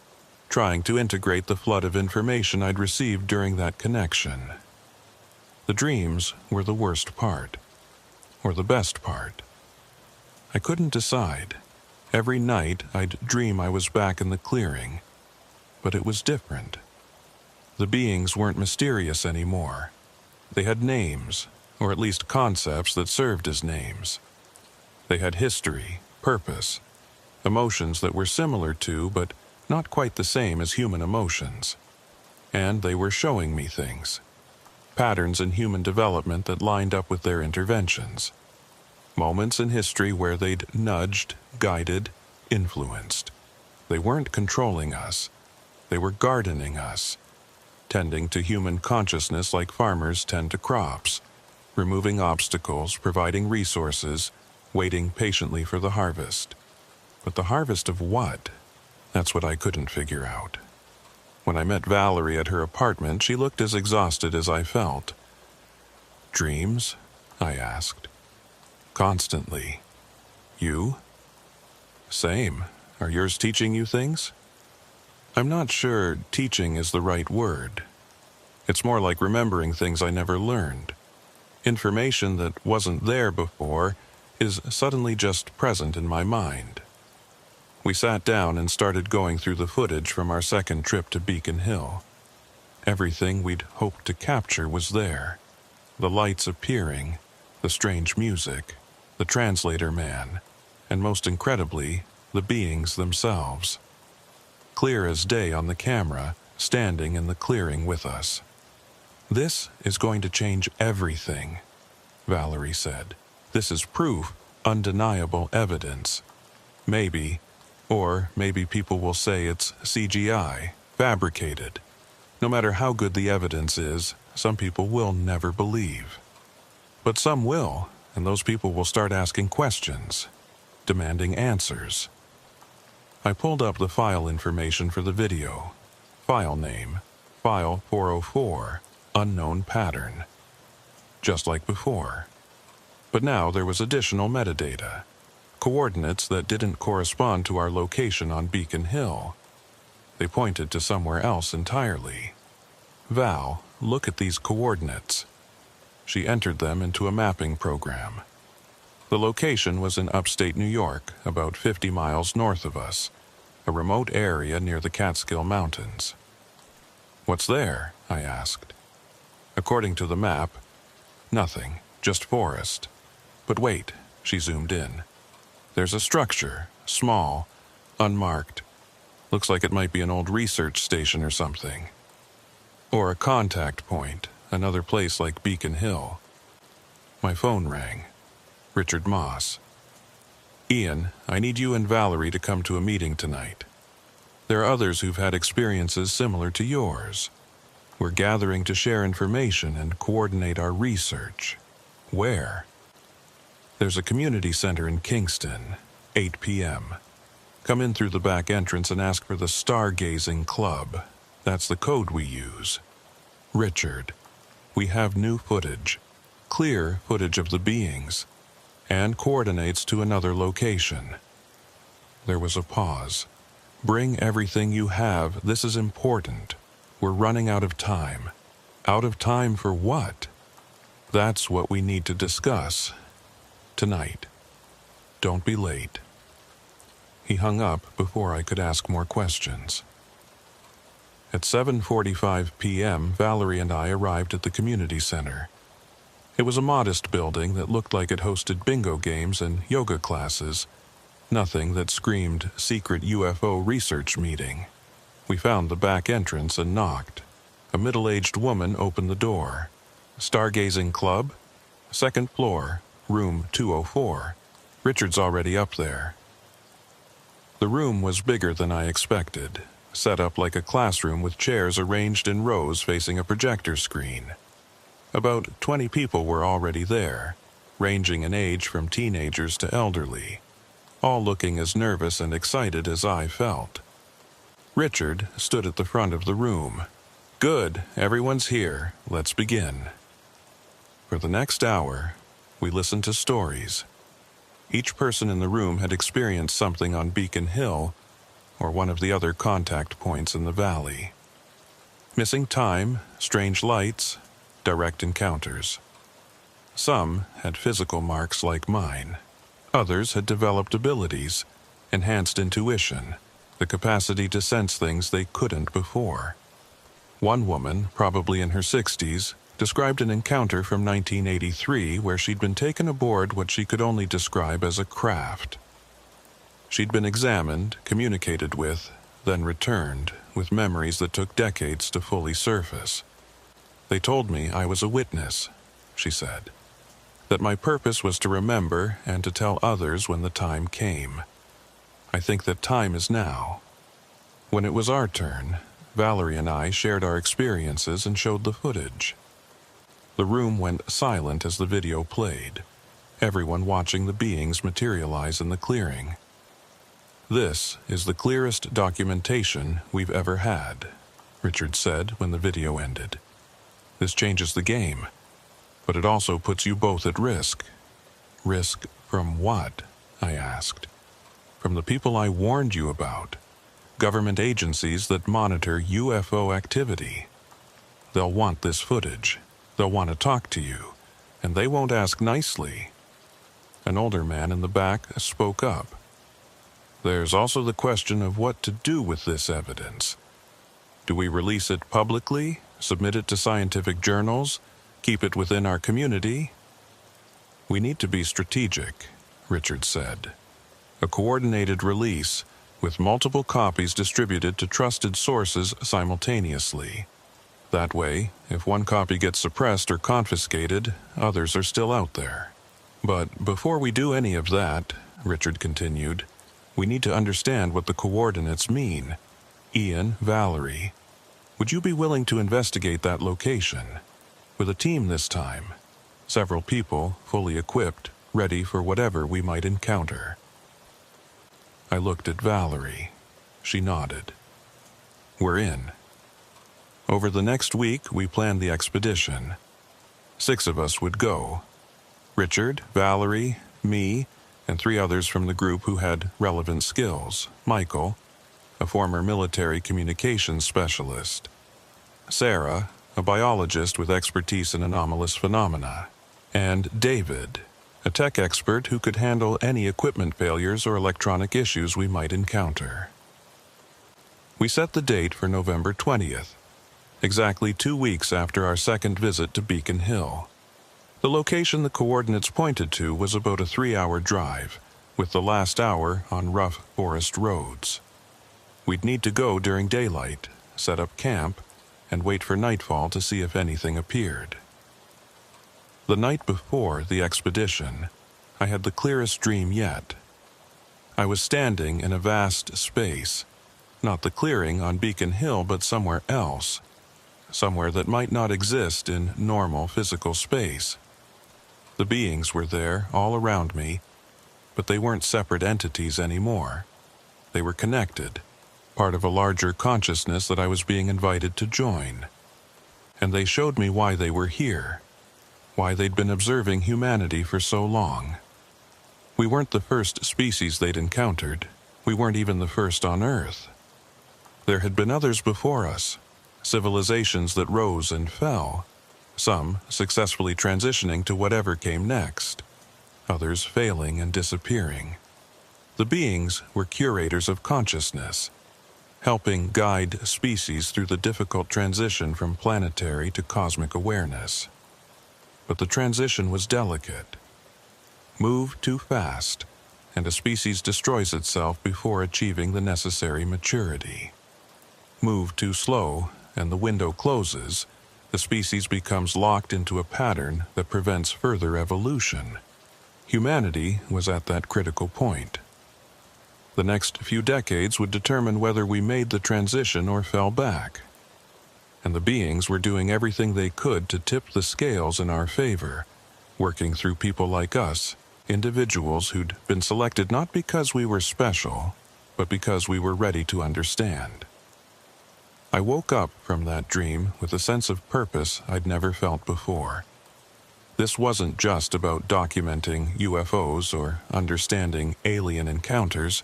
trying to integrate the flood of information I'd received during that connection. The dreams were the worst part, or the best part. I couldn't decide. Every night I'd dream I was back in the clearing, but it was different. The beings weren't mysterious anymore. They had names, or at least concepts that served as names. They had history, purpose, emotions that were similar to, but not quite the same as human emotions. And they were showing me things. Patterns in human development that lined up with their interventions. Moments in history where they'd nudged, guided, influenced. They weren't controlling us. They were gardening us, tending to human consciousness like farmers tend to crops, removing obstacles, providing resources, waiting patiently for the harvest. But the harvest of what? That's what I couldn't figure out. When I met Valerie at her apartment, she looked as exhausted as I felt. "Dreams?" I asked. "Constantly. You?" "Same. Are yours teaching you things?" "I'm not sure teaching is the right word. It's more like remembering things I never learned. Information that wasn't there before is suddenly just present in my mind." We sat down and started going through the footage from our second trip to Beacon Hill. Everything we'd hoped to capture was there. The lights appearing, the strange music, the translator man, and most incredibly, the beings themselves. Clear as day on the camera, standing in the clearing with us. "This is going to change everything," Valerie said. "This is proof, undeniable evidence. Maybe people will say it's CGI, fabricated. No matter how good the evidence is, some people will never believe. But some will, and those people will start asking questions, demanding answers." I pulled up the file information for the video. File name, File 404, Unknown Pattern. Just like before. But now there was additional metadata. Coordinates that didn't correspond to our location on Beacon Hill. They pointed to somewhere else entirely. "Val, look at these coordinates." She entered them into a mapping program. The location was in upstate New York, about 50 miles north of us, a remote area near the Catskill Mountains. "What's there?" I asked. According to the map, nothing, just forest. But wait, she zoomed in. "There's a structure, small, unmarked. Looks like it might be an old research station or something. Or a contact point, another place like Beacon Hill." My phone rang. Richard Moss. "Ian, I need you and Valerie to come to a meeting tonight. There are others who've had experiences similar to yours. We're gathering to share information and coordinate our research." "Where?" "There's a community center in Kingston, 8 p.m. Come in through the back entrance and ask for the Stargazing Club. That's the code we use." "Richard, we have new footage, clear footage of the beings, and coordinates to another location." There was a pause. "Bring everything you have. This is important. We're running out of time." "Out of time for what?" "That's what we need to discuss. Tonight. Don't be late." He hung up before I could ask more questions. At 7:45 p.m., Valerie and I arrived at the community center. It was a modest building that looked like it hosted bingo games and yoga classes. Nothing that screamed secret UFO research meeting. We found the back entrance and knocked. A middle-aged woman opened the door. "Stargazing Club? Second floor, room 204. Richard's already up there." The room was bigger than I expected, set up like a classroom with chairs arranged in rows facing a projector screen. About 20 people were already there, ranging in age from teenagers to elderly, all looking as nervous and excited as I felt. Richard stood at the front of the room. "Good, everyone's here. Let's begin." For the next hour, we listened to stories. Each person in the room had experienced something on Beacon Hill or one of the other contact points in the valley. Missing time, strange lights, direct encounters. Some had physical marks like mine. Others had developed abilities, enhanced intuition, the capacity to sense things they couldn't before. One woman, probably in her 60s, described an encounter from 1983 where she'd been taken aboard what she could only describe as a craft. She'd been examined, communicated with, then returned, with memories that took decades to fully surface. "They told me I was a witness," she said, "that my purpose was to remember and to tell others when the time came. I think that time is now." When it was our turn, Valerie and I shared our experiences and showed the footage. The room went silent as the video played, everyone watching the beings materialize in the clearing. "This is the clearest documentation we've ever had," Richard said when the video ended. "This changes the game, but it also puts you both at risk." "Risk from what?" I asked. "From the people I warned you about, government agencies that monitor UFO activity. They'll want this footage. They'll want to talk to you, and they won't ask nicely." An older man in the back spoke up. There's also the question of what to do with this evidence. Do we release it publicly, submit it to scientific journals, keep it within our community? We need to be strategic, Richard said. A coordinated release, with multiple copies distributed to trusted sources simultaneously. That way, if one copy gets suppressed or confiscated, others are still out there. But before we do any of that, Richard continued, we need to understand what the coordinates mean. Ian, Valerie, would you be willing to investigate that location? With a team this time. Several people, fully equipped, ready for whatever we might encounter. I looked at Valerie. She nodded. We're in. Over the next week, we planned the expedition. 6 of us would go. Richard, Valerie, me, and 3 others from the group who had relevant skills. Michael, a former military communications specialist. Sarah, a biologist with expertise in anomalous phenomena. And David, a tech expert who could handle any equipment failures or electronic issues we might encounter. We set the date for November 20th, exactly 2 weeks after our second visit to Beacon Hill. The location the coordinates pointed to was about a 3-hour drive, with the last hour on rough forest roads. We'd need to go during daylight, set up camp, and wait for nightfall to see if anything appeared. The night before the expedition, I had the clearest dream yet. I was standing in a vast space, not the clearing on Beacon Hill, but somewhere else, somewhere that might not exist in normal physical space. The beings were there, all around me, but they weren't separate entities anymore. They were connected, part of a larger consciousness that I was being invited to join. And they showed me why they were here, why they'd been observing humanity for so long. We weren't the first species they'd encountered. We weren't even the first on Earth. There had been others before us, civilizations that rose and fell, some successfully transitioning to whatever came next, others failing and disappearing. The beings were curators of consciousness, helping guide species through the difficult transition from planetary to cosmic awareness. But the transition was delicate. Move too fast, and a species destroys itself before achieving the necessary maturity. Move too slow, and the window closes, the species becomes locked into a pattern that prevents further evolution. Humanity was at that critical point. The next few decades would determine whether we made the transition or fell back. And the beings were doing everything they could to tip the scales in our favor, working through people like us, individuals who'd been selected not because we were special, but because we were ready to understand. I woke up from that dream with a sense of purpose I'd never felt before. This wasn't just about documenting UFOs or understanding alien encounters.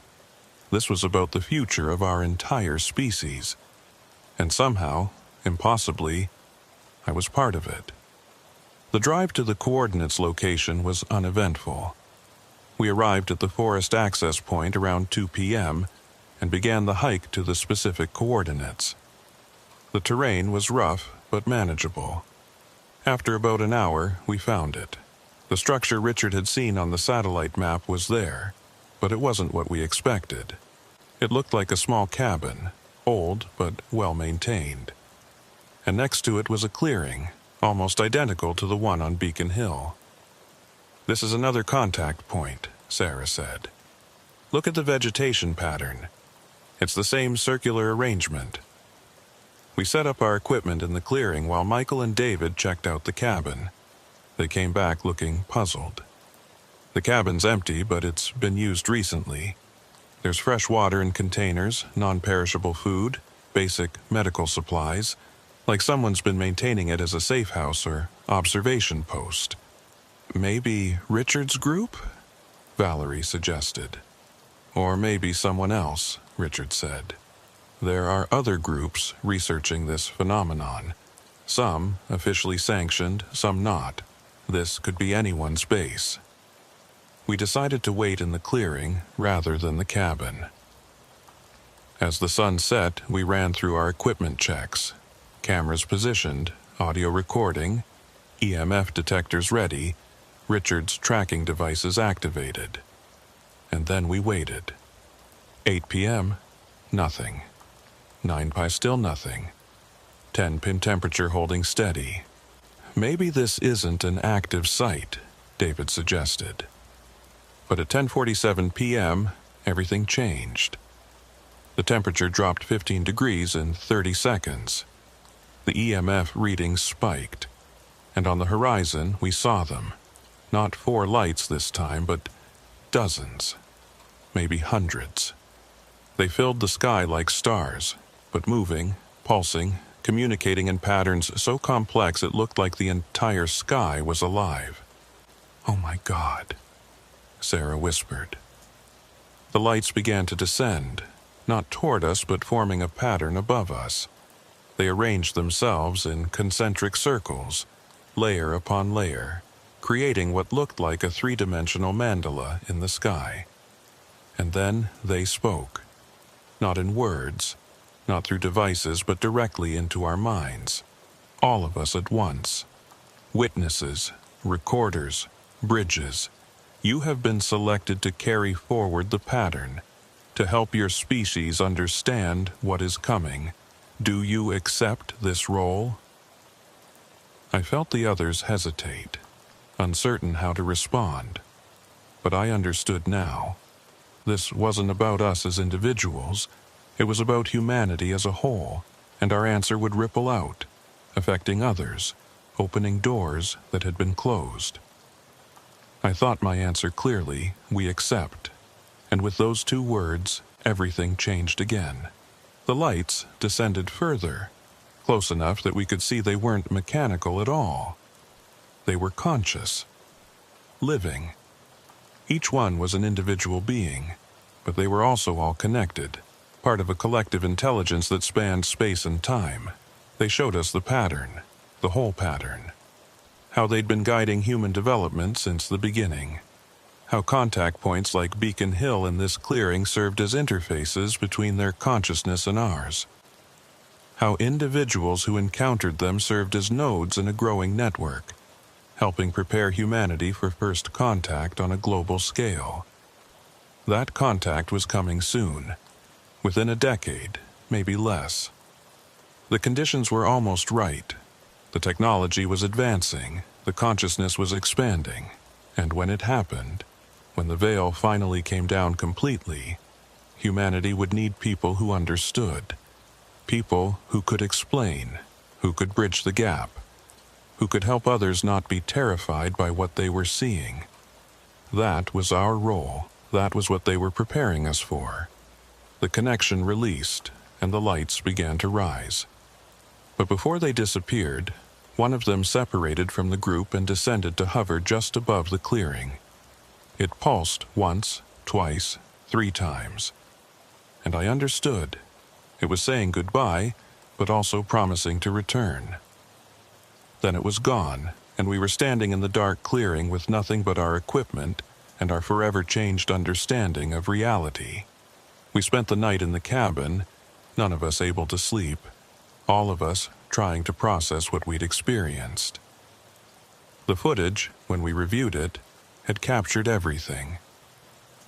This was about the future of our entire species. And somehow, impossibly, I was part of it. The drive to the coordinates location was uneventful. We arrived at the forest access point around 2 p.m. and began the hike to the specific coordinates. The terrain was rough but manageable. After about an hour, we found it. The structure Richard had seen on the satellite map was there, but it wasn't what we expected. It looked like a small cabin, old but well-maintained. And next to it was a clearing, almost identical to the one on Beacon Hill. "This is another contact point," Sarah said. "Look at the vegetation pattern. It's the same circular arrangement." We set up our equipment in the clearing while Michael and David checked out the cabin. They came back looking puzzled. "The cabin's empty, but it's been used recently. There's fresh water in containers, non-perishable food, basic medical supplies, like someone's been maintaining it as a safe house or observation post." "Maybe Richard's group?" Valerie suggested. "Or maybe someone else," Richard said. "There are other groups researching this phenomenon. Some officially sanctioned, some not. This could be anyone's base." We decided to wait in the clearing rather than the cabin. As the sun set, we ran through our equipment checks. Cameras positioned, audio recording, EMF detectors ready, Richard's tracking devices activated. And then we waited. 8 p.m., nothing. 9 pi still nothing. 10 pin temperature holding steady. Maybe this isn't an active site, David suggested. But at 10:47 p.m., everything changed. The temperature dropped 15 degrees in 30 seconds. The EMF readings spiked, and on the horizon we saw them. Not 4 lights this time, but dozens, maybe hundreds. They filled the sky like stars, but moving, pulsing, communicating in patterns so complex it looked like the entire sky was alive. "Oh my God," Sarah whispered. The lights began to descend, not toward us but forming a pattern above us. They arranged themselves in concentric circles, layer upon layer, creating what looked like a 3-dimensional mandala in the sky. And then they spoke. Not in words, not through devices, but directly into our minds. All of us at once. Witnesses, recorders, bridges. You have been selected to carry forward the pattern, to help your species understand what is coming. Do you accept this role? I felt the others hesitate, uncertain how to respond. But I understood now. This wasn't about us as individuals. It was about humanity as a whole, and our answer would ripple out, affecting others, opening doors that had been closed. I thought my answer clearly: we accept. And with those 2 words, everything changed again. The lights descended further, close enough that we could see they weren't mechanical at all. They were conscious, living. Each one was an individual being, but they were also all connected, part of a collective intelligence that spanned space and time. They showed us the pattern, the whole pattern. How they'd been guiding human development since the beginning. How contact points like Beacon Hill in this clearing served as interfaces between their consciousness and ours. How individuals who encountered them served as nodes in a growing network, helping prepare humanity for first contact on a global scale. That contact was coming soon, within a decade, maybe less. The conditions were almost right. The technology was advancing, the consciousness was expanding, and when it happened, when the veil finally came down completely, humanity would need people who understood, people who could explain, who could bridge the gap, who could help others not be terrified by what they were seeing. That was our role. That was what they were preparing us for. The connection released, and the lights began to rise. But before they disappeared, one of them separated from the group and descended to hover just above the clearing. It pulsed once, twice, 3 times. And I understood. It was saying goodbye, but also promising to return. Then it was gone, and we were standing in the dark clearing with nothing but our equipment and our forever changed understanding of reality. We spent the night in the cabin, none of us able to sleep, all of us trying to process what we'd experienced. The footage, when we reviewed it, had captured everything.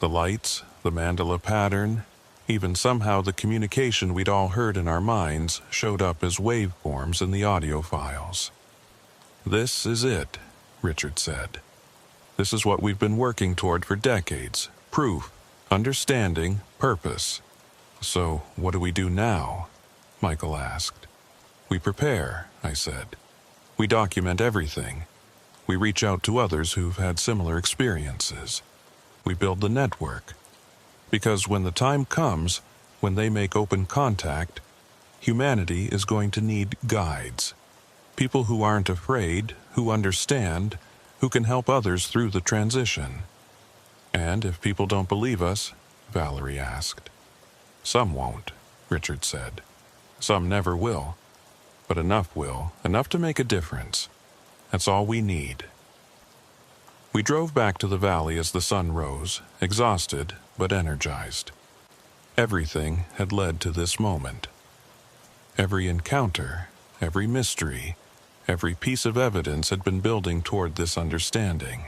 The lights, the mandala pattern, even somehow the communication we'd all heard in our minds showed up as waveforms in the audio files. "This is it," Richard said. "This is what we've been working toward for decades. Proof, understanding, purpose." "So, what do we do now?" Michael asked. "We prepare," I said. "We document everything. We reach out to others who've had similar experiences. We build the network. Because when the time comes, when they make open contact, humanity is going to need guides. People who aren't afraid, who understand, who can help others through the transition." "And if people don't believe us?" Valerie asked. "Some won't," Richard said. "Some never will. But enough will, enough to make a difference. That's all we need." We drove back to the valley as the sun rose, exhausted but energized. Everything had led to this moment. Every encounter, every mystery, every piece of evidence had been building toward this understanding.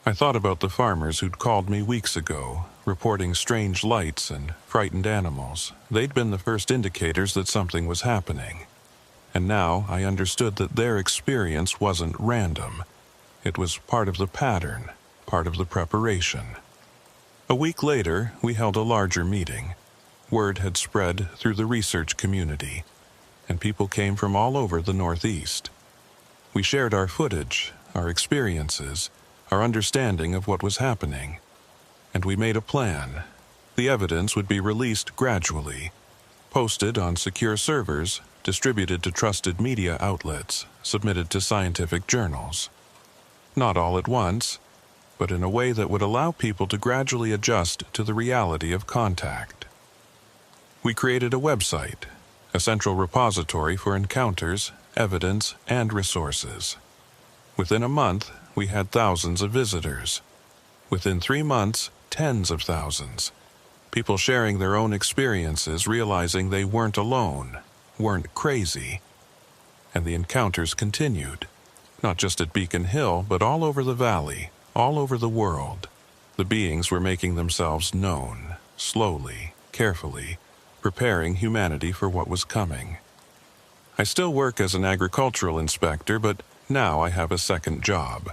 I thought about the farmers who'd called me weeks ago, reporting strange lights and frightened animals. They'd been the first indicators that something was happening. And now I understood that their experience wasn't random. It was part of the pattern, part of the preparation. A week later, we held a larger meeting. Word had spread through the research community, and people came from all over the Northeast. We shared our footage, our experiences, our understanding of what was happening, and we made a plan. The evidence would be released gradually, posted on secure servers, distributed to trusted media outlets, submitted to scientific journals. Not all at once, but in a way that would allow people to gradually adjust to the reality of contact. We created a website, a central repository for encounters, evidence, and resources. Within a month, we had thousands of visitors. Within 3 months, tens of thousands. People sharing their own experiences, realizing they weren't alone, weren't crazy. And the encounters continued, not just at Beacon Hill, but all over the valley, all over the world. The beings were making themselves known, slowly, carefully, preparing humanity for what was coming. I still work as an agricultural inspector, but now I have a second job.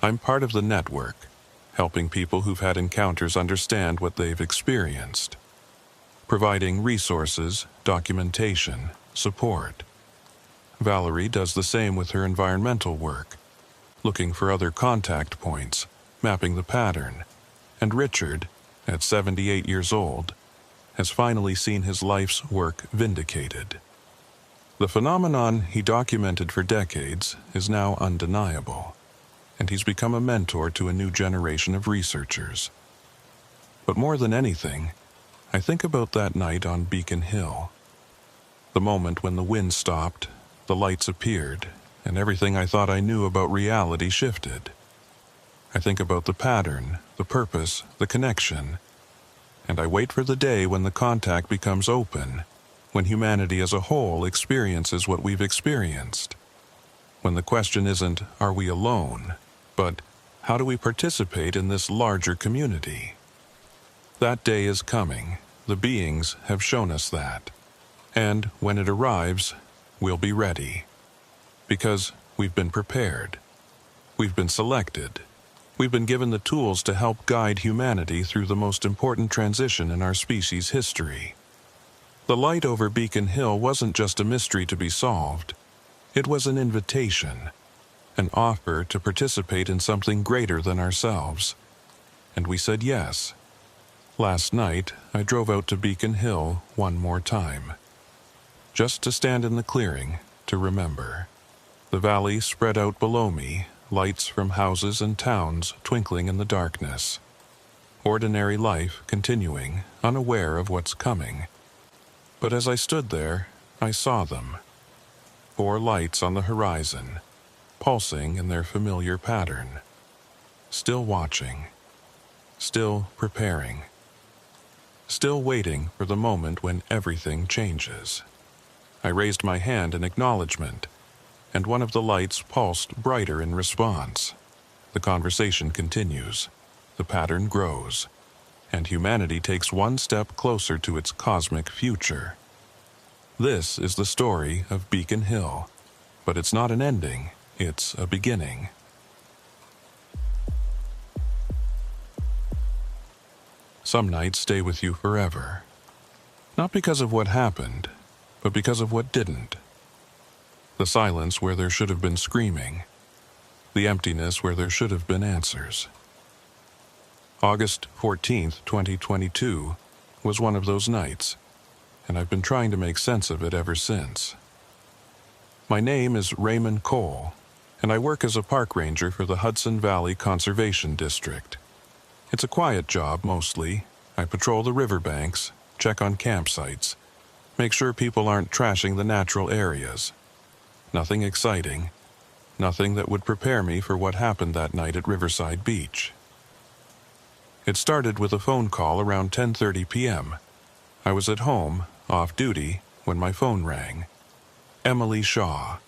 I'm part of the network, helping people who've had encounters understand what they've experienced, providing resources, documentation, support. Valerie does the same with her environmental work, looking for other contact points, mapping the pattern, and Richard, at 78 years old, has finally seen his life's work vindicated. The phenomenon he documented for decades is now undeniable, and he's become a mentor to a new generation of researchers. But more than anything, I think about that night on Beacon Hill. The moment when the wind stopped, the lights appeared, and everything I thought I knew about reality shifted. I think about the pattern, the purpose, the connection, and I wait for the day when the contact becomes open, when humanity as a whole experiences what we've experienced. When the question isn't, are we alone, but how do we participate in this larger community? That day is coming. The beings have shown us that. And when it arrives, we'll be ready. Because we've been prepared. We've been selected. We've been given the tools to help guide humanity through the most important transition in our species' history. The light over Beacon Hill wasn't just a mystery to be solved. It was an invitation, an offer to participate in something greater than ourselves. And we said yes. Last night, I drove out to Beacon Hill one more time. Just to stand in the clearing, to remember. The valley spread out below me, lights from houses and towns twinkling in the darkness. Ordinary life continuing, unaware of what's coming. But as I stood there, I saw them. 4 lights on the horizon, pulsing in their familiar pattern. Still watching. Still preparing. Still waiting for the moment when everything changes. I raised my hand in acknowledgement, and one of the lights pulsed brighter in response. The conversation continues. The pattern grows, and humanity takes one step closer to its cosmic future. This is the story of Beacon Hill, but it's not an ending, it's a beginning. Some nights stay with you forever. Not because of what happened, but because of what didn't. The silence where there should have been screaming. The emptiness where there should have been answers. August 14th, 2022, was one of those nights, and I've been trying to make sense of it ever since. My name is Raymond Cole, and I work as a park ranger for the Hudson Valley Conservation District. It's a quiet job, mostly. I patrol the riverbanks, check on campsites, make sure people aren't trashing the natural areas. Nothing exciting, Nothing that would prepare me for what happened that night at Riverside Beach. It started with a phone call around 10:30 p.m. I was at home, off duty, when my phone rang. Emily Shaw.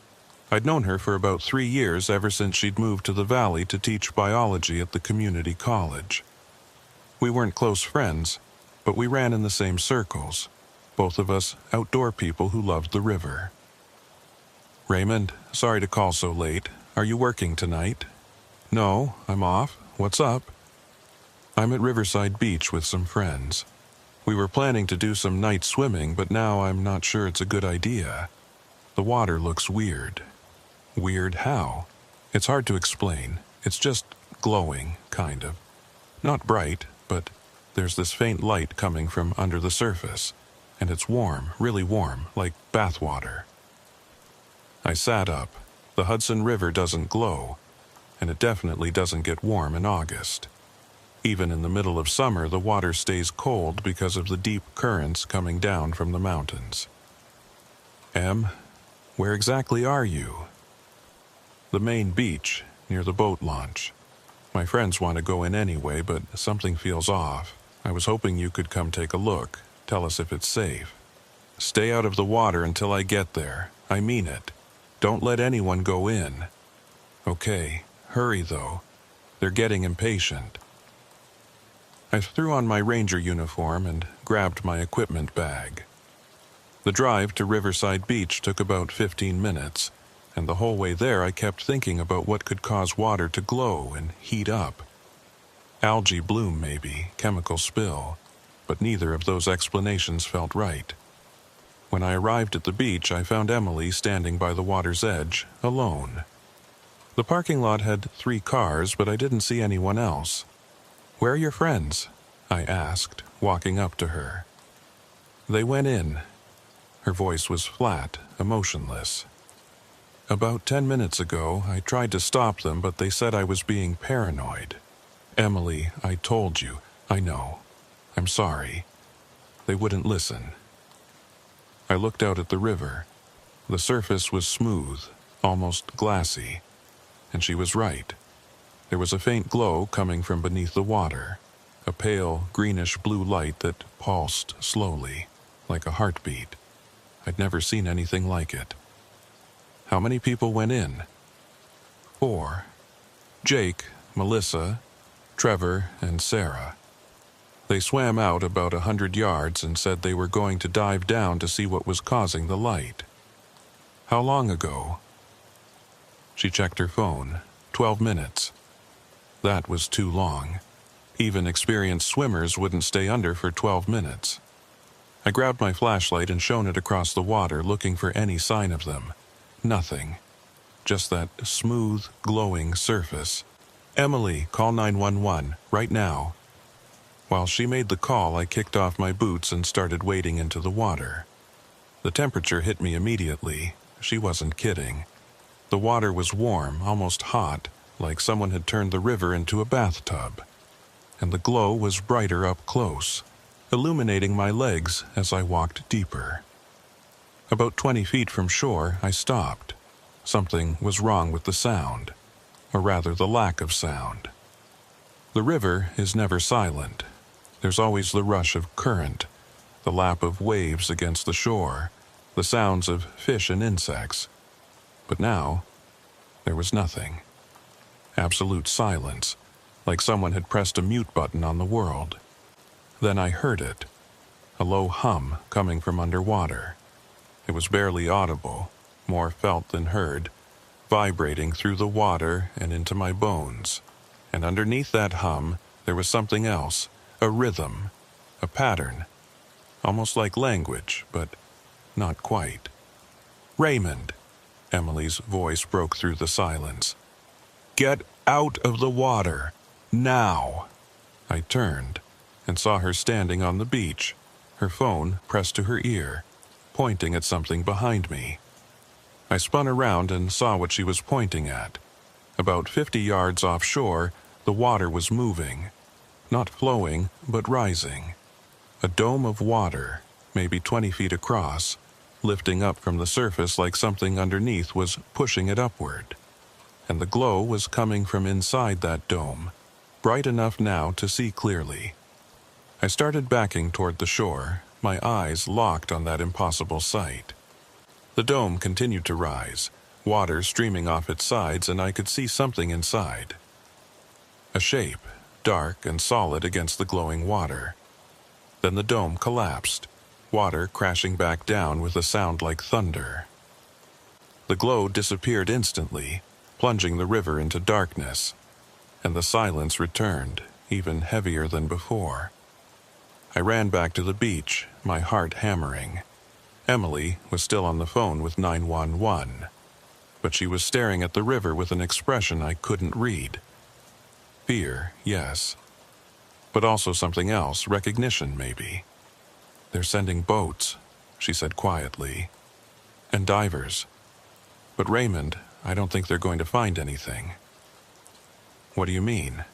I'd known her for about 3 years, ever since she'd moved to the valley to teach biology at the community college. We weren't close friends, but we ran in the same circles, both of us outdoor people who loved the river. "Raymond, sorry to call so late. Are you working tonight?" "No, I'm off. What's up?" "I'm at Riverside Beach with some friends. We were planning to do some night swimming, but now I'm not sure it's a good idea. The water looks weird." "Weird how?" "It's hard to explain. It's just glowing, kind of. Not bright, but there's this faint light coming from under the surface, and it's warm, really warm, like bath water." I sat up. The Hudson River doesn't glow, and it definitely doesn't get warm in August. Even in the middle of summer, the water stays cold because of the deep currents coming down from the mountains. "Em, where exactly are you?" "The main beach, near the boat launch. My friends want to go in anyway, but something feels off. I was hoping you could come take a look, tell us if it's safe. Stay out of the water until I get there. I mean it. Don't let anyone go in." "Okay, hurry though. They're getting impatient." I threw on my ranger uniform and grabbed my equipment bag. The drive to Riverside Beach took about 15 minutes, and the whole way there I kept thinking about what could cause water to glow and heat up. Algae bloom maybe, chemical spill, but neither of those explanations felt right. When I arrived at the beach, I found Emily standing by the water's edge, alone. The parking lot had 3 cars, but I didn't see anyone else. "Where are your friends?" I asked, walking up to her. "They went in." Her voice was flat, emotionless. "About 10 minutes ago, I tried to stop them, but they said I was being paranoid. Emily, I told you. I know. I'm sorry. They wouldn't listen." I looked out at the river. The surface was smooth, almost glassy, and she was right. There was a faint glow coming from beneath the water, a pale, greenish-blue light that pulsed slowly, like a heartbeat. I'd never seen anything like it. "How many people went in?" 4. Jake, Melissa, Trevor, and Sarah. They swam out about 100 yards and said they were going to dive down to see what was causing the light. "How long ago?" She checked her phone. 12 minutes. That was too long. Even experienced swimmers wouldn't stay under for 12 minutes. I grabbed my flashlight and shone it across the water, looking for any sign of them. Nothing. Just that smooth, glowing surface. "Emily, call 911, right now." While she made the call, I kicked off my boots and started wading into the water. The temperature hit me immediately. She wasn't kidding. The water was warm, almost hot, like someone had turned the river into a bathtub. And the glow was brighter up close, illuminating my legs as I walked deeper. About 20 feet from shore, I stopped. Something was wrong with the sound, or rather the lack of sound. The river is never silent. There's always the rush of current, the lap of waves against the shore, the sounds of fish and insects. But now, there was nothing. Absolute silence, like someone had pressed a mute button on the world. Then I heard it, a low hum coming from underwater. It was barely audible, more felt than heard, vibrating through the water and into my bones. And underneath that hum, there was something else, a rhythm, a pattern, almost like language, but not quite. "Raymond," Emily's voice broke through the silence. "Get out of the water, now." I turned and saw her standing on the beach, her phone pressed to her ear, pointing at something behind me. I spun around and saw what she was pointing at. About 50 yards offshore, the water was moving. Not flowing, but rising. A dome of water, maybe 20 feet across, lifting up from the surface like something underneath was pushing it upward. and the glow was coming from inside that dome, bright enough now to see clearly. I started backing toward the shore, my eyes locked on that impossible sight. The dome continued to rise, water streaming off its sides, and I could see something inside. A shape, dark and solid against the glowing water. Then the dome collapsed, water crashing back down with a sound like thunder. The glow disappeared instantly, plunging the river into darkness, and the silence returned, even heavier than before. I ran back to the beach, my heart hammering. Emily was still on the phone with 911, but she was staring at the river with an expression I couldn't read. Fear, yes, but also something else, recognition maybe. "They're sending boats," she said quietly, "and divers. But Raymond, I don't think they're going to find anything." "What do you mean?"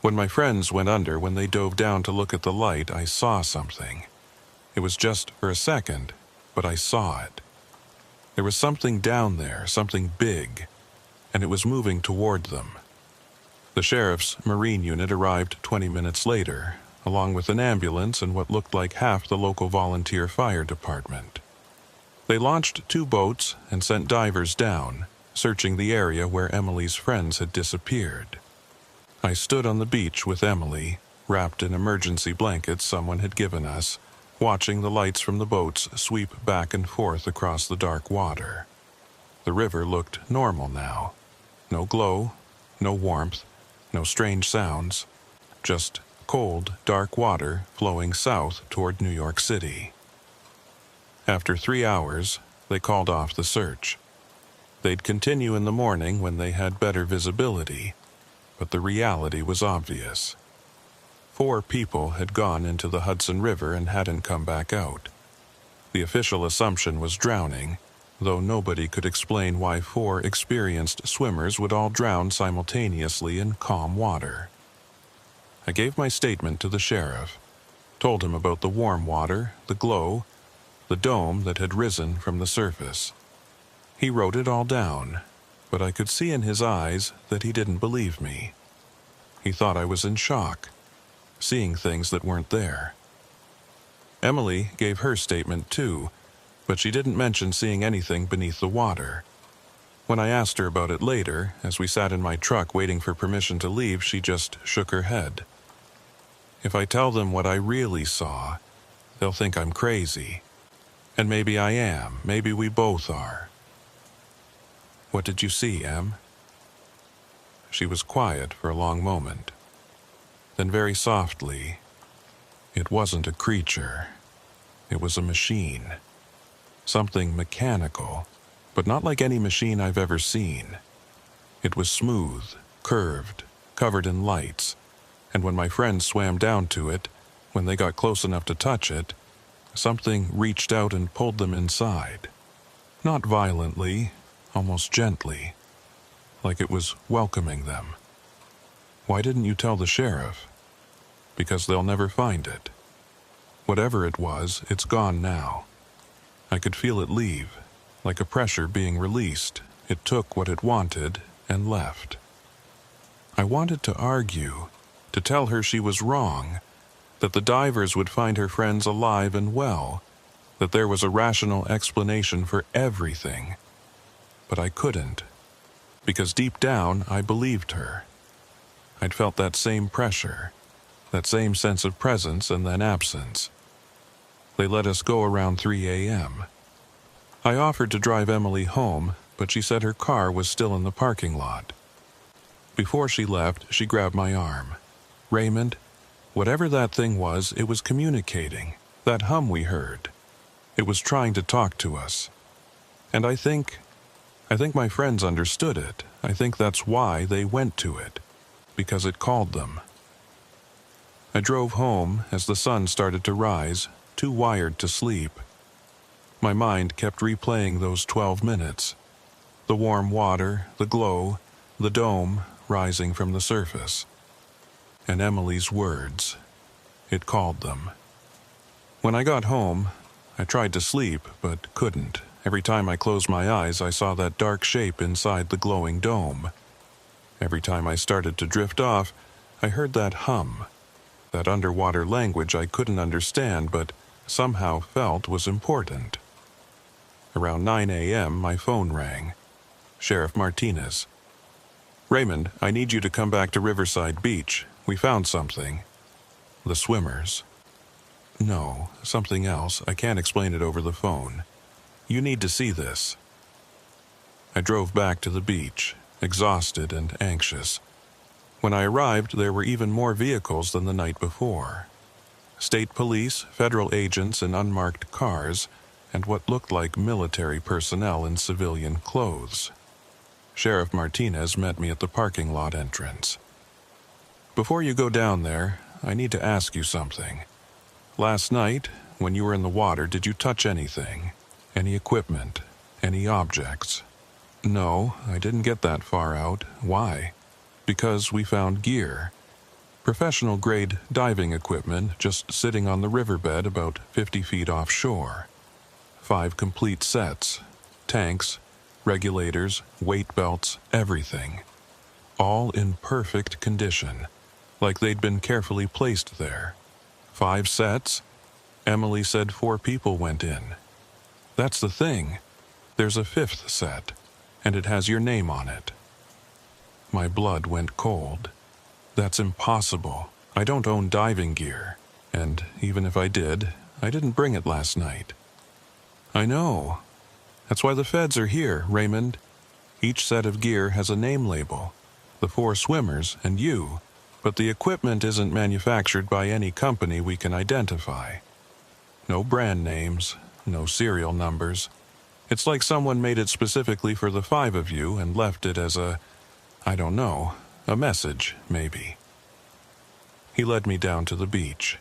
"When my friends went under, when they dove down to look at the light, I saw something. It was just for a second, but I saw it. There was something down there, something big, and it was moving toward them." The sheriff's Marine unit arrived 20 minutes later, along with an ambulance and what looked like half the local volunteer fire department. They launched 2 boats and sent divers down, searching the area where Emily's friends had disappeared. I stood on the beach with Emily, wrapped in emergency blankets someone had given us, watching the lights from the boats sweep back and forth across the dark water. The river looked normal now. No glow, no warmth, no strange sounds, just cold, dark water flowing south toward New York City. After 3 hours, they called off the search. They'd continue in the morning when they had better visibility, but the reality was obvious. 4 people had gone into the Hudson River and hadn't come back out. The official assumption was drowning, though nobody could explain why 4 experienced swimmers would all drown simultaneously in calm water. I gave my statement to the sheriff, told him about the warm water, the glow, the dome that had risen from the surface. He wrote it all down, but I could see in his eyes that he didn't believe me. He thought I was in shock, seeing things that weren't there. Emily gave her statement too, but she didn't mention seeing anything beneath the water. When I asked her about it later, as we sat in my truck waiting for permission to leave, she just shook her head. "If I tell them what I really saw, they'll think I'm crazy. And maybe I am, maybe we both are." "What did you see, Em?" She was quiet for a long moment. Then very softly, "It wasn't a creature. It was a machine. Something mechanical, but not like any machine I've ever seen. It was smooth, curved, covered in lights, and when my friends swam down to it, when they got close enough to touch it, something reached out and pulled them inside. Not violently, almost gently, like it was welcoming them." "Why didn't you tell the sheriff?" "Because they'll never find it. Whatever it was, it's gone now. I could feel it leave, like a pressure being released. It took what it wanted and left." I wanted to argue, to tell her she was wrong, that the divers would find her friends alive and well, that there was a rational explanation for everything. But I couldn't, because deep down I believed her. I'd felt that same pressure, that same sense of presence and then absence. They let us go around 3 a.m. I offered to drive Emily home, but she said her car was still in the parking lot. Before she left, she grabbed my arm. "Raymond, whatever that thing was, it was communicating. That hum we heard. It was trying to talk to us. And I think my friends understood it. I think that's why they went to it, because it called them." I drove home as the sun started to rise, too wired to sleep. My mind kept replaying those 12 minutes. The warm water, the glow, the dome rising from the surface. And Emily's words. It called them. When I got home, I tried to sleep but couldn't, Every time I closed my eyes, I saw that dark shape inside the glowing dome. Every time I started to drift off, I heard that hum, that underwater language I couldn't understand but somehow felt was important. Around 9 a.m., my phone rang. Sheriff Martinez. "Raymond, I need you to come back to Riverside Beach. We found something." "The swimmers." "No, something else. I can't explain it over the phone. You need to see this." I drove back to the beach, exhausted and anxious. When I arrived, there were even more vehicles than the night before. State police, federal agents in unmarked cars, and what looked like military personnel in civilian clothes. Sheriff Martinez met me at the parking lot entrance. "Before you go down there, I need to ask you something. Last night, when you were in the water, did you touch anything? Any equipment? Any objects?" "No, I didn't get that far out. Why?" "Because we found gear. Professional-grade diving equipment just sitting on the riverbed about 50 feet offshore. 5 complete sets. Tanks, regulators, weight belts, everything. All in perfect condition, like they'd been carefully placed there. 5 sets? Emily said 4 people went in. That's the thing. There's a 5th set, and it has your name on it." My blood went cold. "That's impossible. I don't own diving gear, and even if I did, I didn't bring it last night." "I know. That's why the feds are here, Raymond. Each set of gear has a name label. The 4 swimmers and you, but the equipment isn't manufactured by any company we can identify. No brand names, no serial numbers. It's like someone made it specifically for the 5 of you and left it as a message, maybe." He led me down to the beach.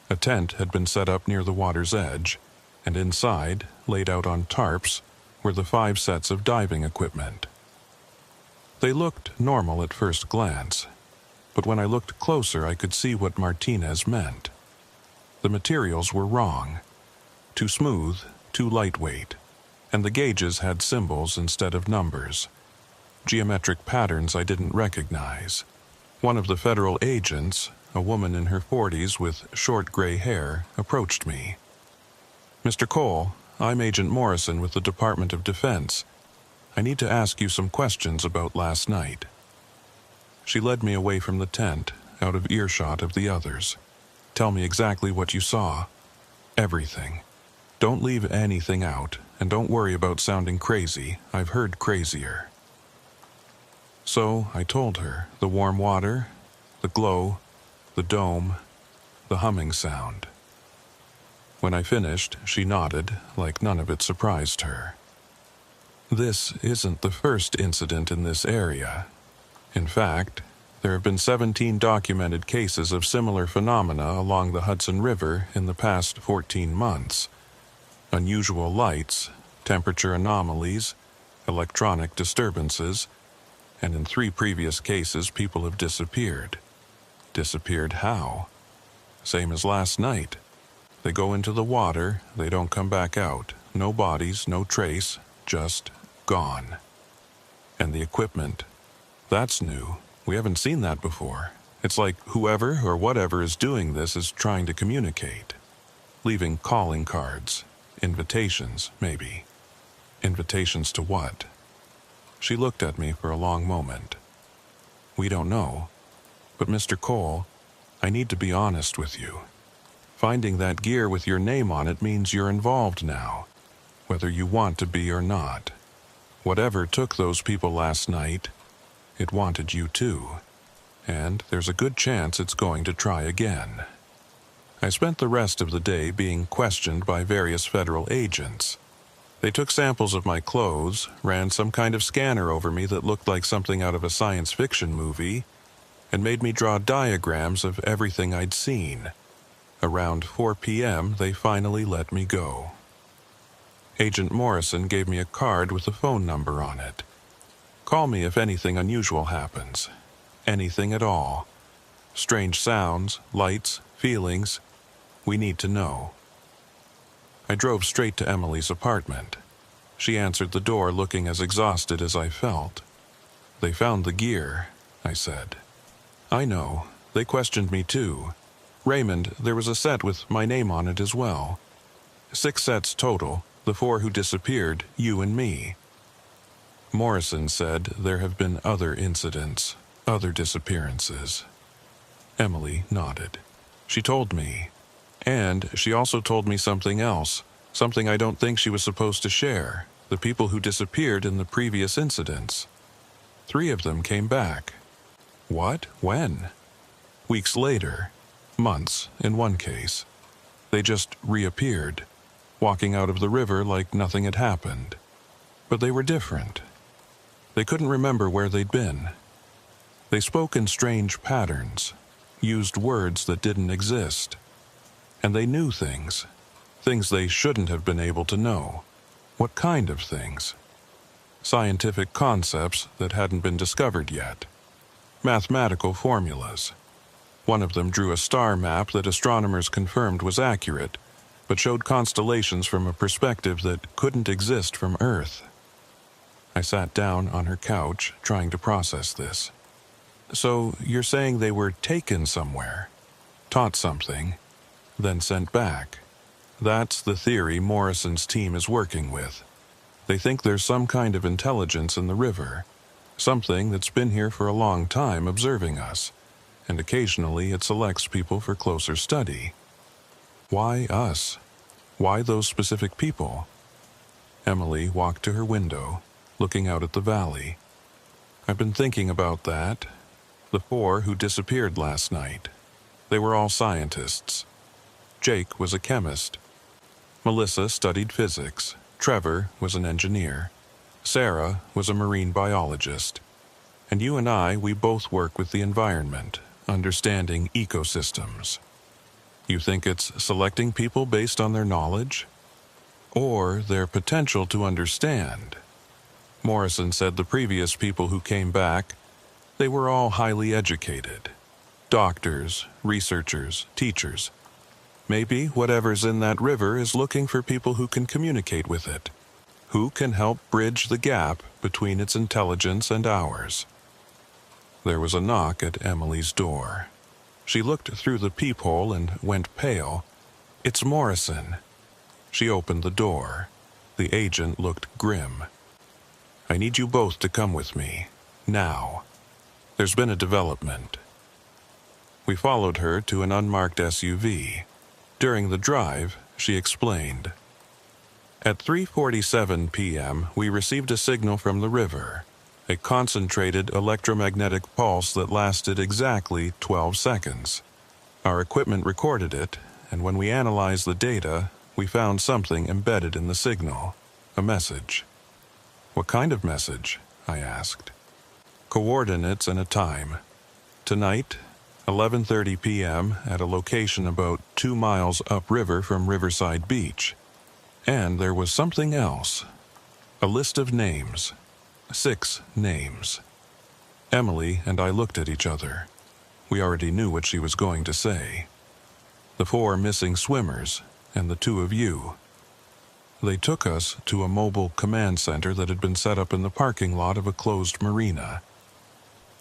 A tent had been set up near the water's edge, and inside, laid out on tarps, were the 5 sets of diving equipment. They looked normal at first glance, but when I looked closer I could see what Martinez meant. The materials were wrong. Too smooth, too lightweight, and the gauges had symbols instead of numbers. Geometric patterns I didn't recognize. One of the federal agents, a woman in her 40s with short gray hair, approached me. "Mr. Cole, I'm Agent Morrison with the Department of Defense. I need to ask you some questions about last night." She led me away from the tent, out of earshot of the others. "Tell me exactly what you saw. Everything. Don't leave anything out, and don't worry about sounding crazy. I've heard crazier." So I told her the warm water, the glow, the dome, the humming sound. When I finished, she nodded, like none of it surprised her. This isn't the first incident in this area. In fact, there have been 17 documented cases of similar phenomena along the Hudson River in the past 14 months. Unusual lights, temperature anomalies, electronic disturbances, and in 3 previous cases people have disappeared. Disappeared how? Same as last night. They go into the water, they don't come back out. No bodies, no trace, just gone. And the equipment. That's new. We haven't seen that before. It's like whoever or whatever is doing this is trying to communicate. Leaving calling cards. Invitations, maybe. Invitations to what? She looked at me for a long moment. "We don't know. But Mr. Cole, I need to be honest with you. Finding that gear with your name on it means you're involved now, whether you want to be or not. Whatever took those people last night, it wanted you too. And there's a good chance it's going to try again." I spent the rest of the day being questioned by various federal agents. They took samples of my clothes, ran some kind of scanner over me that looked like something out of a science fiction movie, and made me draw diagrams of everything I'd seen. Around 4 p.m., they finally let me go. Agent Morrison gave me a card with a phone number on it. "Call me if anything unusual happens. Anything at all. Strange sounds, lights, feelings. We need to know." I drove straight to Emily's apartment. She answered the door looking as exhausted as I felt. "They found the gear," I said. "I know. They questioned me too. Raymond, there was a set with my name on it as well. 6 sets total, the 4 who disappeared, you and me." Morrison said there have been other incidents, other disappearances. Emily nodded. She told me. And she also told me something else, something I don't think she was supposed to share, the people who disappeared in the previous incidents. 3 of them came back. What? When? Weeks later. Months, in one case. They just reappeared, walking out of the river like nothing had happened. But they were different. They couldn't remember where they'd been. They spoke in strange patterns, used words that didn't exist. And they knew things they shouldn't have been able to know. What kind of things? Scientific concepts that hadn't been discovered yet. Mathematical formulas. One of them drew a star map that astronomers confirmed was accurate, but showed constellations from a perspective that couldn't exist from Earth. I sat down on her couch, trying to process this. So, you're saying they were taken somewhere, taught something, then sent back. That's the theory Morrison's team is working with. They think there's some kind of intelligence in the river, something that's been here for a long time observing us, and occasionally it selects people for closer study. Why us? Why those specific people? Emily walked to her window, looking out at the valley. I've been thinking about that. The 4 who disappeared last night. They were all scientists. Jake was a chemist. Melissa studied physics. Trevor was an engineer. Sarah was a marine biologist. And you and I, we both work with the environment, understanding ecosystems. You think it's selecting people based on their knowledge? Or their potential to understand? Morrison said the previous people who came back, they were all highly educated. Doctors, researchers, teachers. Maybe whatever's in that river is looking for people who can communicate with it, who can help bridge the gap between its intelligence and ours. There was a knock at Emily's door. She looked through the peephole and went pale. "It's Morrison." She opened the door. The agent looked grim. "I need you both to come with me. Now. There's been a development." We followed her to an unmarked SUV. During the drive, she explained. At 3:47 p.m., we received a signal from the river, a concentrated electromagnetic pulse that lasted exactly 12 seconds. Our equipment recorded it, and when we analyzed the data, we found something embedded in the signal, a message. "What kind of message?" I asked. "Coordinates and a time. Tonight, 11:30 p.m. at a location about 2 miles upriver from Riverside Beach. And there was something else. A list of names. 6 names." Emily and I looked at each other. We already knew what she was going to say. The 4 missing swimmers, and the 2 of you. They took us to a mobile command center that had been set up in the parking lot of a closed marina.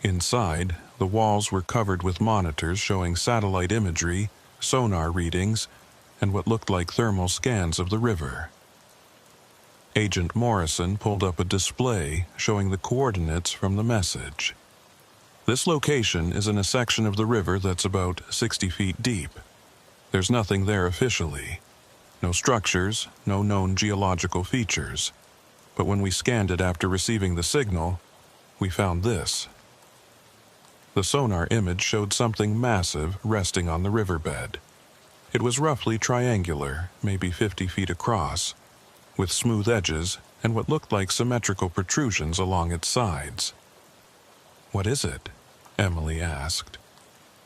Inside, the walls were covered with monitors showing satellite imagery, sonar readings, and what looked like thermal scans of the river. Agent Morrison pulled up a display showing the coordinates from the message. This location is in a section of the river that's about 60 feet deep. There's nothing there officially. No structures, no known geological features. But when we scanned it after receiving the signal, we found this. The sonar image showed something massive resting on the riverbed. It was roughly triangular, maybe 50 feet across, with smooth edges and what looked like symmetrical protrusions along its sides. "What is it?" Emily asked.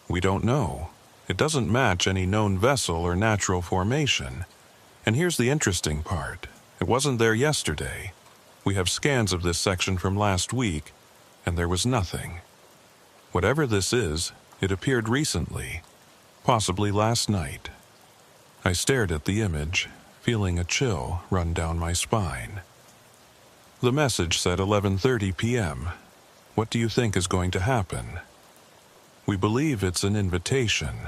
"We don't know. It doesn't match any known vessel or natural formation. And here's the interesting part. It wasn't there yesterday. We have scans of this section from last week, and there was nothing. Whatever this is, it appeared recently, possibly last night." I stared at the image, feeling a chill run down my spine. The message said 11:30 p.m. What do you think is going to happen? We believe it's an invitation,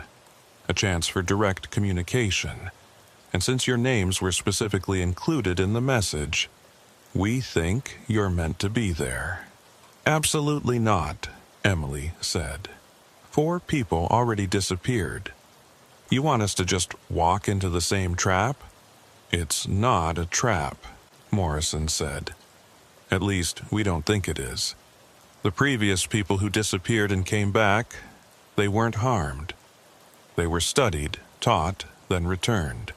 a chance for direct communication, and since your names were specifically included in the message, we think you're meant to be there. Absolutely not, Emily said. 4 people already disappeared. You want us to just walk into the same trap? It's not a trap, Morrison said. At least, we don't think it is. The previous people who disappeared and came back, they weren't harmed. They were studied, taught, then returned.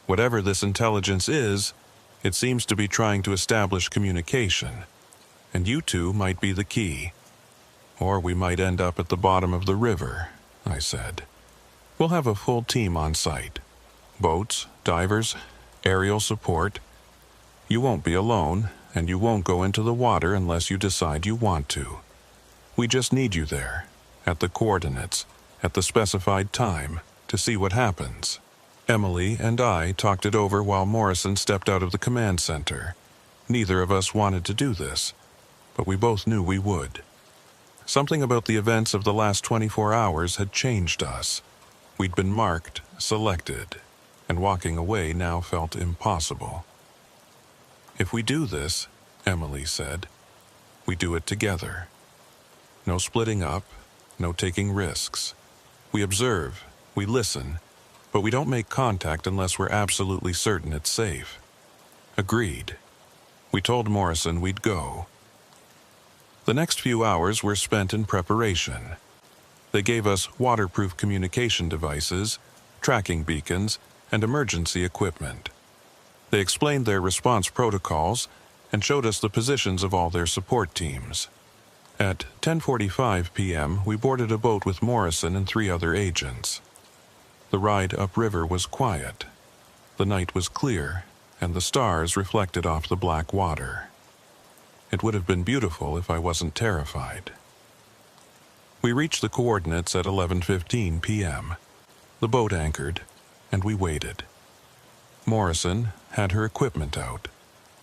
Whatever this intelligence is, it seems to be trying to establish communication, and you two might be the key. Or we might end up at the bottom of the river, I said. We'll have a full team on site. Boats, divers, aerial support. You won't be alone, and you won't go into the water unless you decide you want to. We just need you there, at the coordinates, at the specified time, to see what happens. Emily and I talked it over while Morrison stepped out of the command center. Neither of us wanted to do this, but we both knew we would. Something about the events of the last 24 hours had changed us. We'd been marked, selected, and walking away now felt impossible. If we do this, Emily said, we do it together. No splitting up, no taking risks. We observe, we listen, but we don't make contact unless we're absolutely certain it's safe. Agreed. We told Morrison we'd go. The next few hours were spent in preparation. They gave us waterproof communication devices, tracking beacons, and emergency equipment. They explained their response protocols and showed us the positions of all their support teams. At 10:45 p.m., we boarded a boat with Morrison and 3 other agents. The ride upriver was quiet. The night was clear, and the stars reflected off the black water. It would have been beautiful if I wasn't terrified. We reached the coordinates at 11:15 p.m. The boat anchored, and we waited. Morrison had her equipment out,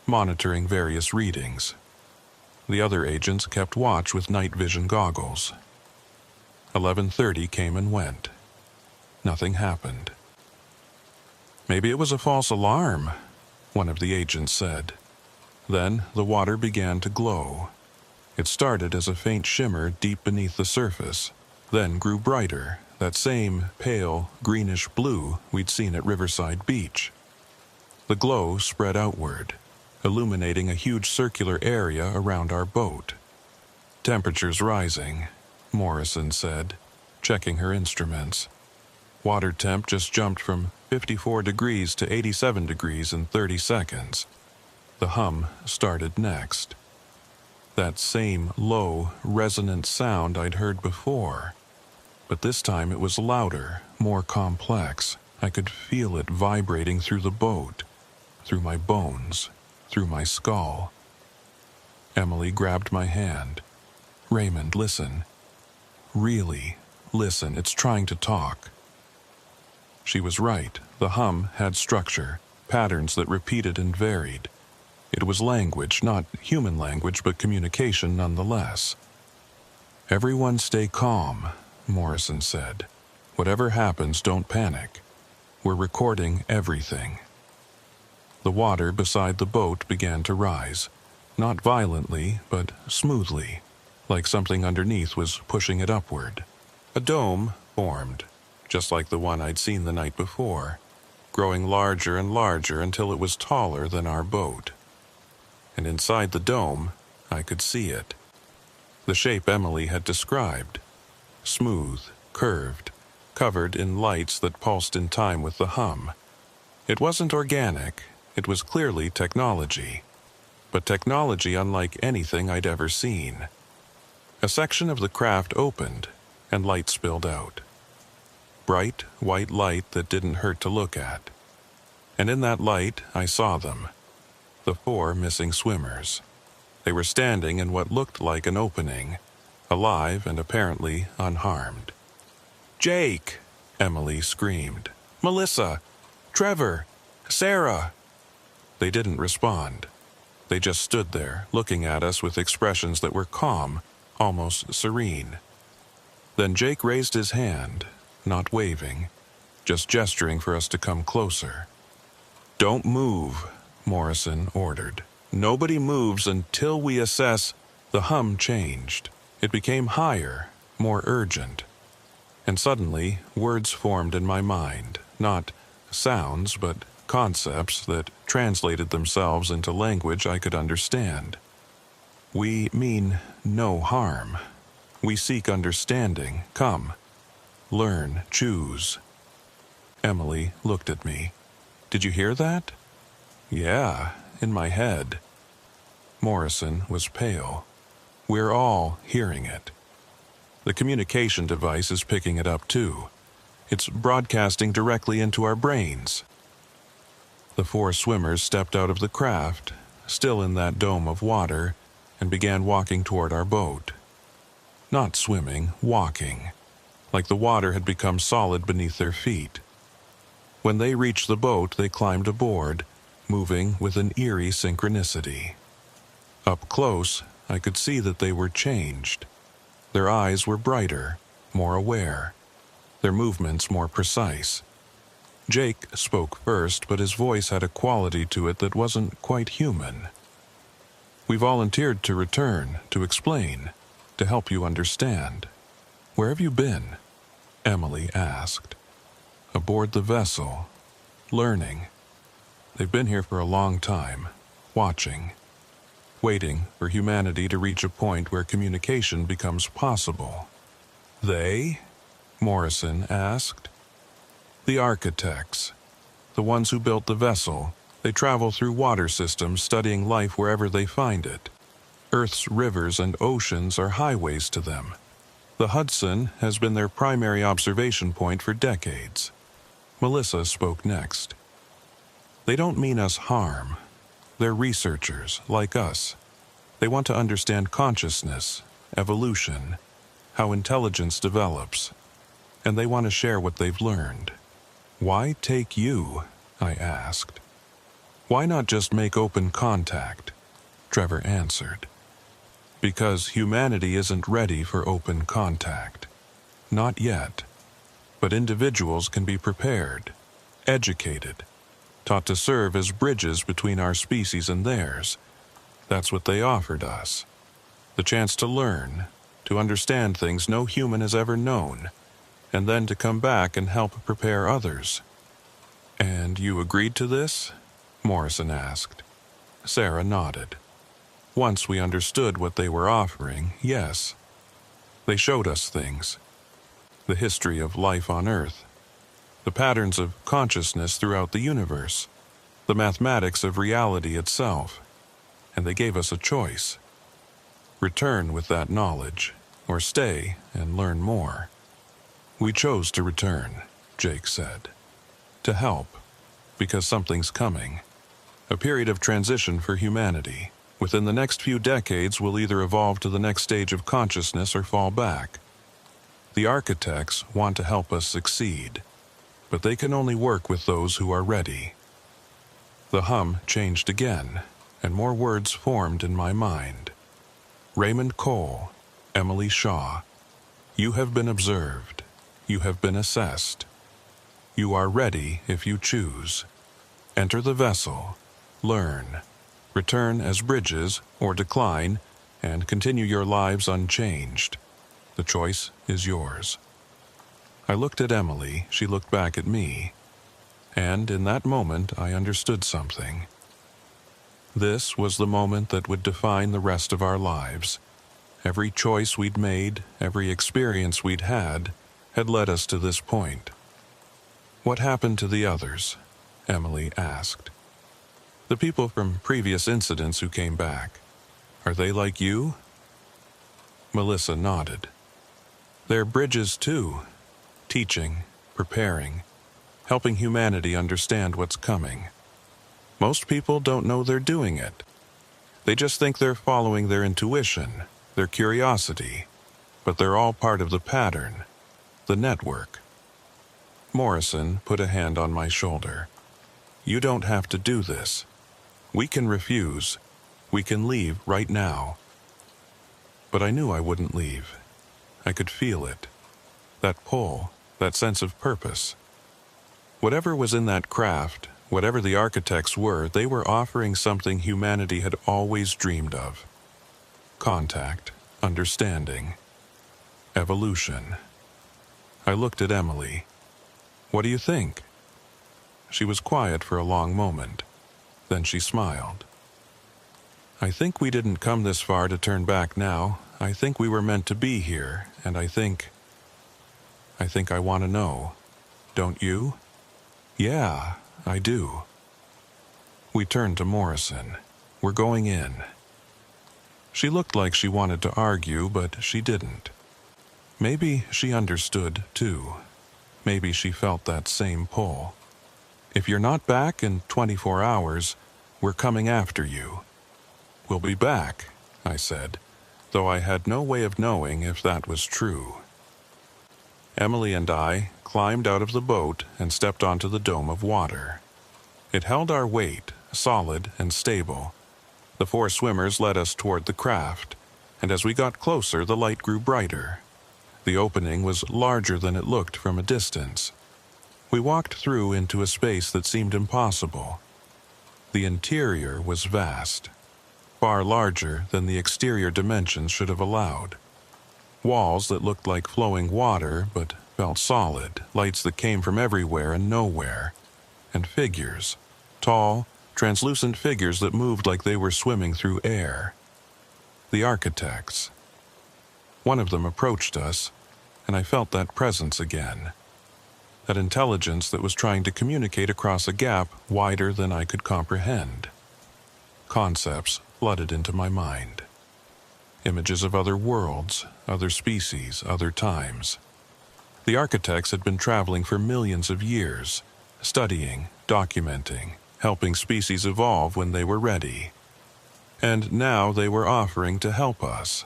monitoring various readings. The other agents kept watch with night vision goggles. 11:30 came and went. Nothing happened. Maybe it was a false alarm, one of the agents said. Then the water began to glow. It started as a faint shimmer deep beneath the surface, then grew brighter, that same pale, greenish blue we'd seen at Riverside Beach. The glow spread outward, illuminating a huge circular area around our boat. Temperatures rising, Morrison said, checking her instruments. Water temp just jumped from 54 degrees to 87 degrees in 30 seconds. The hum started next. That same low, resonant sound I'd heard before. But this time it was louder, more complex. I could feel it vibrating through the boat, through my bones, through my skull. Emily grabbed my hand. Raymond, listen. Really, listen, it's trying to talk. She was right. The hum had structure, patterns that repeated and varied. It was language, not human language, but communication nonetheless. Everyone stay calm, Morrison said. Whatever happens, don't panic. We're recording everything. The water beside the boat began to rise, not violently, but smoothly, like something underneath was pushing it upward. A dome formed, just like the one I'd seen the night before, growing larger and larger until it was taller than our boat. And inside the dome, I could see it. The shape Emily had described. Smooth, curved, covered in lights that pulsed in time with the hum. It wasn't organic, it was clearly technology. But technology unlike anything I'd ever seen. A section of the craft opened, and light spilled out. Bright, white light that didn't hurt to look at. And in that light, I saw them. The 4 missing swimmers. They were standing in what looked like an opening, alive and apparently unharmed. "Jake!" Emily screamed. "Melissa! Trevor! Sarah!" They didn't respond. They just stood there, looking at us with expressions that were calm, almost serene. Then Jake raised his hand, not waving, just gesturing for us to come closer. "Don't move," Morrison ordered. "Nobody moves until we assess." The hum changed. It became higher, more urgent. And suddenly, words formed in my mind, not sounds, but concepts that translated themselves into language I could understand. "We mean no harm. We seek understanding. Come. Learn. Choose." Emily looked at me. "Did you hear that?" "Yeah, in my head." Morrison was pale. "We're all hearing it. The communication device is picking it up too. It's broadcasting directly into our brains." The 4 swimmers stepped out of the craft, still in that dome of water, and began walking toward our boat. Not swimming, walking, like the water had become solid beneath their feet. When they reached the boat, they climbed aboard, moving with an eerie synchronicity. Up close, I could see that they were changed. Their eyes were brighter, more aware, their movements more precise. Jake spoke first, but his voice had a quality to it that wasn't quite human. "We volunteered to return, to explain, to help you understand. Where have you been?" Emily asked. "Aboard the vessel, learning. They've been here for a long time, watching, waiting for humanity to reach a point where communication becomes possible." "They?" Morrison asked. "The architects, the ones who built the vessel. They travel through water systems, studying life wherever they find it. Earth's rivers and oceans are highways to them. The Hudson has been their primary observation point for decades." Melissa spoke next. "They don't mean us harm. They're researchers, like us. They want to understand consciousness, evolution, how intelligence develops, and they want to share what they've learned." "Why take you?" I asked. "Why not just make open contact?" Trevor answered. "Because humanity isn't ready for open contact. Not yet. But individuals can be prepared, educated, taught to serve as bridges between our species and theirs. That's what they offered us. The chance to learn, to understand things no human has ever known, and then to come back and help prepare others." "And you agreed to this?" Morrison asked. Sarah nodded. "Once we understood what they were offering, yes. They showed us things. The history of life on Earth, the patterns of consciousness throughout the universe, the mathematics of reality itself, and they gave us a choice. Return with that knowledge, or stay and learn more. We chose to return," Jake said. "To help, because something's coming. A period of transition for humanity. Within the next few decades, we'll either evolve to the next stage of consciousness or fall back. The architects want to help us succeed, but they can only work with those who are ready." The hum changed again, and more words formed in my mind. "Raymond Cole, Emily Shaw, you have been observed. You have been assessed. You are ready if you choose. Enter the vessel, learn, return as bridges, or decline, and continue your lives unchanged. The choice is yours." I looked at Emily, she looked back at me, and in that moment I understood something. This was the moment that would define the rest of our lives. Every choice we'd made, every experience we'd had led us to this point. "What happened to the others?" Emily asked. "The people from previous incidents who came back. Are they like you?" Melissa nodded. "They're bridges too, teaching, preparing, helping humanity understand what's coming. Most people don't know they're doing it. They just think they're following their intuition, their curiosity, but they're all part of the pattern, the network." Morrison put a hand on my shoulder. "You don't have to do this. We can refuse. We can leave right now." But I knew I wouldn't leave. I could feel it. That pull, that sense of purpose. Whatever was in that craft, whatever the architects were, they were offering something humanity had always dreamed of. Contact, understanding, evolution. I looked at Emily. "What do you think?" She was quiet for a long moment. Then she smiled. "I think we didn't come this far to turn back now. I think we were meant to be here, and I think I want to know. Don't you?" "Yeah, I do." We turned to Morrison. "We're going in." She looked like she wanted to argue, but she didn't. Maybe she understood, too. Maybe she felt that same pull. "If you're not back in 24 hours, we're coming after you." "We'll be back," I said, though I had no way of knowing if that was true. Emily and I climbed out of the boat and stepped onto the dome of water. It held our weight, solid and stable. The 4 swimmers led us toward the craft, and as we got closer, the light grew brighter. The opening was larger than it looked from a distance. We walked through into a space that seemed impossible. The interior was vast, far larger than the exterior dimensions should have allowed. Walls that looked like flowing water but felt solid, lights that came from everywhere and nowhere, and figures, tall, translucent figures that moved like they were swimming through air. The architects. One of them approached us, and I felt that presence again. That intelligence that was trying to communicate across a gap wider than I could comprehend. Concepts flooded into my mind. Images of other worlds, other species, other times. The architects had been traveling for millions of years, studying, documenting, helping species evolve when they were ready. And now they were offering to help us.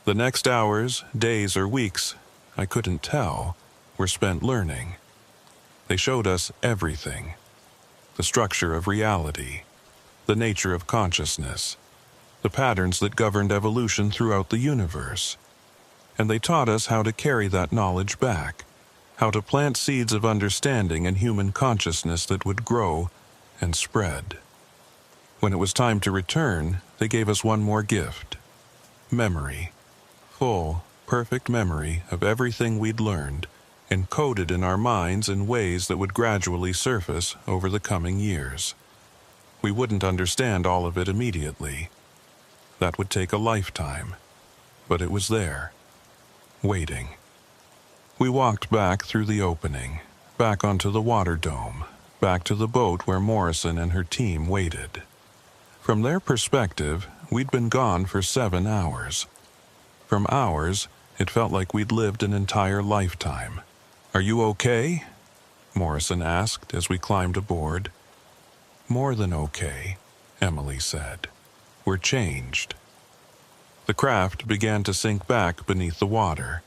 The next hours, days, or weeks, I couldn't tell, were spent learning. They showed us everything. The structure of reality, the nature of consciousness, the patterns that governed evolution throughout the universe. And they taught us how to carry that knowledge back, how to plant seeds of understanding in human consciousness that would grow and spread. When it was time to return, they gave us one more gift: memory. Full, perfect memory of everything we'd learned, encoded in our minds in ways that would gradually surface over the coming years. We wouldn't understand all of it immediately. That would take a lifetime. But it was there, waiting. We walked back through the opening, back onto the water dome, back to the boat where Morrison and her team waited. From their perspective, we'd been gone for 7 hours. From ours, it felt like we'd lived an entire lifetime. "Are you okay?" Morrison asked as we climbed aboard. "More than okay," Emily said. "We're changed." The craft began to sink back beneath the water.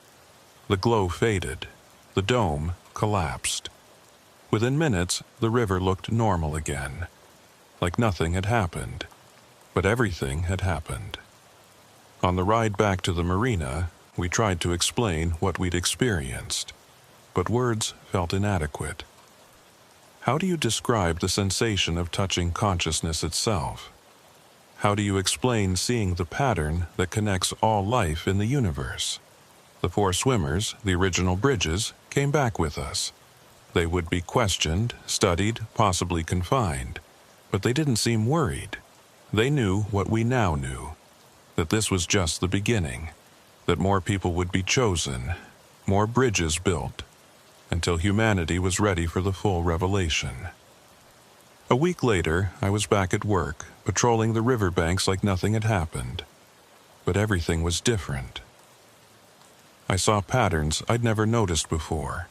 The glow faded. The dome collapsed. Within minutes, the river looked normal again, like nothing had happened. But everything had happened. On the ride back to the marina, we tried to explain what we'd experienced, but words felt inadequate. How do you describe the sensation of touching consciousness itself? How do you explain seeing the pattern that connects all life in the universe? The 4 swimmers, the original Bridges, came back with us. They would be questioned, studied, possibly confined, but they didn't seem worried. They knew what we now knew, that this was just the beginning, that more people would be chosen, more bridges built, until humanity was ready for the full revelation. A week later, I was back at work, patrolling the riverbanks like nothing had happened. But everything was different. I saw patterns I'd never noticed before.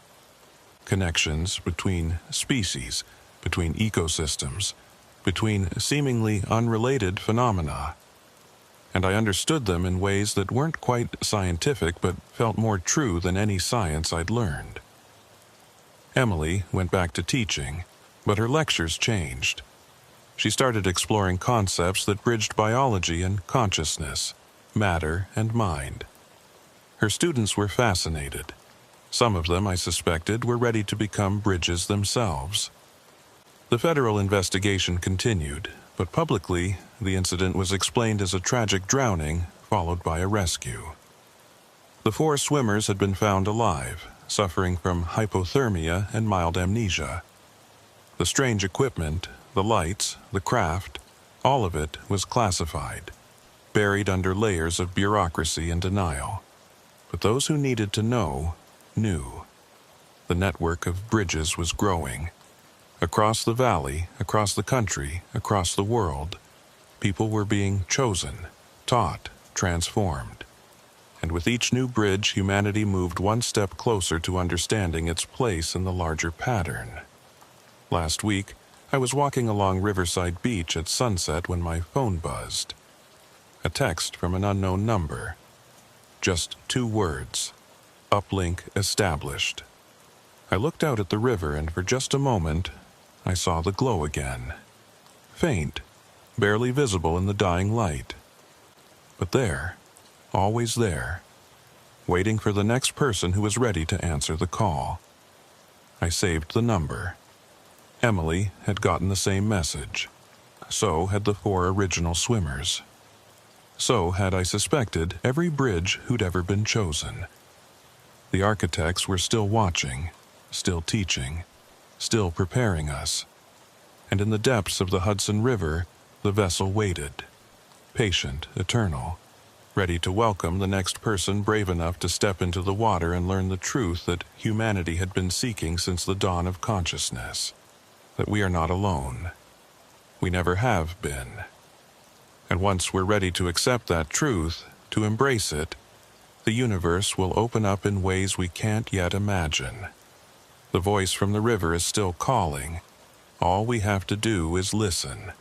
Connections between species, between ecosystems, between seemingly unrelated phenomena. And I understood them in ways that weren't quite scientific but felt more true than any science I'd learned. Emily went back to teaching, but her lectures changed. She started exploring concepts that bridged biology and consciousness, matter and mind. Her students were fascinated. Some of them, I suspected, were ready to become bridges themselves. The federal investigation continued, but publicly, the incident was explained as a tragic drowning followed by a rescue. The 4 swimmers had been found alive, suffering from hypothermia and mild amnesia. The strange equipment, the lights, the craft, all of it was classified, buried under layers of bureaucracy and denial. But those who needed to know, knew. The network of bridges was growing. Across the valley, across the country, across the world, people were being chosen, taught, transformed. And with each new bridge, humanity moved one step closer to understanding its place in the larger pattern. Last week, I was walking along Riverside Beach at sunset when my phone buzzed. A text from an unknown number. Just 2 words. Uplink established. I looked out at the river, and for just a moment, I saw the glow again. Faint, barely visible in the dying light. But there, always there, waiting for the next person who was ready to answer the call. I saved the number. Emily had gotten the same message. So had the 4 original swimmers. So had, I suspected, every bridge who'd ever been chosen. The architects were still watching, still teaching, still preparing us. And in the depths of the Hudson River, the vessel waited, patient, eternal, ready to welcome the next person brave enough to step into the water and learn the truth that humanity had been seeking since the dawn of consciousness. That we are not alone. We never have been. And once we're ready to accept that truth, to embrace it, the universe will open up in ways we can't yet imagine. The voice from the river is still calling. All we have to do is listen.